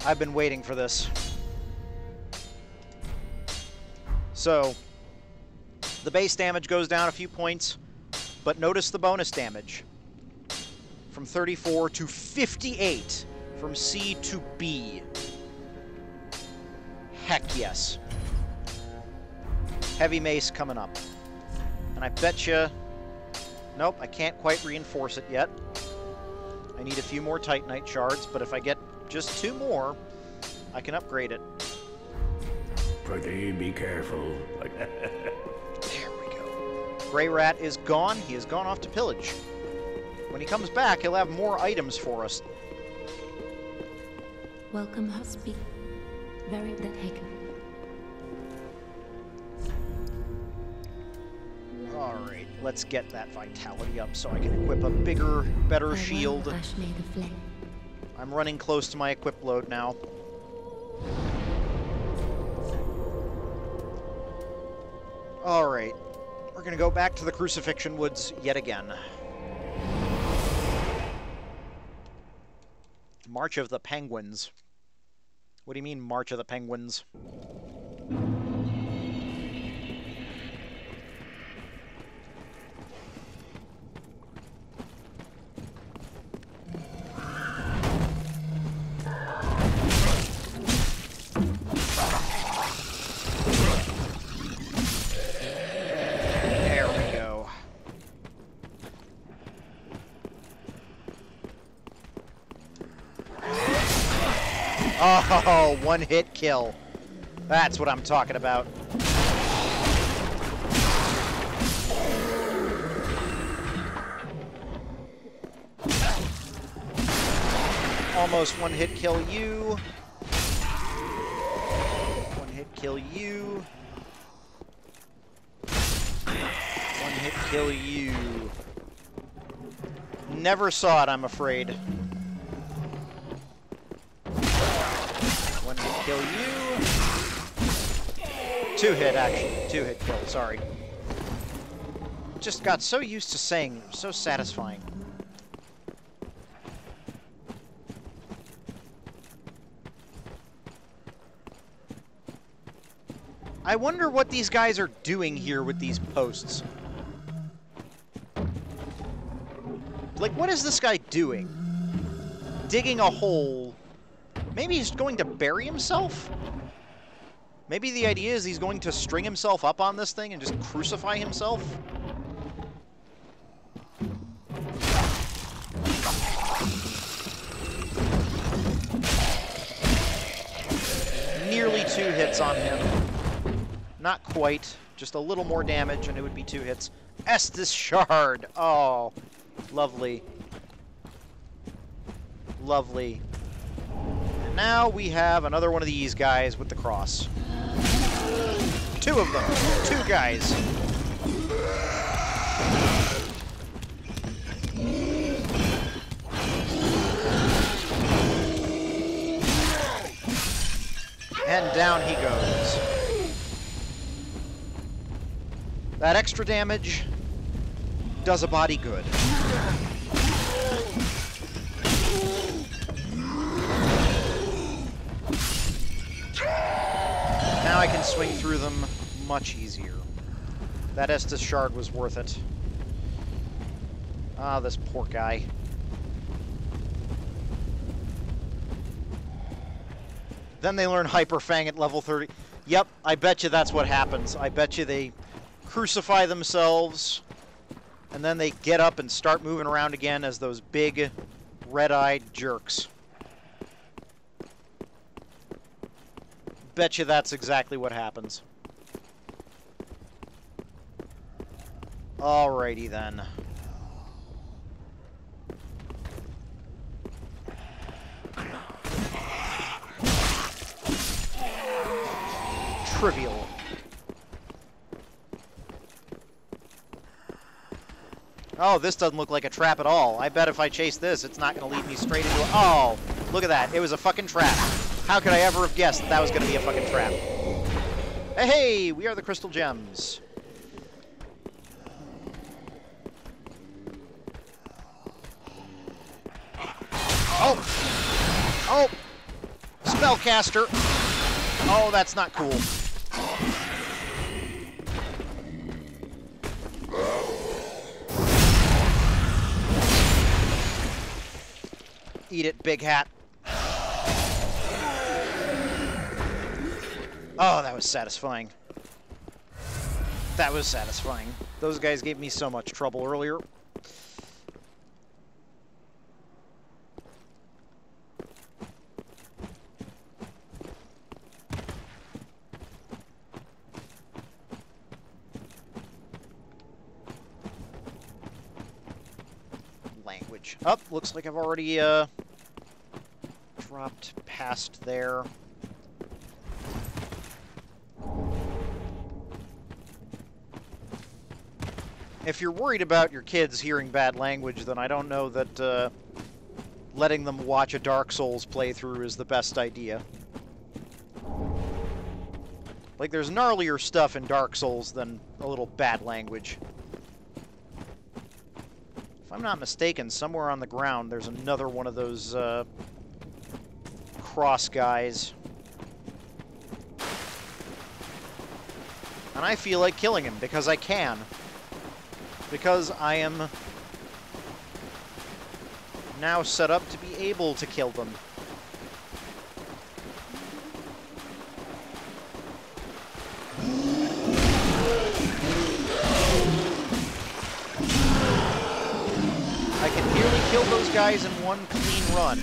I've been waiting for this. So, the base damage goes down a few points, but notice the bonus damage. From 34 to 58, from C to B. Heck yes. Heavy mace coming up. And I bet you... Nope, I can't quite reinforce it yet. I need a few more Titanite shards, but if I get just 2 more, I can upgrade it. Pretty be careful. There we go. Grey Rat is gone. He has gone off to pillage. When he comes back, he'll have more items for us. Welcome, Husby. Very that Haken. Alright, let's get that vitality up so I can equip a bigger, better shield. I'm running close to my equip load now. Alright, we're gonna go back to the Crucifixion Woods yet again. March of the Penguins. What do you mean, March of the Penguins? Oh, one-hit kill. That's what I'm talking about. Almost one-hit kill you. One-hit kill you. One-hit kill you. Never saw it, I'm afraid. Kill you. 2-hit, actually. 2-hit kill, sorry. Just got so used to saying, so satisfying. I wonder what these guys are doing here with these posts. Like, what is this guy doing? Digging a hole. Maybe he's going to bury himself? Maybe the idea is he's going to string himself up on this thing and just crucify himself? Nearly 2 hits on him. Not quite. Just a little more damage and it would be 2 hits. Estus Shard! Oh, lovely. Lovely. Now we have another one of these guys with the cross. 2 of them. 2 guys. And down he goes. That extra damage does a body good. Now I can swing through them much easier. That Estus shard was worth it. Ah, this poor guy. Then they learn Hyperfang at level 30. Yep, I bet you that's what happens. I bet you they crucify themselves, and then they get up and start moving around again as those big, red-eyed jerks. Bet you that's exactly what happens. Alrighty then. Trivial. Oh, this doesn't look like a trap at all. I bet if I chase this, it's not going to lead me straight into it. Oh, look at that. It was a fucking trap. How could I ever have guessed that that was going to be a fucking trap? Hey, hey, we are the Crystal Gems. Oh! Oh! Spellcaster! Oh, that's not cool. Eat it, big hat. Oh, that was satisfying. That was satisfying. Those guys gave me so much trouble earlier. Language. Up, looks like I've already dropped past there. If you're worried about your kids hearing bad language, then I don't know that letting them watch a Dark Souls playthrough is the best idea. Like, there's gnarlier stuff in Dark Souls than a little bad language. If I'm not mistaken, somewhere on the ground there's another one of those cross guys. And I feel like killing him, because I can. Because I am now set up to be able to kill them. I can nearly kill those guys in one clean run.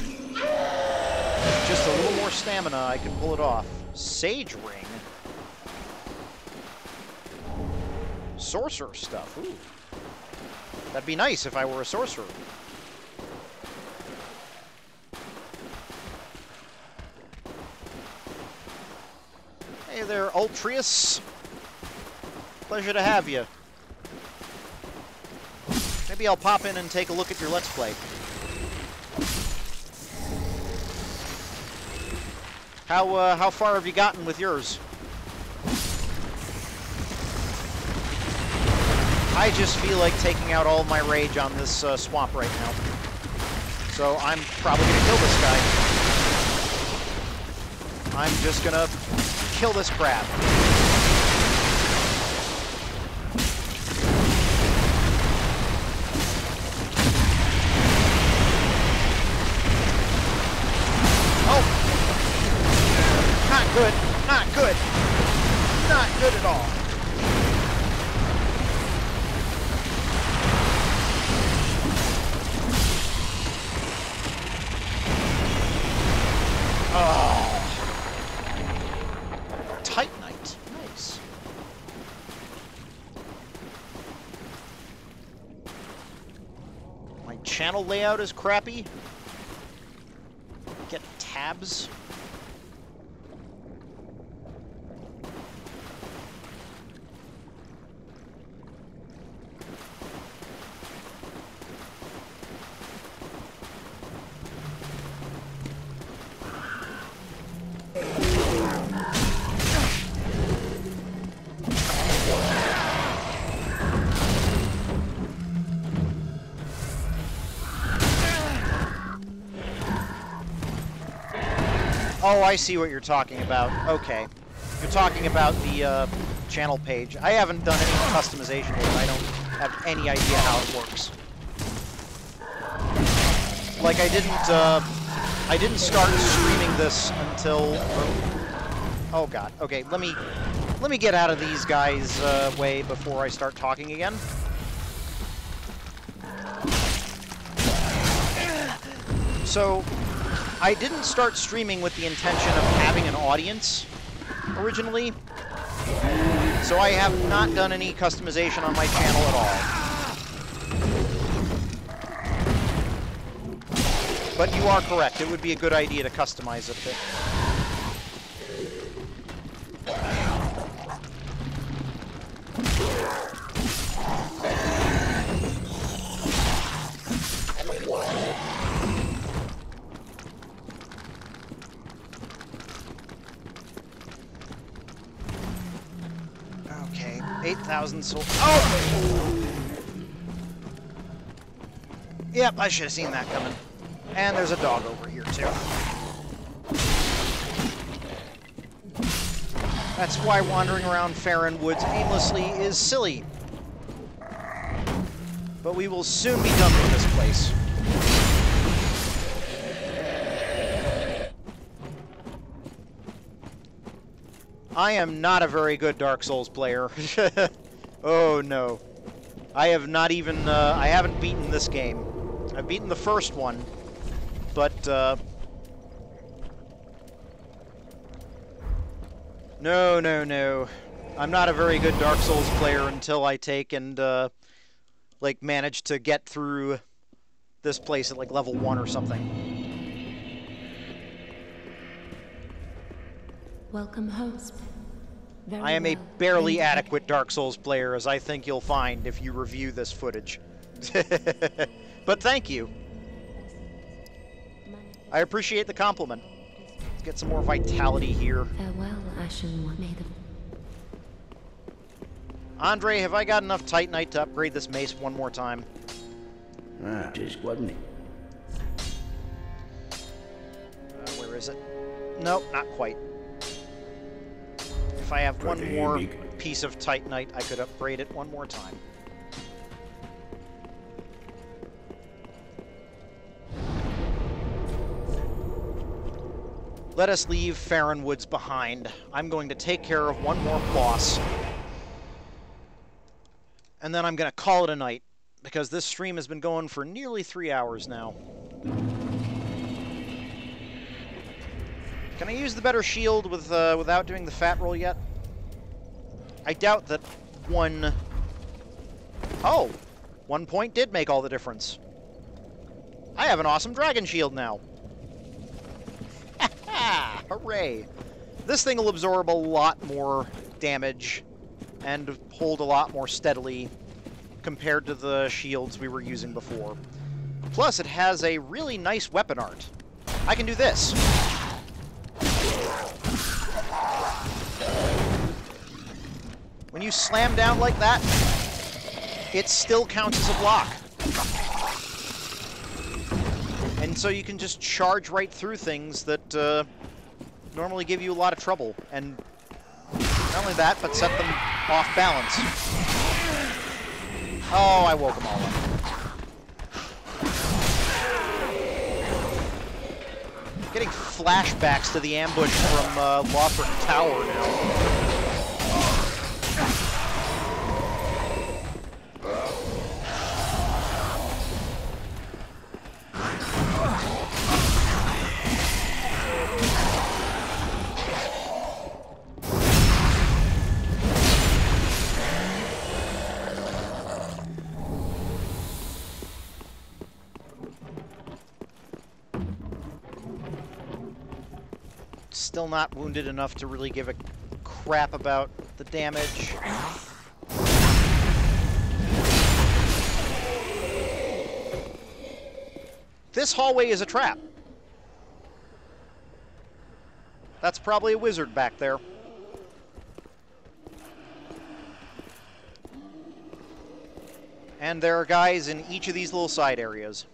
Just a little more stamina, I can pull it off. Sage Ring? Sorcerer stuff, ooh. That'd be nice if I were a sorcerer. Hey there, Ultrius. Pleasure to have you. Maybe I'll pop in and take a look at your Let's Play. How far have you gotten with yours? I just feel like taking out all my rage on this swamp right now. So I'm probably gonna kill this guy. I'm just gonna kill this crab. Oh! Not good. Not good. Not good at all. Oh. Titanite. Nice. My channel layout is crappy. Get tabs. Oh, I see what you're talking about. Okay. You're talking about the channel page. I haven't done any customization yet. I don't have any idea how it works. Like, I didn't start streaming this until... Oh god. Okay, let me get out of these guys' way before I start talking again. So, I didn't start streaming with the intention of having an audience originally. So I have not done any customization on my channel at all. But you are correct. It would be a good idea to customize it a bit. Okay, 8,000 souls. Oh! Yep, I should have seen that coming. And there's a dog over here, too. That's why wandering around Farron Woods aimlessly is silly. But we will soon be done with this place. I am not a very good Dark Souls player. Oh no. I have not even, I haven't beaten this game. I've beaten the first one, but, no. I'm not a very good Dark Souls player until I take and, like, manage to get through this place at, like, level 1 or something. Welcome home. I am a barely adequate Dark Souls player, as I think you'll find if you review this footage. But thank you. I appreciate the compliment. Let's get some more vitality here. Farewell, Ashen One. May the... Andre, have I got enough Titanite to upgrade this mace one more time? Ah, just wasn't it? Where is it? Nope, not quite. If I have one more piece of Titanite, I could upgrade it one more time. Let us leave Farron Woods behind. I'm going to take care of one more boss. And then I'm going to call it a night, because this stream has been going for nearly 3 hours now. Can I use the better shield with without doing the fat roll yet? I doubt that one... Oh! 1 point did make all the difference. I have an awesome dragon shield now. Ha! Hooray! This thing will absorb a lot more damage and hold a lot more steadily compared to the shields we were using before. Plus, it has a really nice weapon art. I can do this. When you slam down like that, it still counts as a block. And so you can just charge right through things that normally give you a lot of trouble. And not only that, but set them off balance. Oh, I woke them all up. Getting flashbacks to the ambush from Lothric Tower now. Still not wounded enough to really give a crap about the damage. This hallway is a trap. That's probably a wizard back there. And there are guys in each of these little side areas.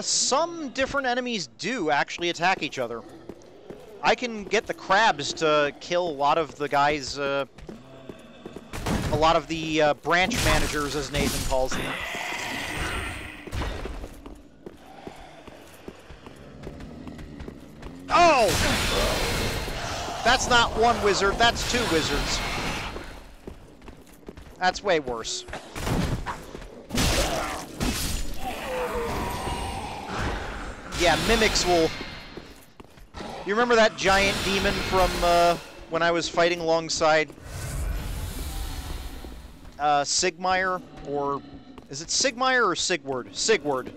Some different enemies do actually attack each other. I can get the crabs to kill a lot of the guys, a lot of the branch managers, as Nathan calls them. Oh! That's not one wizard, that's two wizards. That's way worse. Yeah, mimics will... You remember that giant demon from when I was fighting alongside Siegmeier? Or is it Siegmeier or Siegward? Siegward.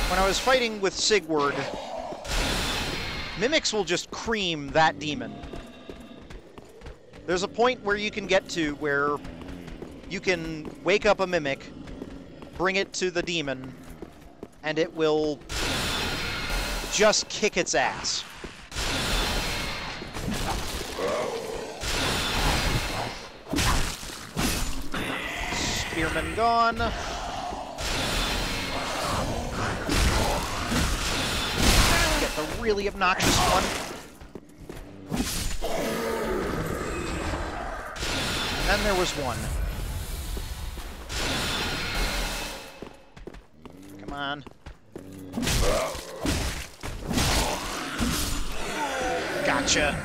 When I was fighting with Siegward, mimics will just cream that demon. There's a point where you can get to where you can wake up a mimic, bring it to the demon, and it will just kick its ass. Spearman gone. Get the really obnoxious one. And then there was one. Come on. Gotcha.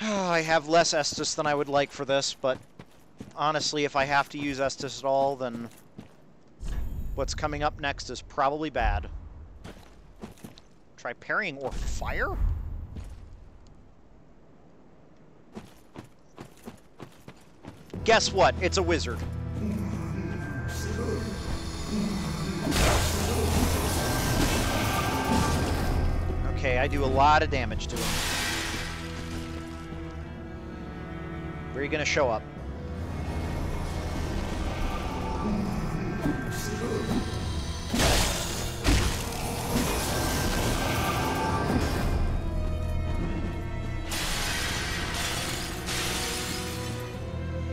I have less Estus than I would like for this, but honestly, if I have to use Estus at all, then what's coming up next is probably bad. Try parrying or fire? Guess what? It's a wizard. Okay, I do a lot of damage to him. Where are you gonna show up?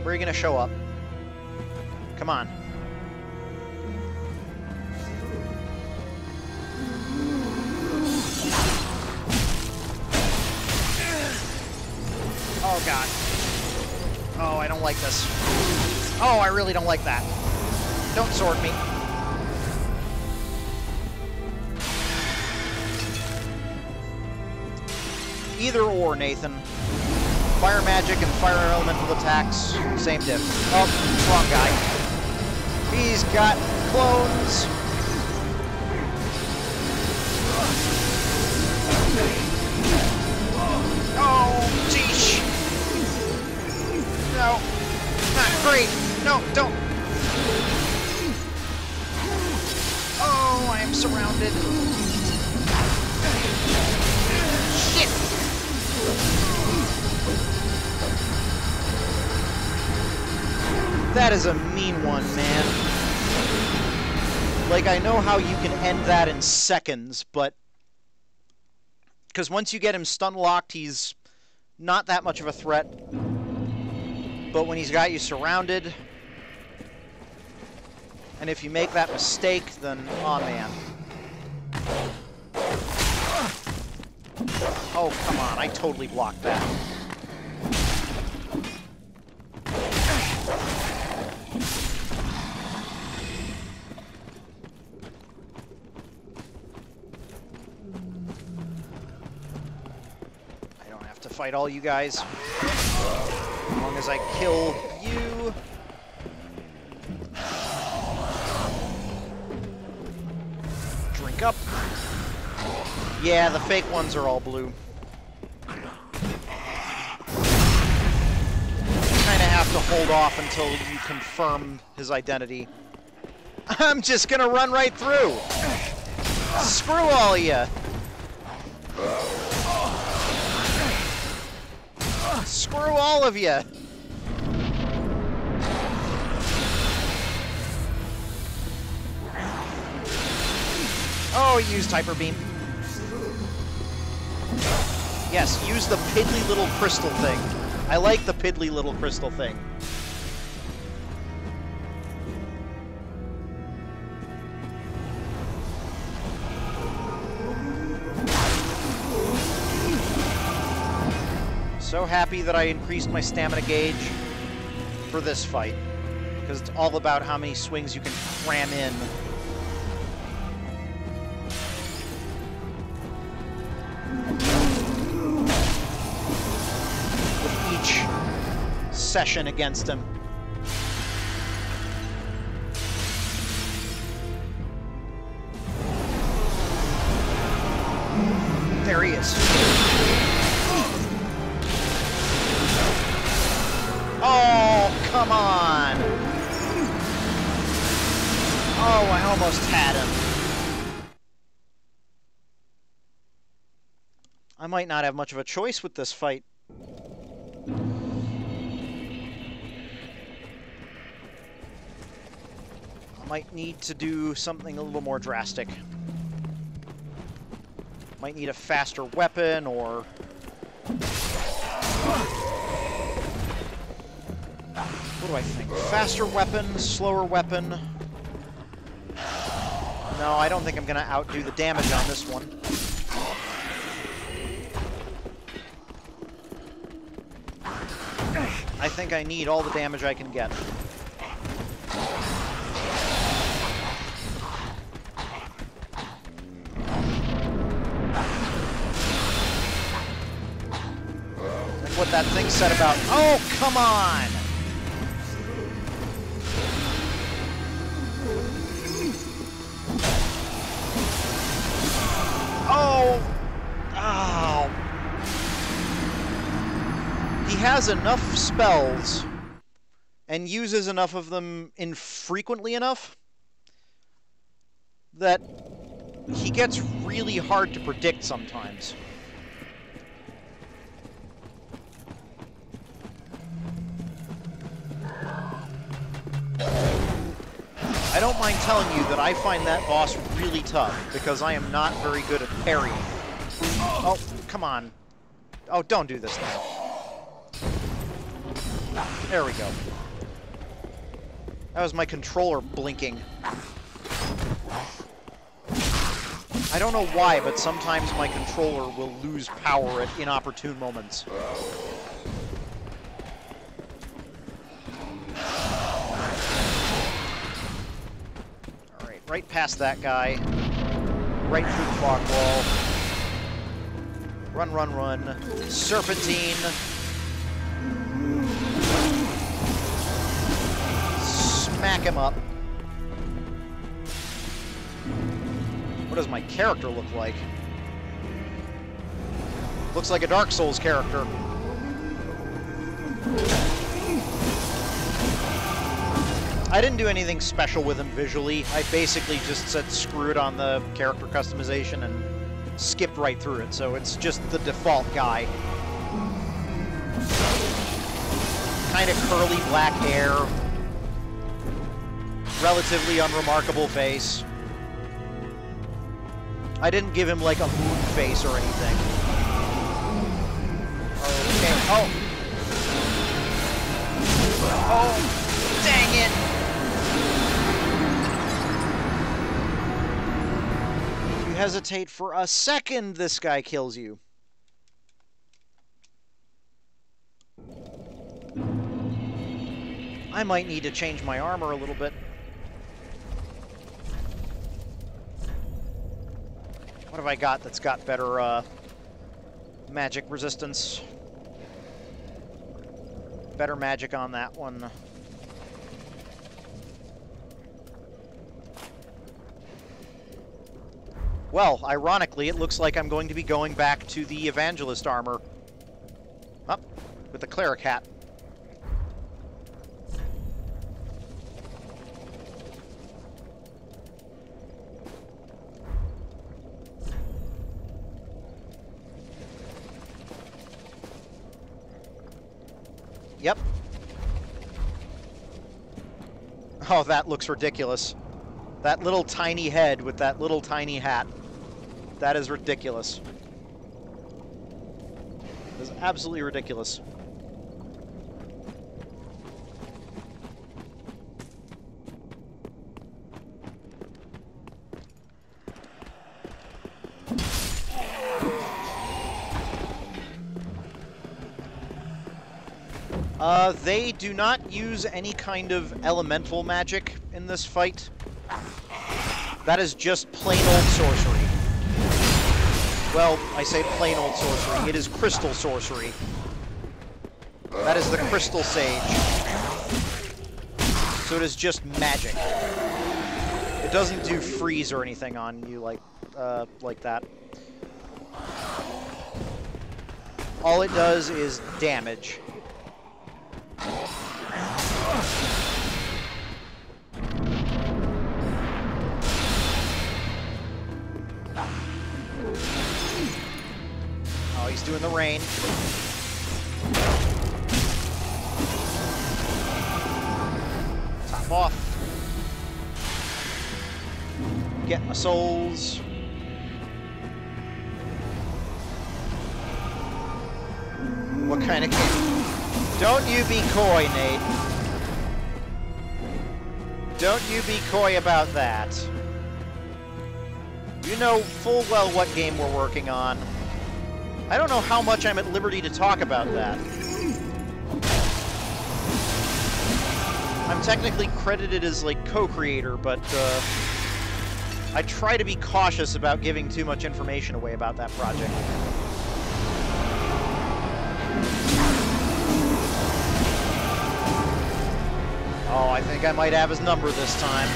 Where are you gonna show up? Come on. Oh, God. Oh, I don't like this. Oh, I really don't like that. Don't sword me. Either or, Nathan. Fire magic and fire elemental attacks, same diff. Oh, wrong guy. He's got clones. Oh, geesh. No, not great. No, don't. Oh, I am surrounded. Shit. That is a mean one, man. Like, I know how you can end that in seconds, but... Because once you get him stun-locked, he's not that much of a threat. But when he's got you surrounded... And if you make that mistake, then... Oh, man. Oh, come on. I totally blocked that. To fight all you guys. As long as I kill you. Drink up. Yeah, the fake ones are all blue. Kinda have to hold off until you confirm his identity. I'm just gonna run right through. Screw all of you. Screw all of you! Oh, use Hyper Beam. Yes, use the piddly little crystal thing. I like the piddly little crystal thing. So happy that I increased my stamina gauge for this fight, because it's all about how many swings you can cram in. With each session against him. There he is. Oh, come on! Oh, I almost had him. I might not have much of a choice with this fight. I might need to do something a little more drastic. Might need a faster weapon, or... What do I think? Faster weapon, slower weapon. No, I don't think I'm going to outdo the damage on this one. I think I need all the damage I can get. And what that thing said about... Oh, come on! Oh! Oh! He has enough spells and uses enough of them infrequently enough that he gets really hard to predict sometimes. I don't mind telling you that I find that boss really tough, because I am not very good at parrying. Oh, come on. Oh, don't do this now. There we go. That was my controller blinking. I don't know why, but sometimes my controller will lose power at inopportune moments. Right past that guy. Right through the fog wall. Run, run, run. Serpentine. Smack him up. What does my character look like? Looks like a Dark Souls character. I didn't do anything special with him visually. I basically just said screw it on the character customization and skipped right through it, so it's just the default guy. Kind of curly black hair. Relatively unremarkable face. I didn't give him like a moon face or anything. Okay, oh! Oh, dang it! Hesitate for a second, this guy kills you. I might need to change my armor a little bit. What have I got that's got better magic resistance? Better magic on that one. Well, ironically, it looks like I'm going to be going back to the Evangelist armor. Up, with the Cleric hat. Yep. Oh, that looks ridiculous. That little tiny head with that little tiny hat. That is ridiculous. It is absolutely ridiculous. They do not use any kind of elemental magic in this fight. That is just plain old sorcery. Well, I say plain old sorcery. It is crystal sorcery. That is the Crystal Sage. So it is just magic. It doesn't do freeze or anything on you like that. All it does is damage. Oh, he's doing the rain. Top off. Get my souls. What kind of game? Don't you be coy, Nate. Don't you be coy about that. You know full well what game we're working on. I don't know how much I'm at liberty to talk about that. I'm technically credited as, like, co-creator, but, I try to be cautious about giving too much information away about that project. Oh, I think I might have his number this time.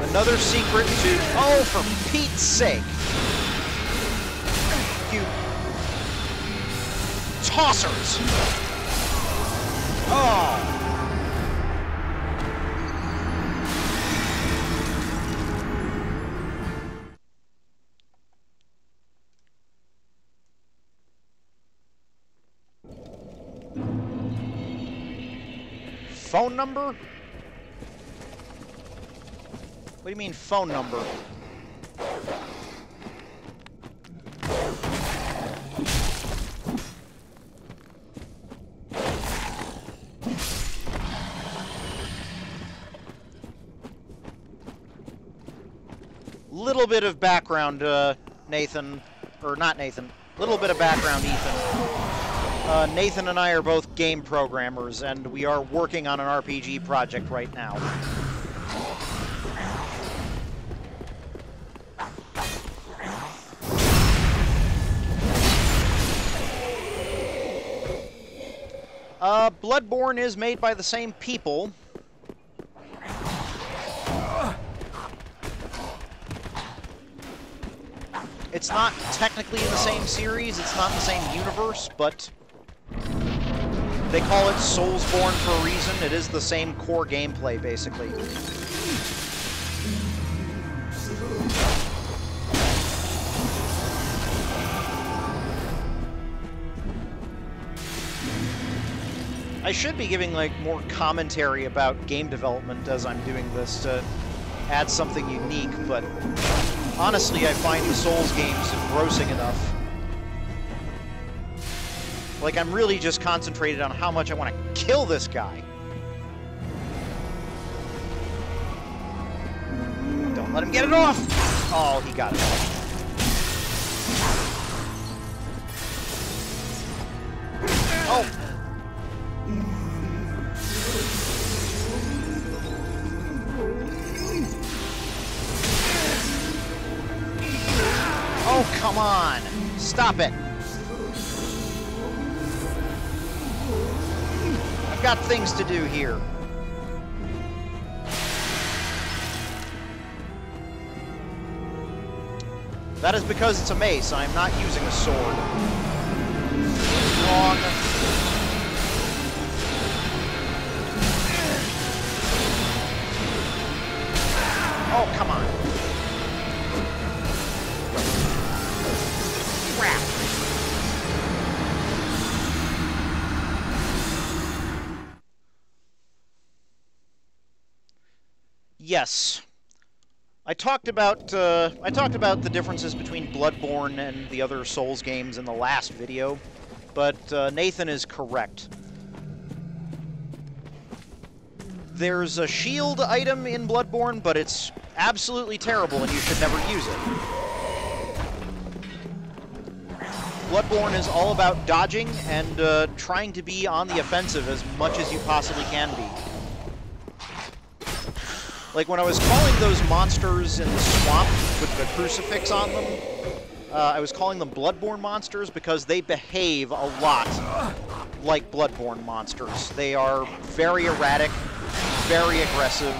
Another secret to... Oh, for Pete's sake! You... tossers! Oh! Phone number? What do you mean, phone number? Little bit of background, Nathan, or not Nathan, little bit of background, Ethan. Nathan and I are both game programmers, and we are working on an RPG project right now. Bloodborne is made by the same people. It's not technically in the same series, it's not in the same universe, but they call it Soulsborne for a reason. It is the same core gameplay, basically. I should be giving, like, more commentary about game development as I'm doing this to add something unique, but honestly, I find the Souls games engrossing enough. Like, I'm really just concentrated on how much I want to kill this guy. Don't let him get it off! Oh, he got it off. Oh! Oh, come on! Stop it! I've got things to do here. That is because it's a mace. I am not using a sword. Wrong. Oh, come on. Crap. Yes. I talked about the differences between Bloodborne and the other Souls games in the last video, but Nathan is correct. There's a shield item in Bloodborne, but it's absolutely terrible and you should never use it. Bloodborne is all about dodging and trying to be on the offensive as much as you possibly can be. Like when I was calling those monsters in the swamp with the crucifix on them, I was calling them Bloodborne monsters because they behave a lot like Bloodborne monsters. They are very erratic, very aggressive,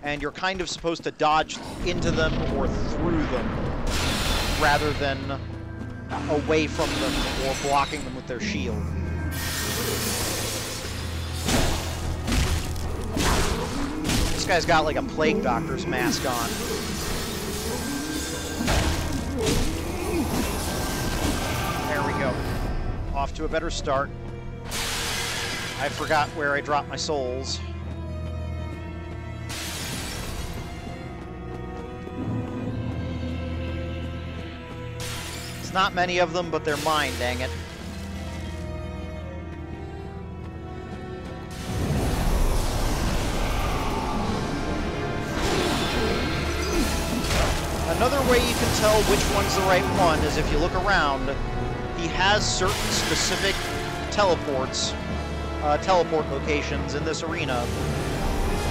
and you're kind of supposed to dodge into them or through them rather than away from them or blocking them with their shield. This guy's got like a plague doctor's mask on. There we go. Off to a better start. I forgot where I dropped my souls. It's not many of them, but they're mine, dang it. Another way you can tell which one's the right one is if you look around, he has certain specific teleport locations in this arena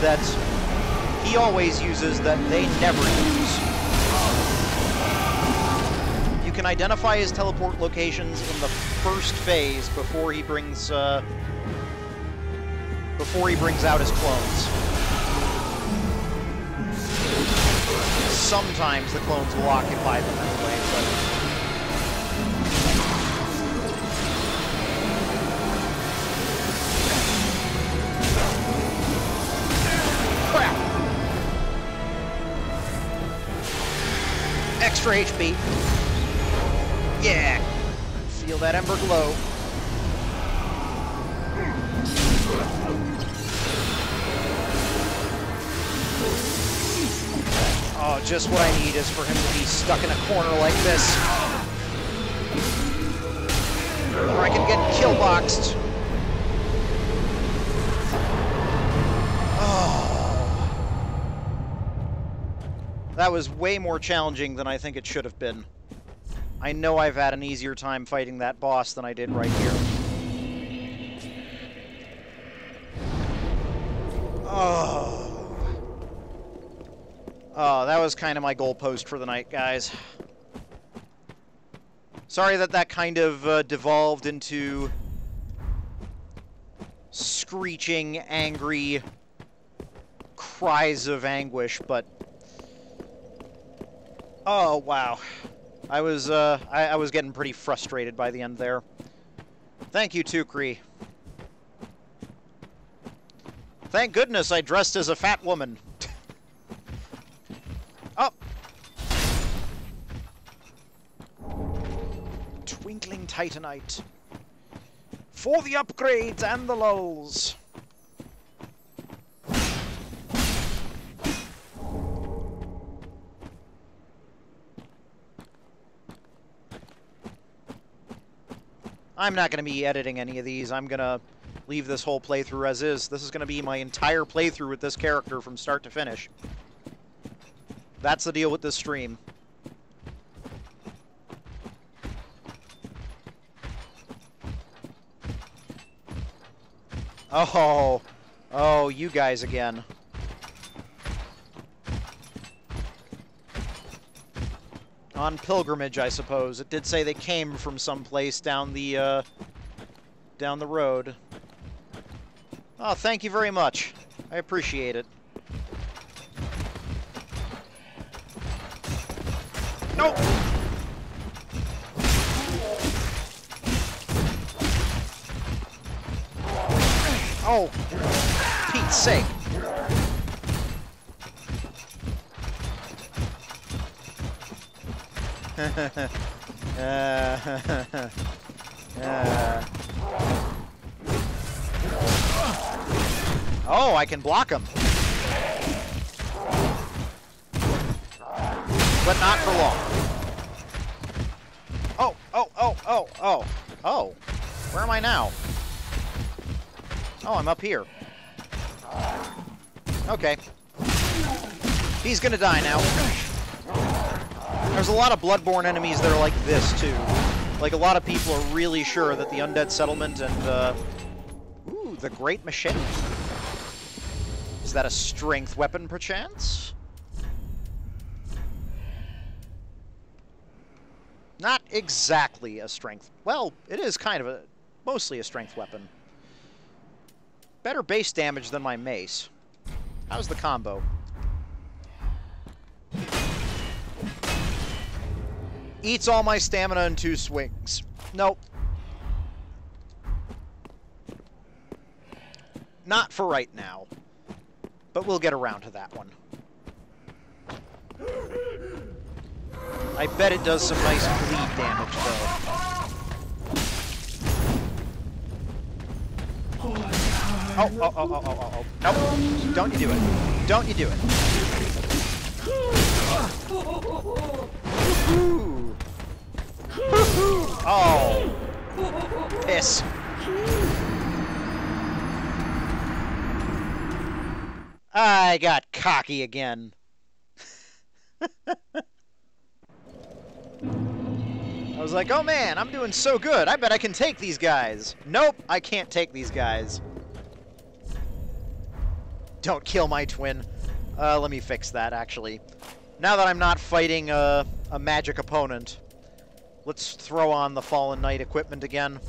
that he always uses that they never use. You can identify his teleport locations in the first phase before he brings out his clones. Sometimes the clones will occupy them anyway, but... Crap! Extra HP. Yeah! Feel that ember glow. Oh, just what I need is for him to be stuck in a corner like this. Or I can get kill boxed. Oh. That was way more challenging than I think it should have been. I know I've had an easier time fighting that boss than I did right here. Oh. Oh, that was kind of my goalpost for the night, guys. Sorry that kind of devolved into screeching, angry cries of anguish, but... Oh, wow. I was getting pretty frustrated by the end there. Thank you, Tukri. Thank goodness I dressed as a fat woman. Oh! Twinkling Titanite. For the upgrades and the lulls. I'm not going to be editing any of these. I'm going to leave this whole playthrough as is. This is going to be my entire playthrough with this character from start to finish. That's the deal with this stream. Oh, oh, you guys again. On pilgrimage, I suppose. It did say they came from someplace down the road. Oh, thank you very much. I appreciate it. Nope. Oh, Pete's sake. Oh, I can block him. But not for long. Oh, oh, oh, oh, oh, oh. Where am I now? Oh, I'm up here. Okay. He's gonna die now. There's a lot of Bloodborne enemies that are like this, too. Like, a lot of people are really sure that the undead settlement and, ooh, the great machete. Is that a strength weapon, perchance? Not exactly a strength. Well, it is kind of mostly a strength weapon. Better base damage than my mace. How's the combo? Eats all my stamina in 2 swings. Nope. Not for right now. But we'll get around to that one. I bet it does some nice bleed damage, though. Oh. Nope. Don't you do it. Don't you do it. Ooh. Oh. Piss. I got cocky again. I was like, oh man, I'm doing so good. I bet I can take these guys. Nope, I can't take these guys. Don't kill my twin. Let me fix that, actually. Now that I'm not fighting a magic opponent, let's throw on the Fallen Knight equipment again.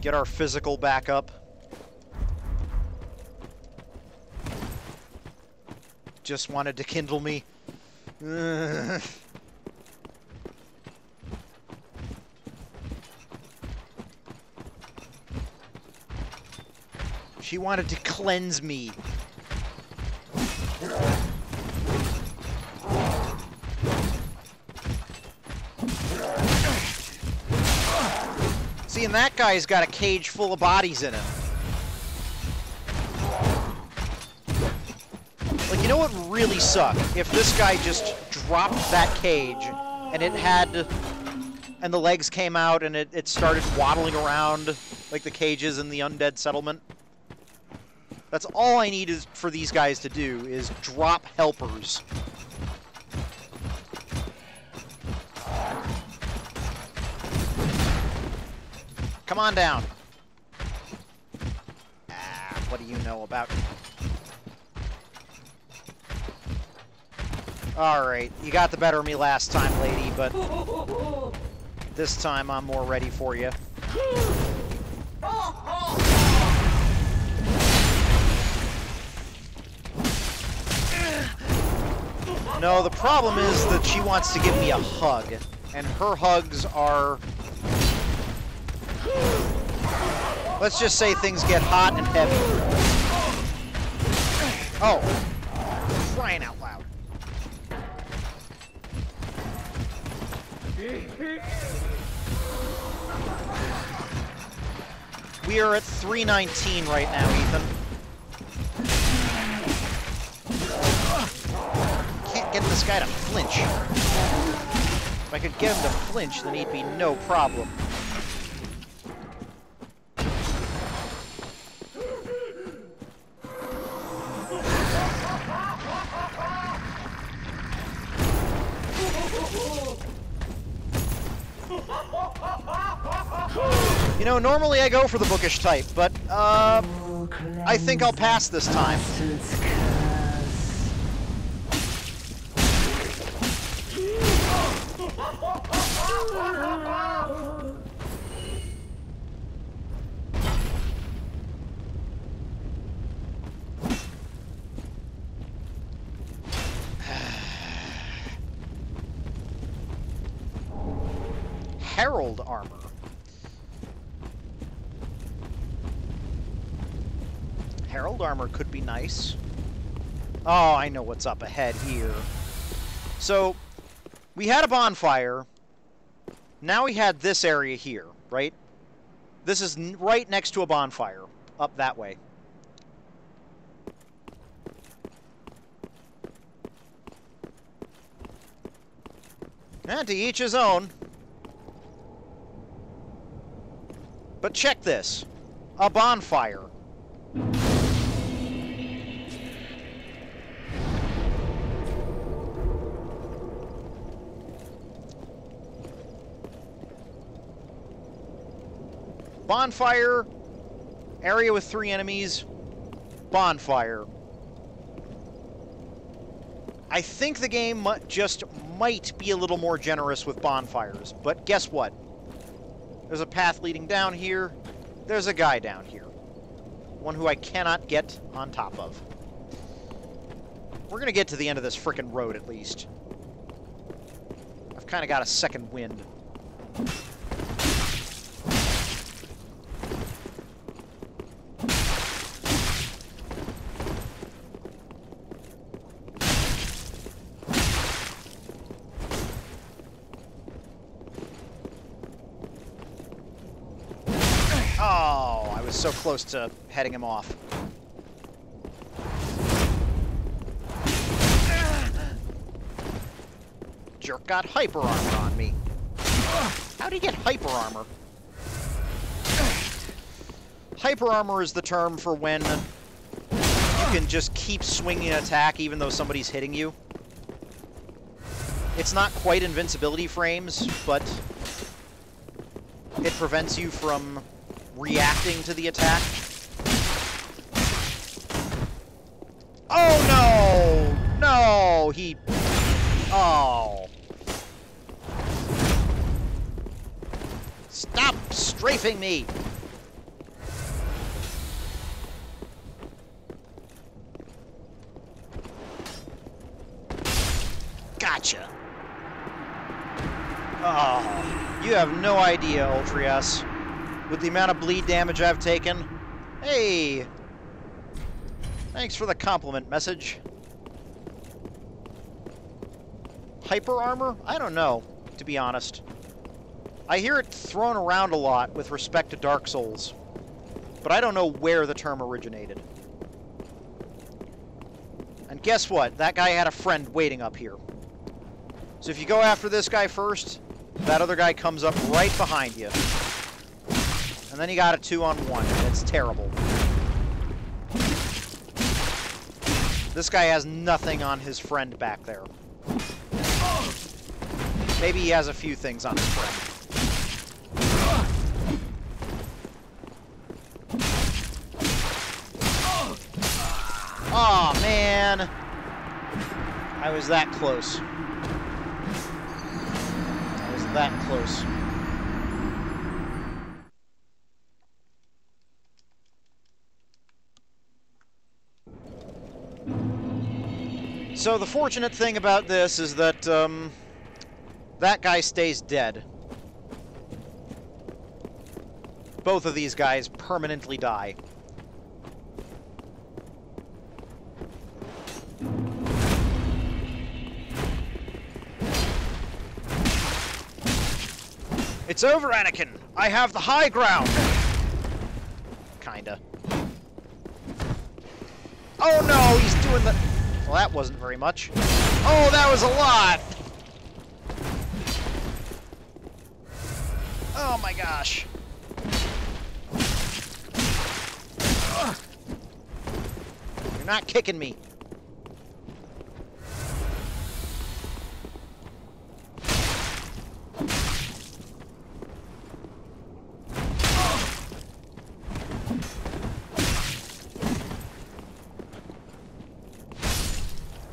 Get our physical back up. Just wanted to kindle me. She wanted to cleanse me. See, and that guy's got a cage full of bodies in it. Like, you know what would really suck? If this guy just dropped that cage, and it had... and the legs came out, and it started waddling around, like the cages in the undead settlement. That's all I need is for these guys to do, is drop helpers. Come on down. Ah, what do you know about... Alright, you got the better of me last time, lady, but this time I'm more ready for you. No, the problem is that she wants to give me a hug, and her hugs are... let's just say things get hot and heavy. Oh, crying out loud. We are at 319 right now, Ethan. Can't get this guy to flinch. If I could get him to flinch, then he'd be no problem. You know, normally I go for the bookish type, but, I think I'll pass this time. Herald armor. Herald armor could be nice. Oh, I know what's up ahead here. So, we had a bonfire. Now we had this area here, right? This is right next to a bonfire, up that way. And to each his own. But check this. A bonfire. Bonfire, area with 3 enemies, bonfire. I think the game just might be a little more generous with bonfires, but guess what? There's a path leading down here. There's a guy down here. One who I cannot get on top of. We're gonna get to the end of this frickin' road at least. I've kind of got a second wind. Oh, I was so close to heading him off. Jerk got hyper armor on me. How'd he get hyper armor? Hyper armor is the term for when you can just keep swinging an attack even though somebody's hitting you. It's not quite invincibility frames, but it prevents you from reacting to the attack. Oh no! No! He... Oh. Stop strafing me! Gotcha. Oh, you have no idea, Ultrias. With the amount of bleed damage I've taken. Hey! Thanks for the compliment message. Hyper armor? I don't know, to be honest. I hear it thrown around a lot with respect to Dark Souls, but I don't know where the term originated. And guess what? That guy had a friend waiting up here. So if you go after this guy first, that other guy comes up right behind you. And then you got a 2-on-1, and it's terrible. This guy has nothing on his friend back there. Maybe he has a few things on his friend. Aw, oh, man! I was that close. I was that close. So the fortunate thing about this is that, that guy stays dead. Both of these guys permanently die. It's over, Anakin! I have the high ground! Kinda. Oh no, he's doing the... Well, that wasn't very much. Oh, that was a lot! Oh my gosh. Ugh. You're not kicking me.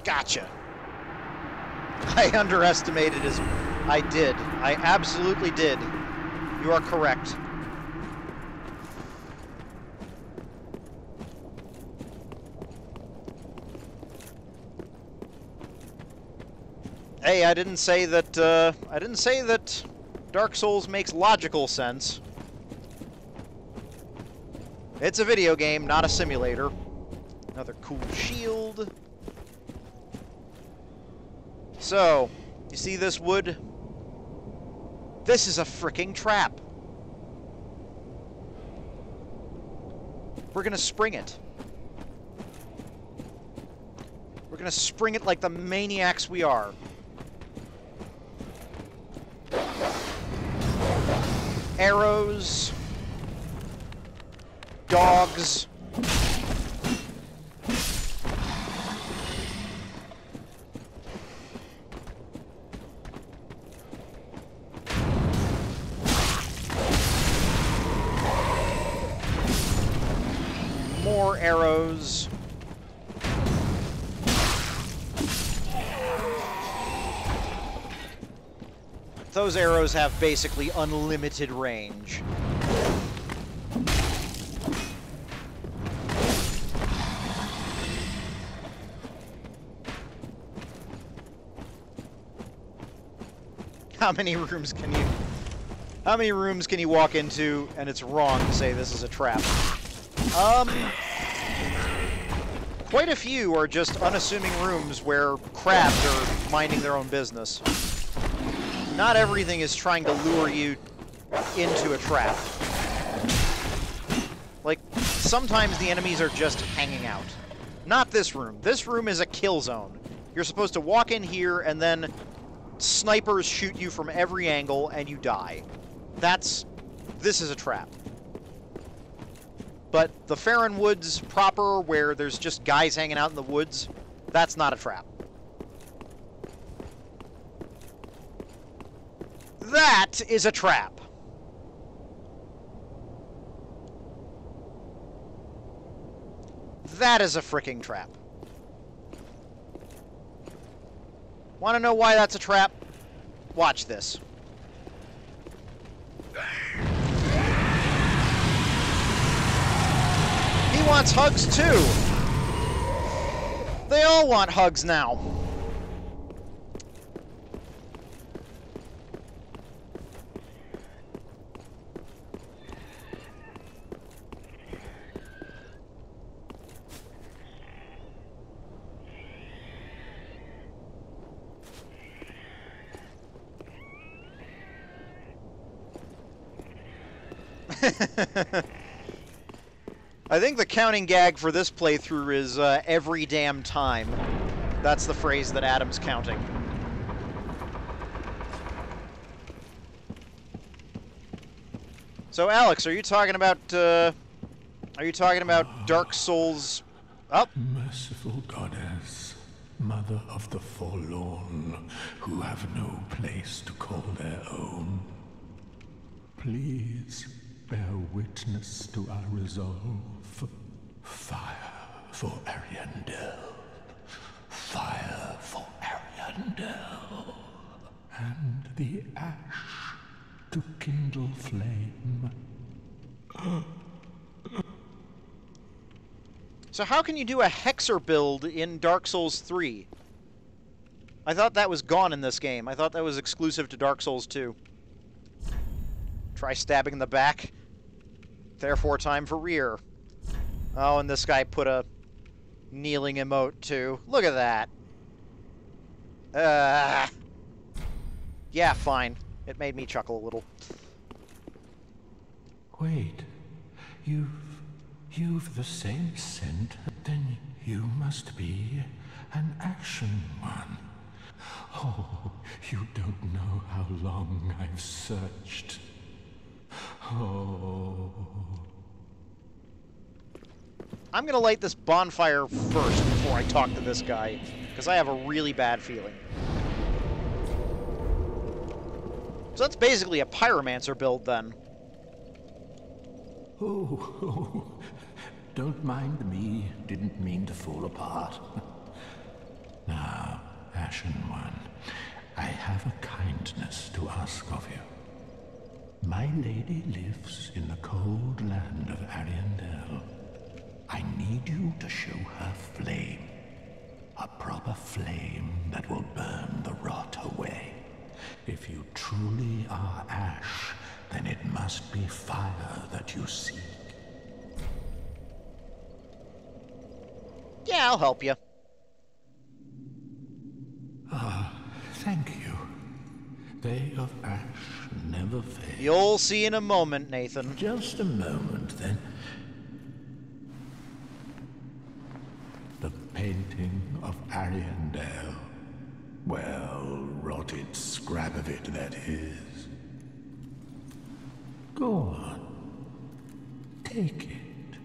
Gotcha. I underestimated his... I did. I absolutely did. You are correct. Hey, I didn't say that Dark Souls makes logical sense. It's a video game, not a simulator. Another cool shield. So, you see this wood? This is a fricking trap. We're gonna spring it. We're gonna spring it like the maniacs we are. Arrows. Dogs. more arrows. Those arrows have basically unlimited range. How many rooms can you walk into and it's wrong to say this is a trap? Quite a few are just unassuming rooms where crabs are minding their own business. Not everything is trying to lure you into a trap. Like, sometimes the enemies are just hanging out. Not this room. This room is a kill zone. You're supposed to walk in here and then snipers shoot you from every angle and you die. This is a trap. But the Farron Woods proper, where there's just guys hanging out in the woods, that's not a trap. That is a trap. That is a fricking trap. Want to know why that's a trap? Watch this. He wants hugs too. They all want hugs now. I think the counting gag for this playthrough is every damn time. That's the phrase that Adam's counting. So Alex, are you talking about Dark Souls? Oh. Merciful goddess, mother of the forlorn, who have no place to call their own, please bear witness to our resolve. Fire for Ariandel. Fire for Ariandel. And the ash to kindle flame. So how can you do a Hexer build in Dark Souls 3? I thought that was gone in this game. I thought that was exclusive to Dark Souls 2. Try stabbing in the back. Therefore, time for rear. Oh, and this guy put a kneeling emote, too. Look at that. Yeah, fine. It made me chuckle a little. Wait. You've the same scent? Then you must be an action one. Oh, you don't know how long I've searched. Oh. I'm gonna light this bonfire first before I talk to this guy, because I have a really bad feeling. So that's basically a pyromancer build, then. Oh, don't mind me. Didn't mean to fall apart. Now, Ashen One, I have a kindness to ask of you. My lady lives in the cold land of Ariandel. I need you to show her flame. A proper flame that will burn the rot away. If you truly are ash, then it must be fire that you seek. Yeah, I'll help you. Thank you. They of ash never fail. You'll see in a moment, Nathan. Just a moment, then. The painting of Ariandel. Well, rotted scrap of it, that is. Go on. Take it.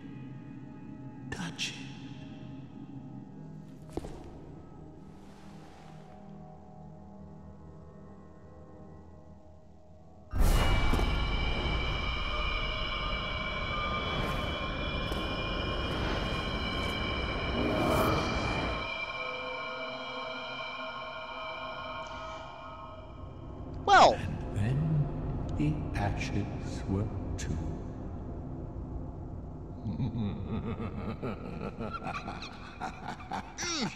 Touch it. ashes were too.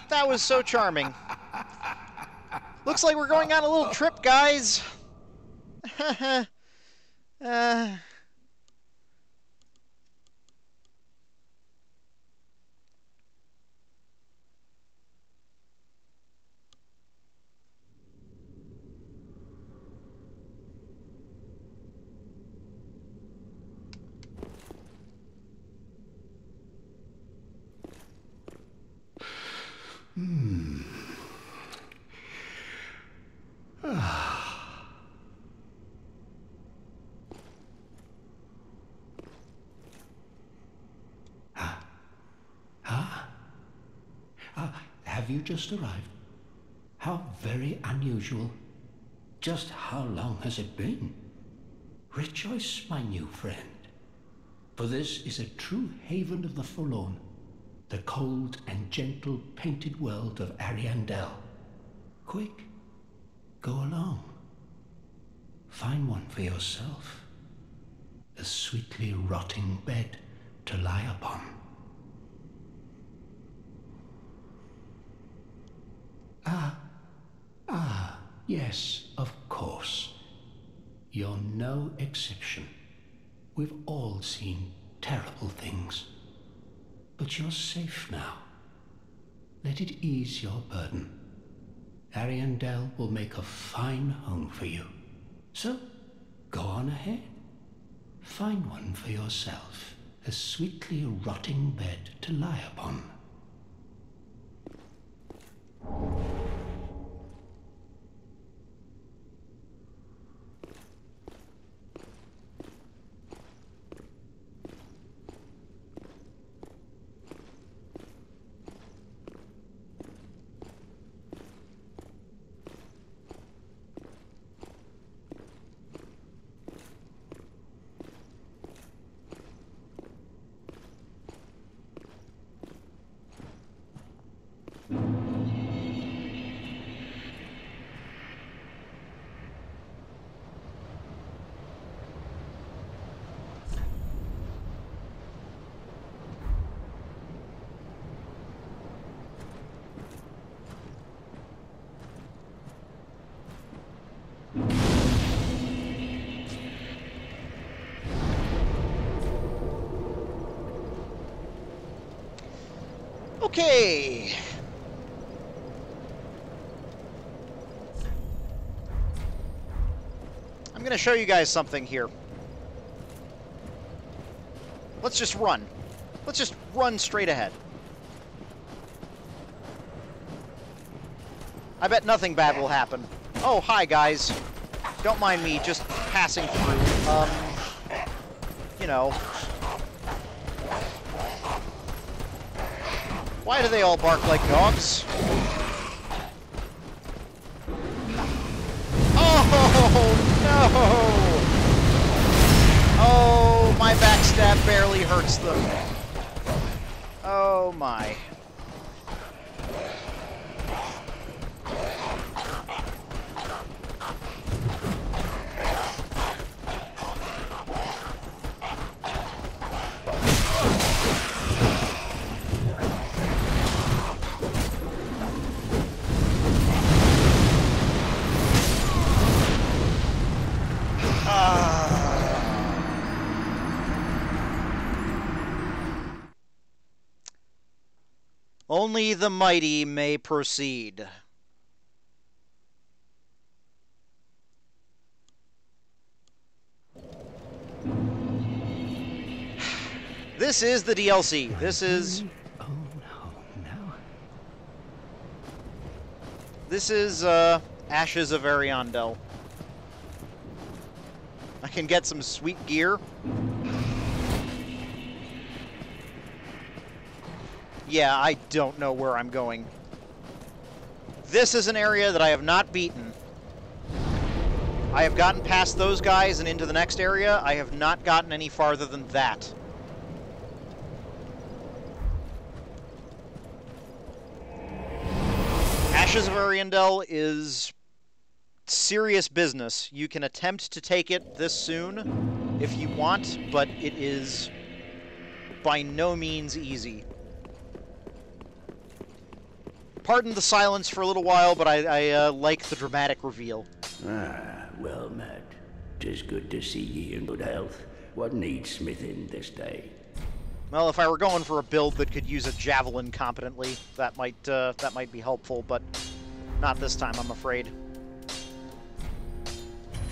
That was so charming. Looks like we're going on a little trip, guys. Have you just arrived? How very unusual. Just how long has it been? Rejoice, my new friend, for this is a true haven of the forlorn, the cold and gentle painted world of Ariandel. Quick, go along. Find one for yourself, a sweetly rotting bed to lie upon. Yes, of course. You're no exception. We've all seen terrible things. But you're safe now. Let it ease your burden. Ariandel will make a fine home for you. So, go on ahead. Find one for yourself, a sweetly rotting bed to lie upon. Okay. I'm going to show you guys something here. Let's just run. Let's just run straight ahead. I bet nothing bad will happen. Oh, hi, guys. Don't mind me just passing through. You know. Why do they all bark like dogs? Oh, no! Oh, my backstab barely hurts them. Oh, my. Only the mighty may proceed. This is the DLC. This is... Oh, no. This is, Ashes of Ariandel. I can get some sweet gear. Yeah, I don't know where I'm going. This is an area that I have not beaten. I have gotten past those guys and into the next area. I have not gotten any farther than that. Ashes of Ariandel is serious business. You can attempt to take it this soon if you want, but it is by no means easy. Pardon the silence for a little while, but I like the dramatic reveal. Ah, well met. 'Tis good to see ye in good health. What needs smithing this day? Well, if I were going for a build that could use a javelin competently, that might be helpful, but not this time, I'm afraid.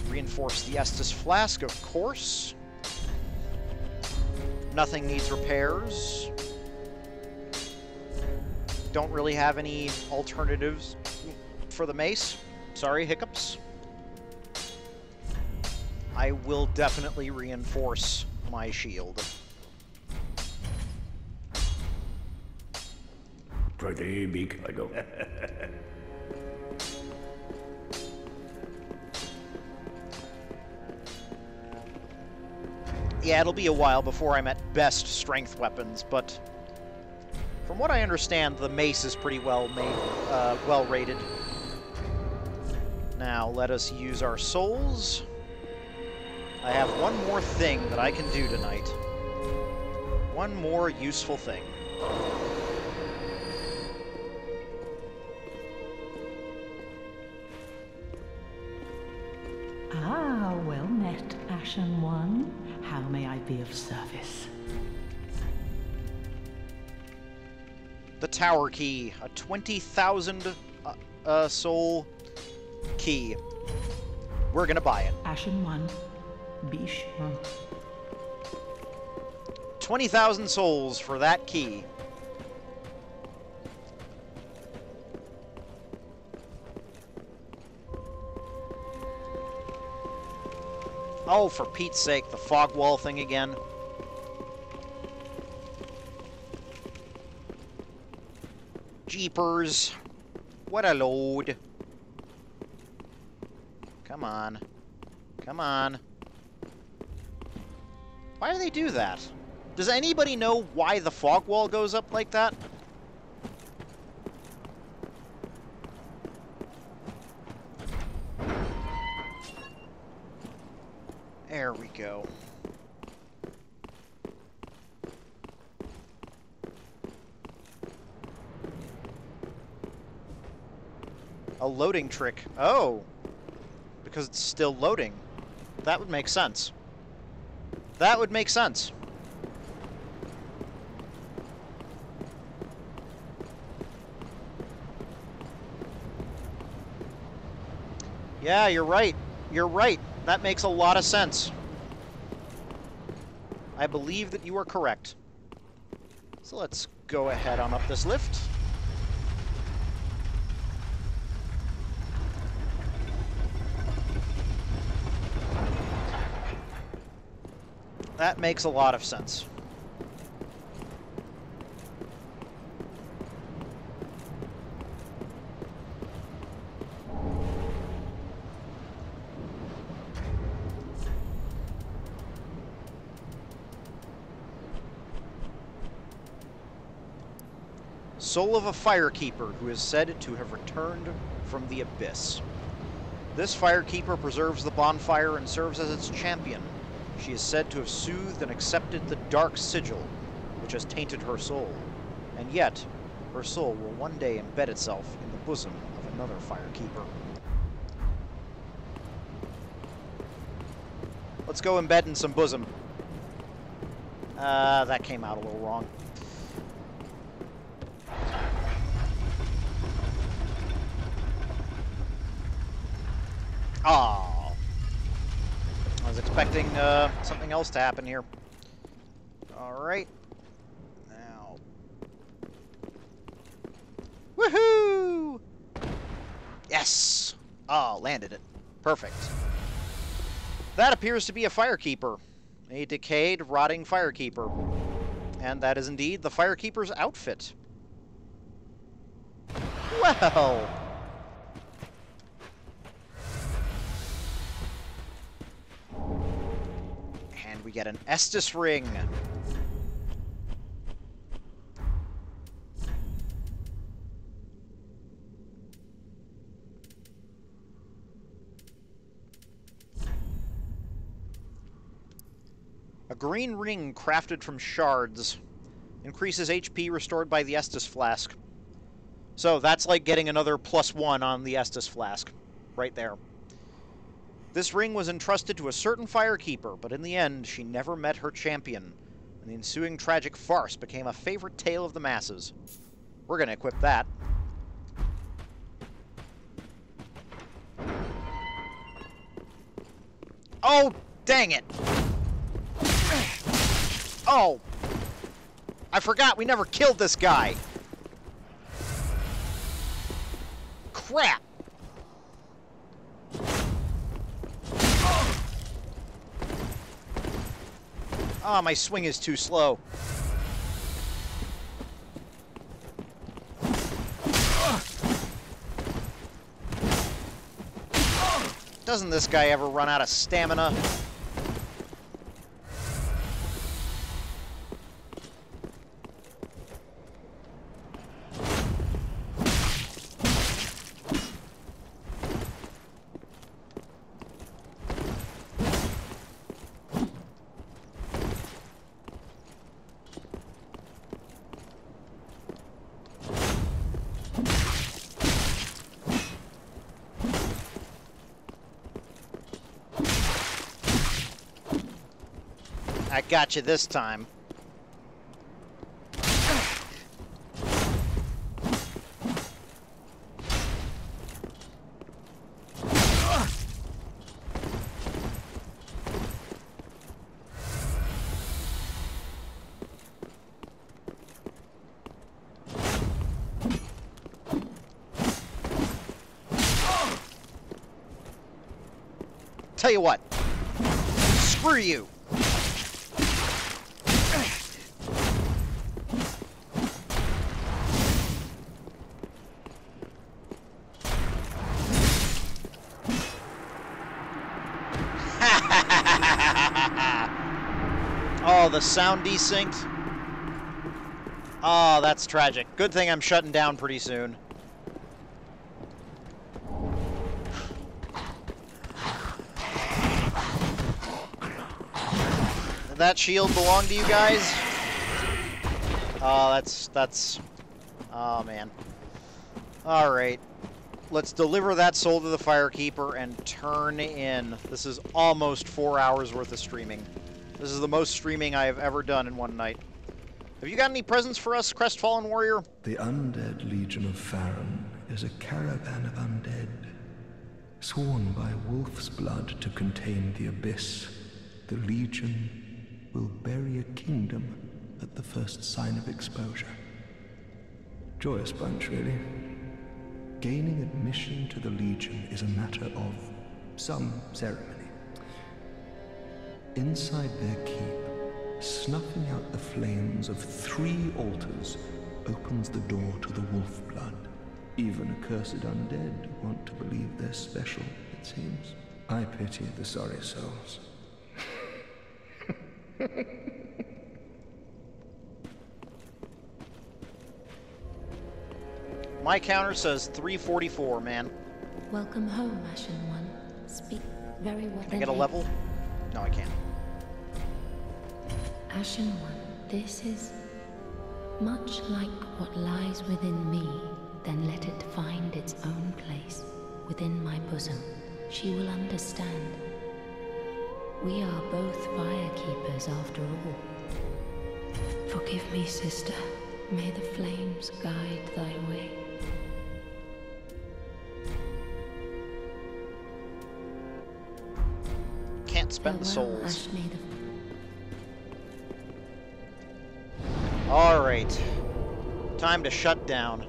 Reinforce the Estus Flask, of course. Nothing needs repairs. Don't really have any alternatives for the mace. Sorry, hiccups. I will definitely reinforce my shield. Pretty big, I know. Yeah, it'll be a while before I'm at best strength weapons, but from what I understand, the mace is pretty well rated. Now, let us use our souls. I have one more thing that I can do tonight. One more useful thing. Ah, well met, Ashen One. How may I be of service? The Tower Key, a 20,000 soul key. We're gonna buy it. Ashen One, be sure. 20,000 souls for that key. Oh, for Pete's sake, the fog wall thing again. Jeepers. What a load. Come on. Come on. Why do they do that? Does anybody know why the fog wall goes up like that? There we go. A loading trick. Oh. Because it's still loading. That would make sense. That would make sense. Yeah, you're right. You're right. That makes a lot of sense. I believe that you are correct. So let's go ahead on up this lift. That makes a lot of sense. Soul of a firekeeper who is said to have returned from the abyss. This firekeeper preserves the bonfire and serves as its champion. She is said to have soothed and accepted the dark sigil, which has tainted her soul. And yet, her soul will one day embed itself in the bosom of another firekeeper. Let's go embed in some bosom. That came out a little wrong. Oh, I was expecting something else to happen here. All right, now, woohoo! Yes! Oh, landed it. Perfect. That appears to be a firekeeper, a decayed, rotting firekeeper, and that is indeed the firekeeper's outfit. Well. We get an Estus ring. A green ring crafted from shards. Increases HP restored by the Estus Flask. So that's like getting another +1 on the Estus Flask. Right there. This ring was entrusted to a certain firekeeper, but in the end, she never met her champion, and the ensuing tragic farce became a favorite tale of the masses. We're going to equip that. Oh, dang it! Oh! I forgot we never killed this guy! Crap! Oh, my swing is too slow. Doesn't this guy ever run out of stamina? I got you this time. Tell you what, screw you. Oh, the sound desynced. Oh, that's tragic. Good thing I'm shutting down pretty soon. Did that shield belong to you guys? Oh, that's... Oh, man. Alright. Let's deliver that soul to the Firekeeper and turn in. This is almost 4 hours worth of streaming. This is the most streaming I have ever done in one night. Have you got any presents for us, Crestfallen Warrior? The undead Legion of Farron is a caravan of undead, sworn by wolf's blood to contain the abyss. The Legion will bury a kingdom at the first sign of exposure. Joyous bunch, really. Gaining admission to the Legion is a matter of some ceremony. Inside their keep, snuffing out the flames of 3 altars opens the door to the wolf blood. Even accursed undead want to believe they're special, it seems. I pity the sorry souls. My counter says 344, man. Welcome home, Ashen One. Speak very well. Can I get a level? No, I can't. Ashen One, this is much like what lies within me. Then let it find its own place within my bosom. She will understand. We are both firekeepers after all. Forgive me, sister. May the flames guide thy way. Can't spend the Farewell, souls. Ashmaid of... Alright. Time to shut down.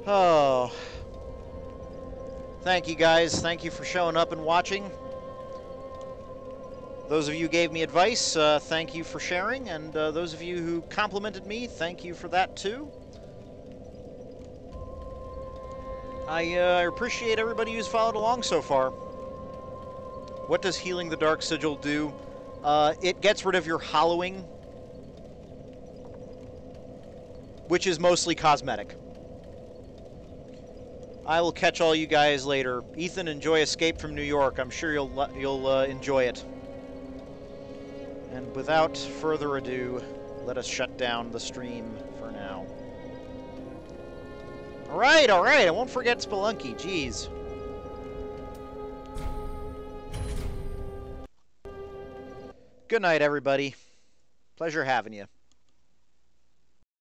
Oh. Thank you guys. Thank you for showing up and watching. Those of you who gave me advice, thank you for sharing. And those of you who complimented me, thank you for that too. I appreciate everybody who's followed along so far. What does Healing the Dark Sigil do? It gets rid of your hollowing, which is mostly cosmetic. I will catch all you guys later. Ethan, enjoy Escape from New York. I'm sure you'll enjoy it. And without further ado, let us shut down the stream for now. Alright, I won't forget Spelunky, jeez. Good night, everybody. Pleasure having you.